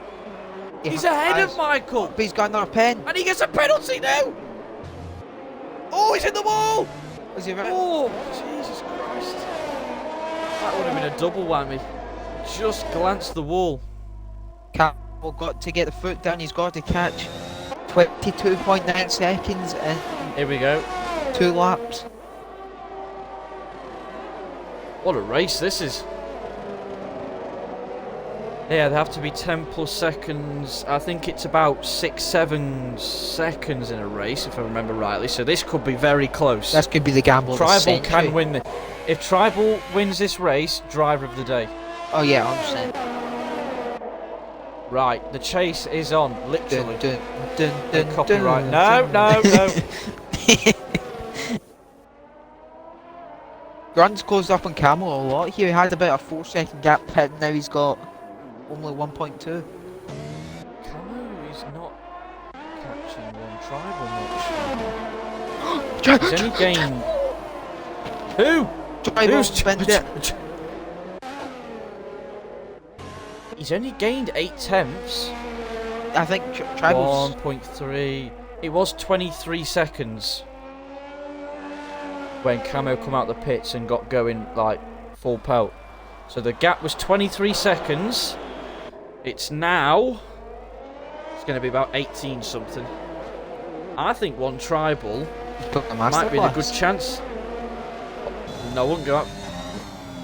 S2: He
S1: He's
S2: has
S1: ahead
S2: Eyes.
S1: of Michael.
S2: But he's got another pen.
S1: And he gets a penalty now. Oh, he's hit the wall.
S2: Is he right?
S1: Oh, Jesus Christ. That would have been a double whammy. Just glanced the wall.
S2: Camel got to get the foot down. He's got to catch 22.9 seconds in
S1: Here we go.
S2: 2 laps.
S1: What a race this is. Yeah, they have to be 10 plus seconds. I think it's about 6-7 seconds in a race, if I remember rightly. So this could be very close.
S2: This could be the gamble of the
S1: Tribal
S2: century.
S1: can win this. If Tribal wins this race, driver of the day.
S2: Oh yeah, 100%.
S1: Right, the chase is on, literally.
S2: Dun, dun, dun, dun,
S1: Copyright.
S2: dun,
S1: No,
S2: dun.
S1: no, no.
S2: Grunt's closed up on Camel a lot here. He had about a 4-second gap pit, now he's got only 1.2.
S1: Camo is not catching one Tribal much. He's only gained... Who?
S2: Tribal
S1: Who's
S2: spent it.
S1: He's only gained 8/10.
S2: I think Tribal's
S1: 1.3. It was 23 seconds when Camo come out the pits and got going like full pelt. So the gap was 23 seconds. It's now. It's going to be about 18 something. I think one Tribal might be a good chance. No, I wouldn't go up.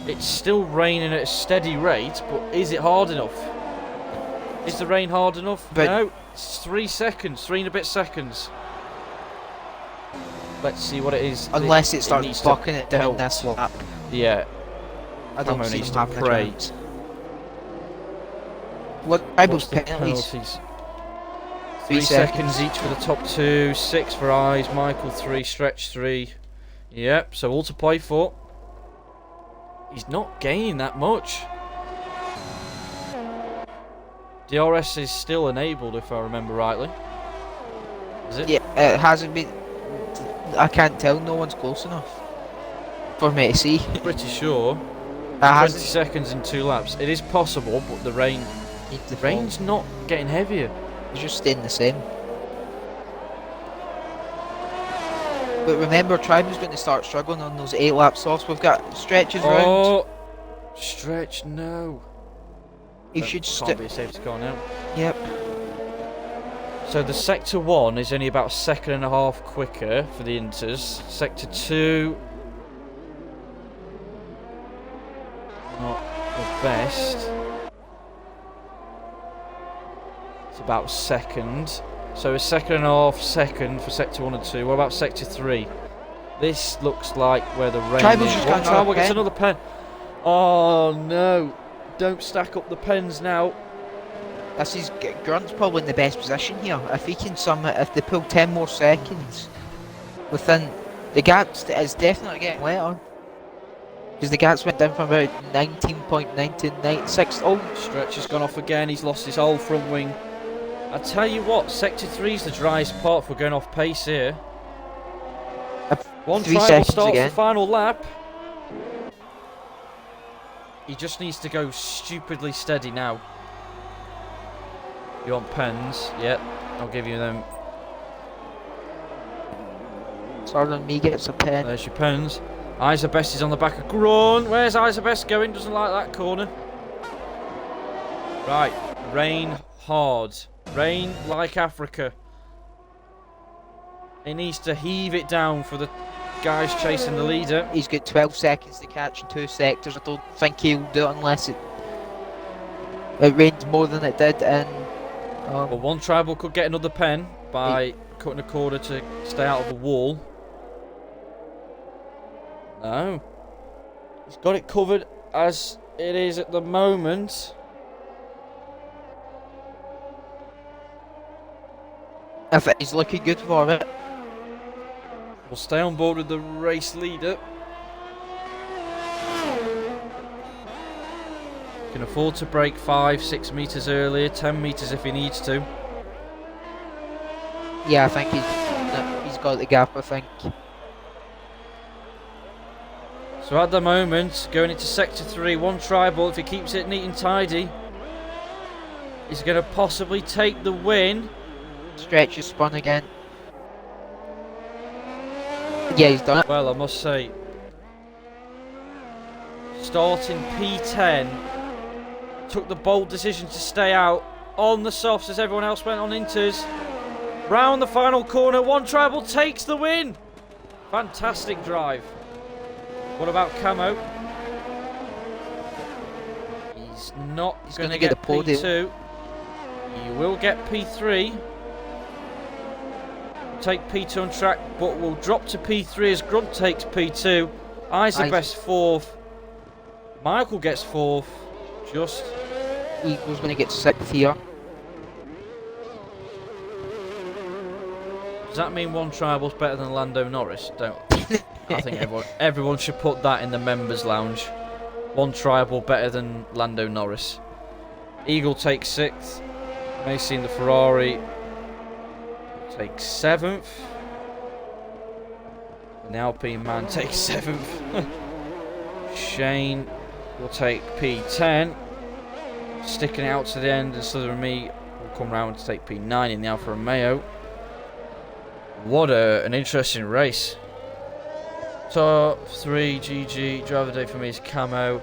S1: It's still raining at a steady rate, but is it hard enough? Is the rain hard enough?
S2: But
S1: no, it's 3 seconds, 3 and a bit seconds. Let's see what it is.
S2: Unless it
S1: needs
S2: starts
S1: to
S2: bucking it down
S1: pelt.
S2: this lap.
S1: Yeah,
S2: I don't
S1: Camo
S2: see
S1: needs
S2: him
S1: to
S2: having a
S1: pray.
S2: chance. What Tribal's
S1: What's the
S2: penalties?
S1: penalties?
S2: 3
S1: 3 seconds each for the top 2, 6 for Eyes, Michael 3, Stretch 3. Yep, so all to play for. He's not gaining that much. DRS is still enabled, if I remember rightly. Is it?
S2: Yeah, it hasn't been. I can't tell. No one's close enough for me to see.
S1: Pretty sure.
S2: It
S1: 20
S2: hasn't.
S1: seconds in 2 laps. It is possible, but the rain's not getting heavier.
S2: It's just staying the same. But remember, Tribe's going to start struggling on those 8 lap softs. We've got stretches round.
S1: Oh, stretch, no.
S2: You should
S1: Can't be a safety car now.
S2: Yep.
S1: So the sector 1 is only about a second and a half quicker for the Inters. Sector 2, not the best. It's about a second. So a second and a half second for sector 1 and 2. What about sector 3? This looks like where the rain
S2: Tribal's
S1: is.
S2: just
S1: One
S2: got another
S1: Tribal gets
S2: pen.
S1: another pen. Oh no. Don't stack up the pens now.
S2: This is Grunt's probably in the best position here. If he can if they pull 10 more seconds within the gaps, is definitely getting wetter. Because the gaps went down from about 19.9 to 96. Oh,
S1: Stretch has gone off again. He's lost his whole front wing. I tell you what, sector 3 is the driest part for going off pace here. One
S2: 3
S1: Tribal
S2: seconds
S1: starts
S2: again.
S1: the final lap. He just needs to go stupidly steady now. You want pens? Yep, I'll give you them.
S2: Southern me gets a pen.
S1: There's your pens. Best is on the back of Grunt. Where's Best going? Doesn't like that corner. Right, rain hard. Rain like Africa. He needs to heave it down for the guys chasing the leader.
S2: He's got 12 seconds to catch in 2 sectors. I don't think he'll do it unless it rains more than it did. And
S1: Well, one Tribal could get another pen by cutting a corner to stay out of the wall. No. He's got it covered as it is at the moment.
S2: if he's looking good for it.
S1: We'll stay on board with the race leader. Can afford to brake 5-6 metres earlier, 10 metres if he needs to.
S2: Yeah, I think he's got the gap, I think.
S1: So at the moment, going into sector 3, one Tribal, if he keeps it neat and tidy, he's going to possibly take the win.
S2: Stretch is spun again. Yeah, he's done it.
S1: Well, I must say, starting P10, took the bold decision to stay out on the softs as everyone else went on inters. Round the final corner, one Tribal takes the win. Fantastic drive. What about Camo? He's not going to get
S2: the podium.
S1: P2. He will get P3. Take P2 on track, but will drop to P3 as Grunt takes P2. Best 4th. Michael gets 4th. Just.
S2: Eagle's going to get 6th here.
S1: Does that mean one Tribal's better than Lando Norris? Don't. I think everyone should put that in the members' lounge. One Tribal better than Lando Norris. Eagle takes 6th. Macy in the Ferrari takes 7th. And the Alpine man takes 7th. Shane will take P10. Sticking it out to the end, and Slither and me will come round to take P9 in the Alfa Romeo. What an interesting race. Top 3 GG. Driver of the day for me is Camo.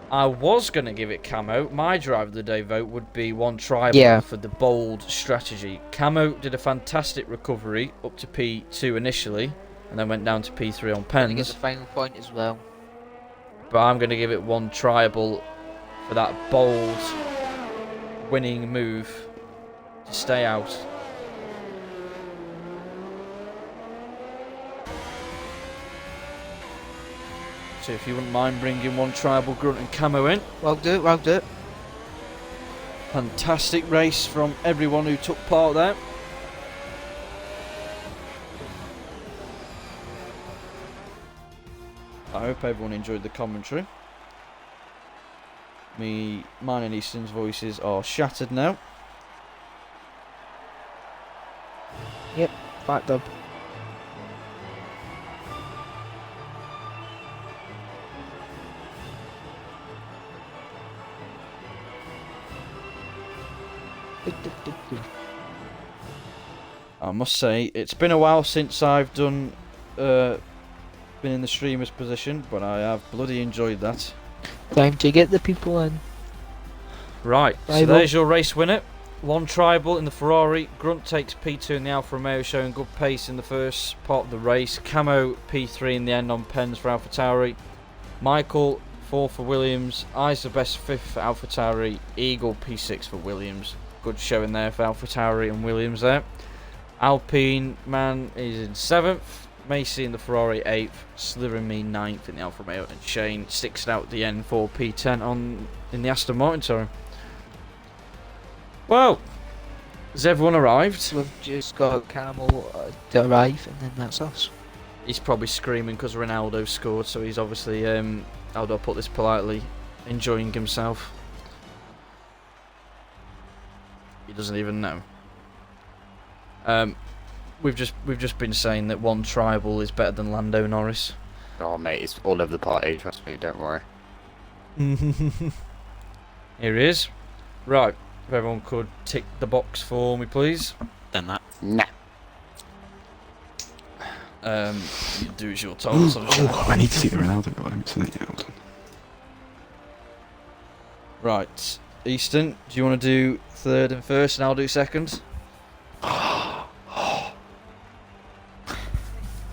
S1: I was going to give it Camo. My driver of the day vote would be one Tribal for the bold strategy. Camo did a fantastic recovery up to P2 initially, and then went down to P3 on
S2: I think
S1: pens.
S2: it's the final point as well.
S1: But I'm going to give it one Tribal for that bold winning move to stay out. So if you wouldn't mind bringing one Tribal, Grunt and Camo in.
S2: Well do it, well do it.
S1: Fantastic race from everyone who took part there. I hope everyone enjoyed the commentary. Mine and Easton's voices are shattered now.
S2: Yep, backed up.
S1: I must say, it's been a while since I've been in the streamer's position, but I have bloody enjoyed that.
S2: Time to get the people in.
S1: Right, so
S2: Tribal.
S1: there's your race winner. One Tribal in the Ferrari. Grunt takes P2 in the Alfa Romeo, showing good pace in the first part of the race. Camo P3 in the end on pens for AlphaTauri. Michael 4 for Williams. Eyes the best 5th for AlphaTauri. Eagle P6 for Williams. Good showing there for AlphaTauri and Williams there. Alpine Man is in 7th. Macy in the Ferrari 8th. Slithering Me 9th in the Alfa Romeo. And Shane 6th out at the end for P10 in the Aston Martin, sorry. Well, has everyone arrived?
S2: We've just got Camel to arrive, and then that's us.
S1: He's probably screaming because Ronaldo scored, so he's obviously, how do I put this politely, enjoying himself. He doesn't even know. We've just been saying that one Tribal is better than Lando Norris.
S4: Oh mate, it's all over the party, trust me, don't worry.
S1: Here he is. Right, if everyone could tick the box for me, please.
S5: Done that.
S4: Nah.
S1: You do as you're told. Sunshine.
S3: I need to see the Ronaldo goal. I haven't seen it yet. Hold on.
S1: Right, Easton, do you want to do third and first, and I'll do second?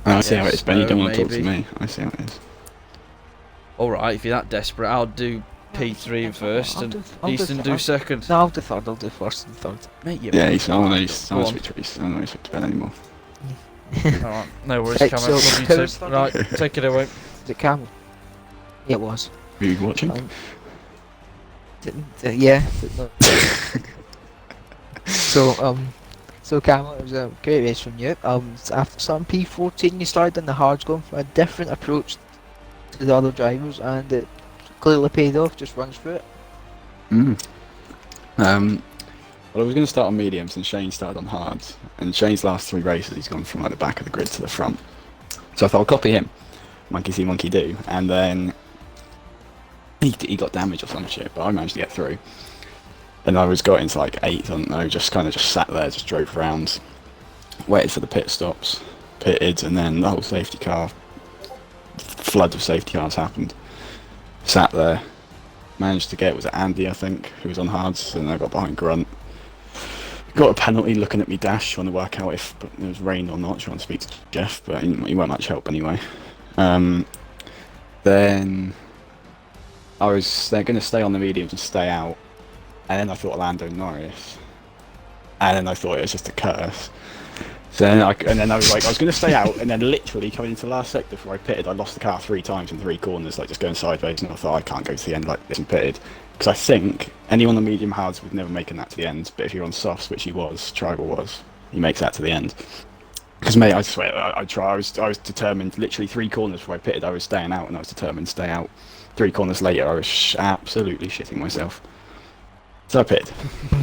S3: I see how it is, Ben. You
S1: no,
S3: don't want to talk to
S1: maybe.
S3: me. I see how it is.
S1: Alright, if you're that desperate, I'll do P3 first, and Easton do second.
S2: No, I'll do third. I'll do first and third.
S1: Mate, you
S3: Yeah, he's not nice.
S1: Go
S3: I'm
S1: on.
S3: not speak to Ben anymore.
S1: Alright, no worries,
S2: Right,
S1: come
S2: so
S1: on, love you
S2: who's
S1: too.
S2: third?
S1: Right, take it away.
S2: Is it Camel? Yeah, it was.
S3: Were you watching?
S2: Yeah. So Camel, it was a great race from you. After starting P14, you started on the hards, going for a different approach to the other drivers, and it clearly paid off. Just runs through it.
S3: Well, I was going to start on mediums, and Shane started on hards. And Shane's last 3 races, he's gone from like the back of the grid to the front. So I thought I'll copy him. Monkey see, monkey do. And then he got damage or some shit, but I managed to get through. And I got into like 8th, I don't know, just sat there, just drove around, waited for the pit stops, pitted, and then the whole safety car, flood of safety cars happened. Sat there, managed to get, was it Andy, I think, who was on hards, and I got behind Grunt. Got a penalty looking at me dash, trying to work out if it was rain or not, trying to speak to Jeff, but he weren't much help anyway. Then they're going to stay on the mediums and stay out. And then I thought Lando Norris, and then I thought it was just a curse. So then I was like, I was going to stay out, and then literally coming into the last sector before I pitted, I lost the car 3 times in 3 corners, like just going sideways, and I thought I can't go to the end like this and pitted. Because I think anyone on medium hards would never make that to the end, but if you're on softs, which he was, Tribal was, he makes that to the end. Because mate, I swear, I was determined, literally 3 corners before I pitted, I was staying out, and I was determined to stay out. 3 corners later, I was absolutely shitting myself. So I pitted.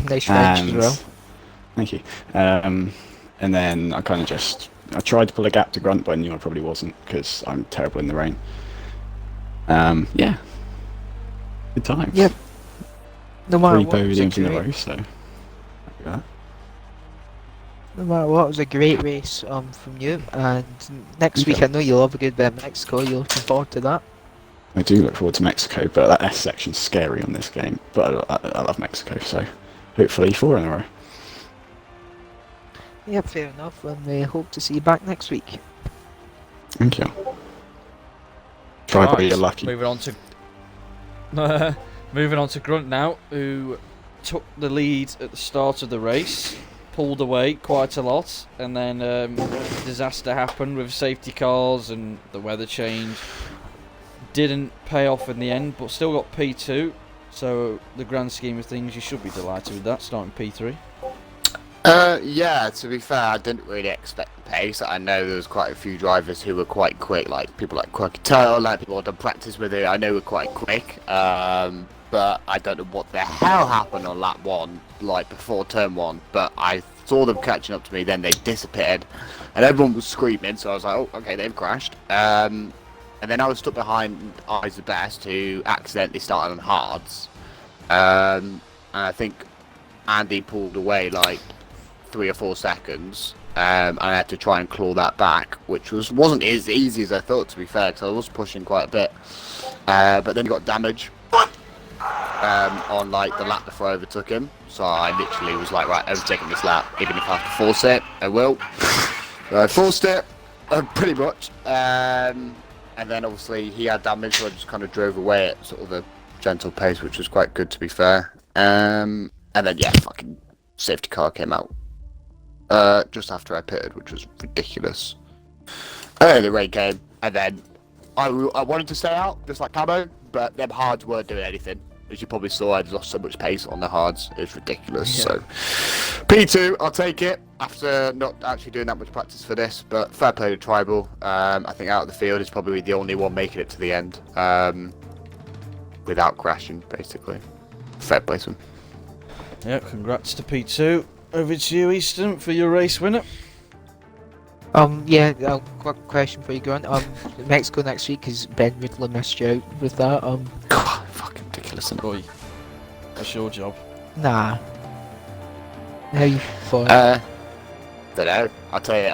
S2: Nice French as well.
S3: Thank you. And then I kind of I tried to pull a gap to Grunt, but I knew I probably wasn't because I'm terrible in the rain. Yeah. Good time.
S2: Yep. No matter
S3: 3
S2: what, it was a
S3: podiums in a
S2: great-
S3: row, so. Yeah.
S2: No matter what, it was a great race from you. And next week, I know you'll have a good bit of Mexico. You're looking forward to that.
S3: I do look forward to Mexico, but that S section's scary on this game. But I love Mexico, so hopefully 4 in a row.
S2: Yep, fair enough. And we hope to see you back next week.
S3: Thank you. Try, but you're lucky.
S1: Moving on to Grunt now, who took the lead at the start of the race, pulled away quite a lot, and then disaster happened with safety cars and the weather change. Didn't pay off in the end, but still got P2. So the grand scheme of things, you should be delighted with that, starting P3.
S4: Yeah, to be fair, I didn't really expect the pace. I know there was quite a few drivers who were quite quick, like people like Quirky Turtle, like people who had done practice with it, I know were quite quick. But but I don't know what the hell happened on lap 1, like before turn 1, but I saw them catching up to me, then they disappeared, and everyone was screaming, so I was like, oh, okay, they've crashed. And then I was stuck behind Eyes the Best, who accidentally started on hards. And I think Andy pulled away like 3 or 4 seconds, and I had to try and claw that back, which wasn't as easy as I thought, to be fair, because I was pushing quite a bit. But then he got damage on like the lap before I overtook him, so I literally was like, right, overtaking this lap, even if I have to force it, I will. So I forced it, pretty much. And then obviously he had damage, so I just kind of drove away at sort of a gentle pace, which was quite good, to be fair. And then yeah, fucking safety car came out just after I pitted, which was ridiculous. And then the rain came, and then I wanted to stay out, just like Camo, but them hards weren't doing anything. As you probably saw, I'd lost so much pace on the hards, it's ridiculous.
S1: Yeah.
S4: So P2, I'll take it after not actually doing that much practice for this, but fair play to Tribal. I think out of the field is probably the only one making it to the end without crashing, basically. Fair play to him.
S1: Yeah, congrats to P2. Over to you, Easton, for your race winner.
S2: Yeah, quick question for you, Grant. Mexico next week, is Ben Ridley missed you out with that?
S4: God, fucking ridiculous, isn't it?
S1: Boy, that's your job.
S2: Nah. How you thought?
S4: Don't know. I'll tell you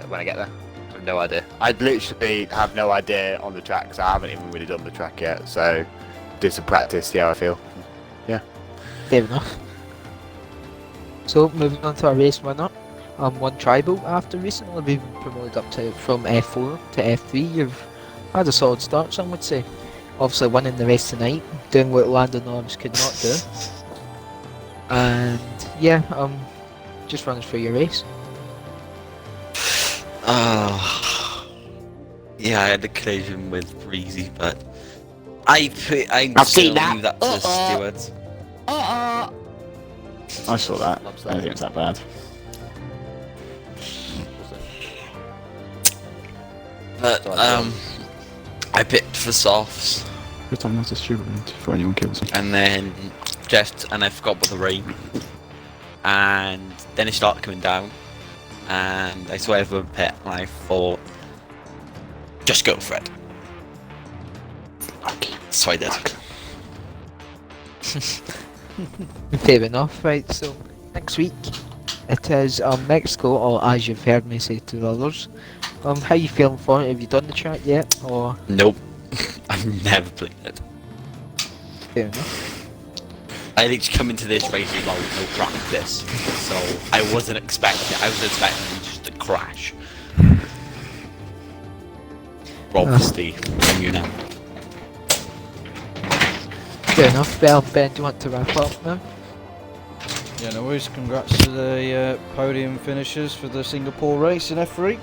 S4: when I get there. I have no idea. I literally have no idea on the track, because I haven't even really done the track yet. So, do some practice, see how I feel. Yeah.
S2: Fair enough. So, moving on to our race winner. One Tribal, after recently being promoted up from F4 to F3, you've had a solid start, some would say. Obviously winning the race tonight, doing what Lando Norris could not do. And yeah, just run us through your race.
S5: Yeah, I had a collision with Breezy, but I'm
S4: I've seen
S5: gonna
S4: that.
S5: leave that to the stewards.
S3: I saw that.
S4: Loves
S3: I don't think it's that bad.
S5: But I picked for softs,
S3: Every time there's a steward before anyone kills me.
S5: and then I forgot about the rain, and then it started coming down, and I saw everyone pit, and I thought, just go for it. So I did.
S2: Fair enough, right, so next week it is Mexico, or as you've heard me say to the others. How you feeling for it? Have you done the track yet, or?
S5: Nope, I've never played it.
S2: Fair enough.
S5: I literally come into this race with no practice, so I was expecting just to crash. Obviously, from you now.
S2: Fair enough. Well, Ben, do you want to wrap up now?
S1: Yeah, no worries. Congrats to the podium finishers for the Singapore race in F3.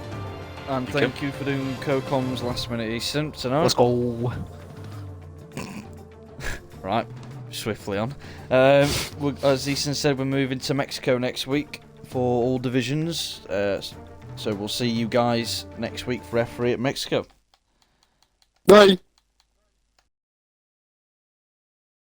S1: And thank you for doing co-coms last minute, Easton, tonight.
S2: Let's go.
S1: Right, swiftly on. As Easton said, we're moving to Mexico next week for all divisions. So we'll see you guys next week for F3 at Mexico.
S4: Bye.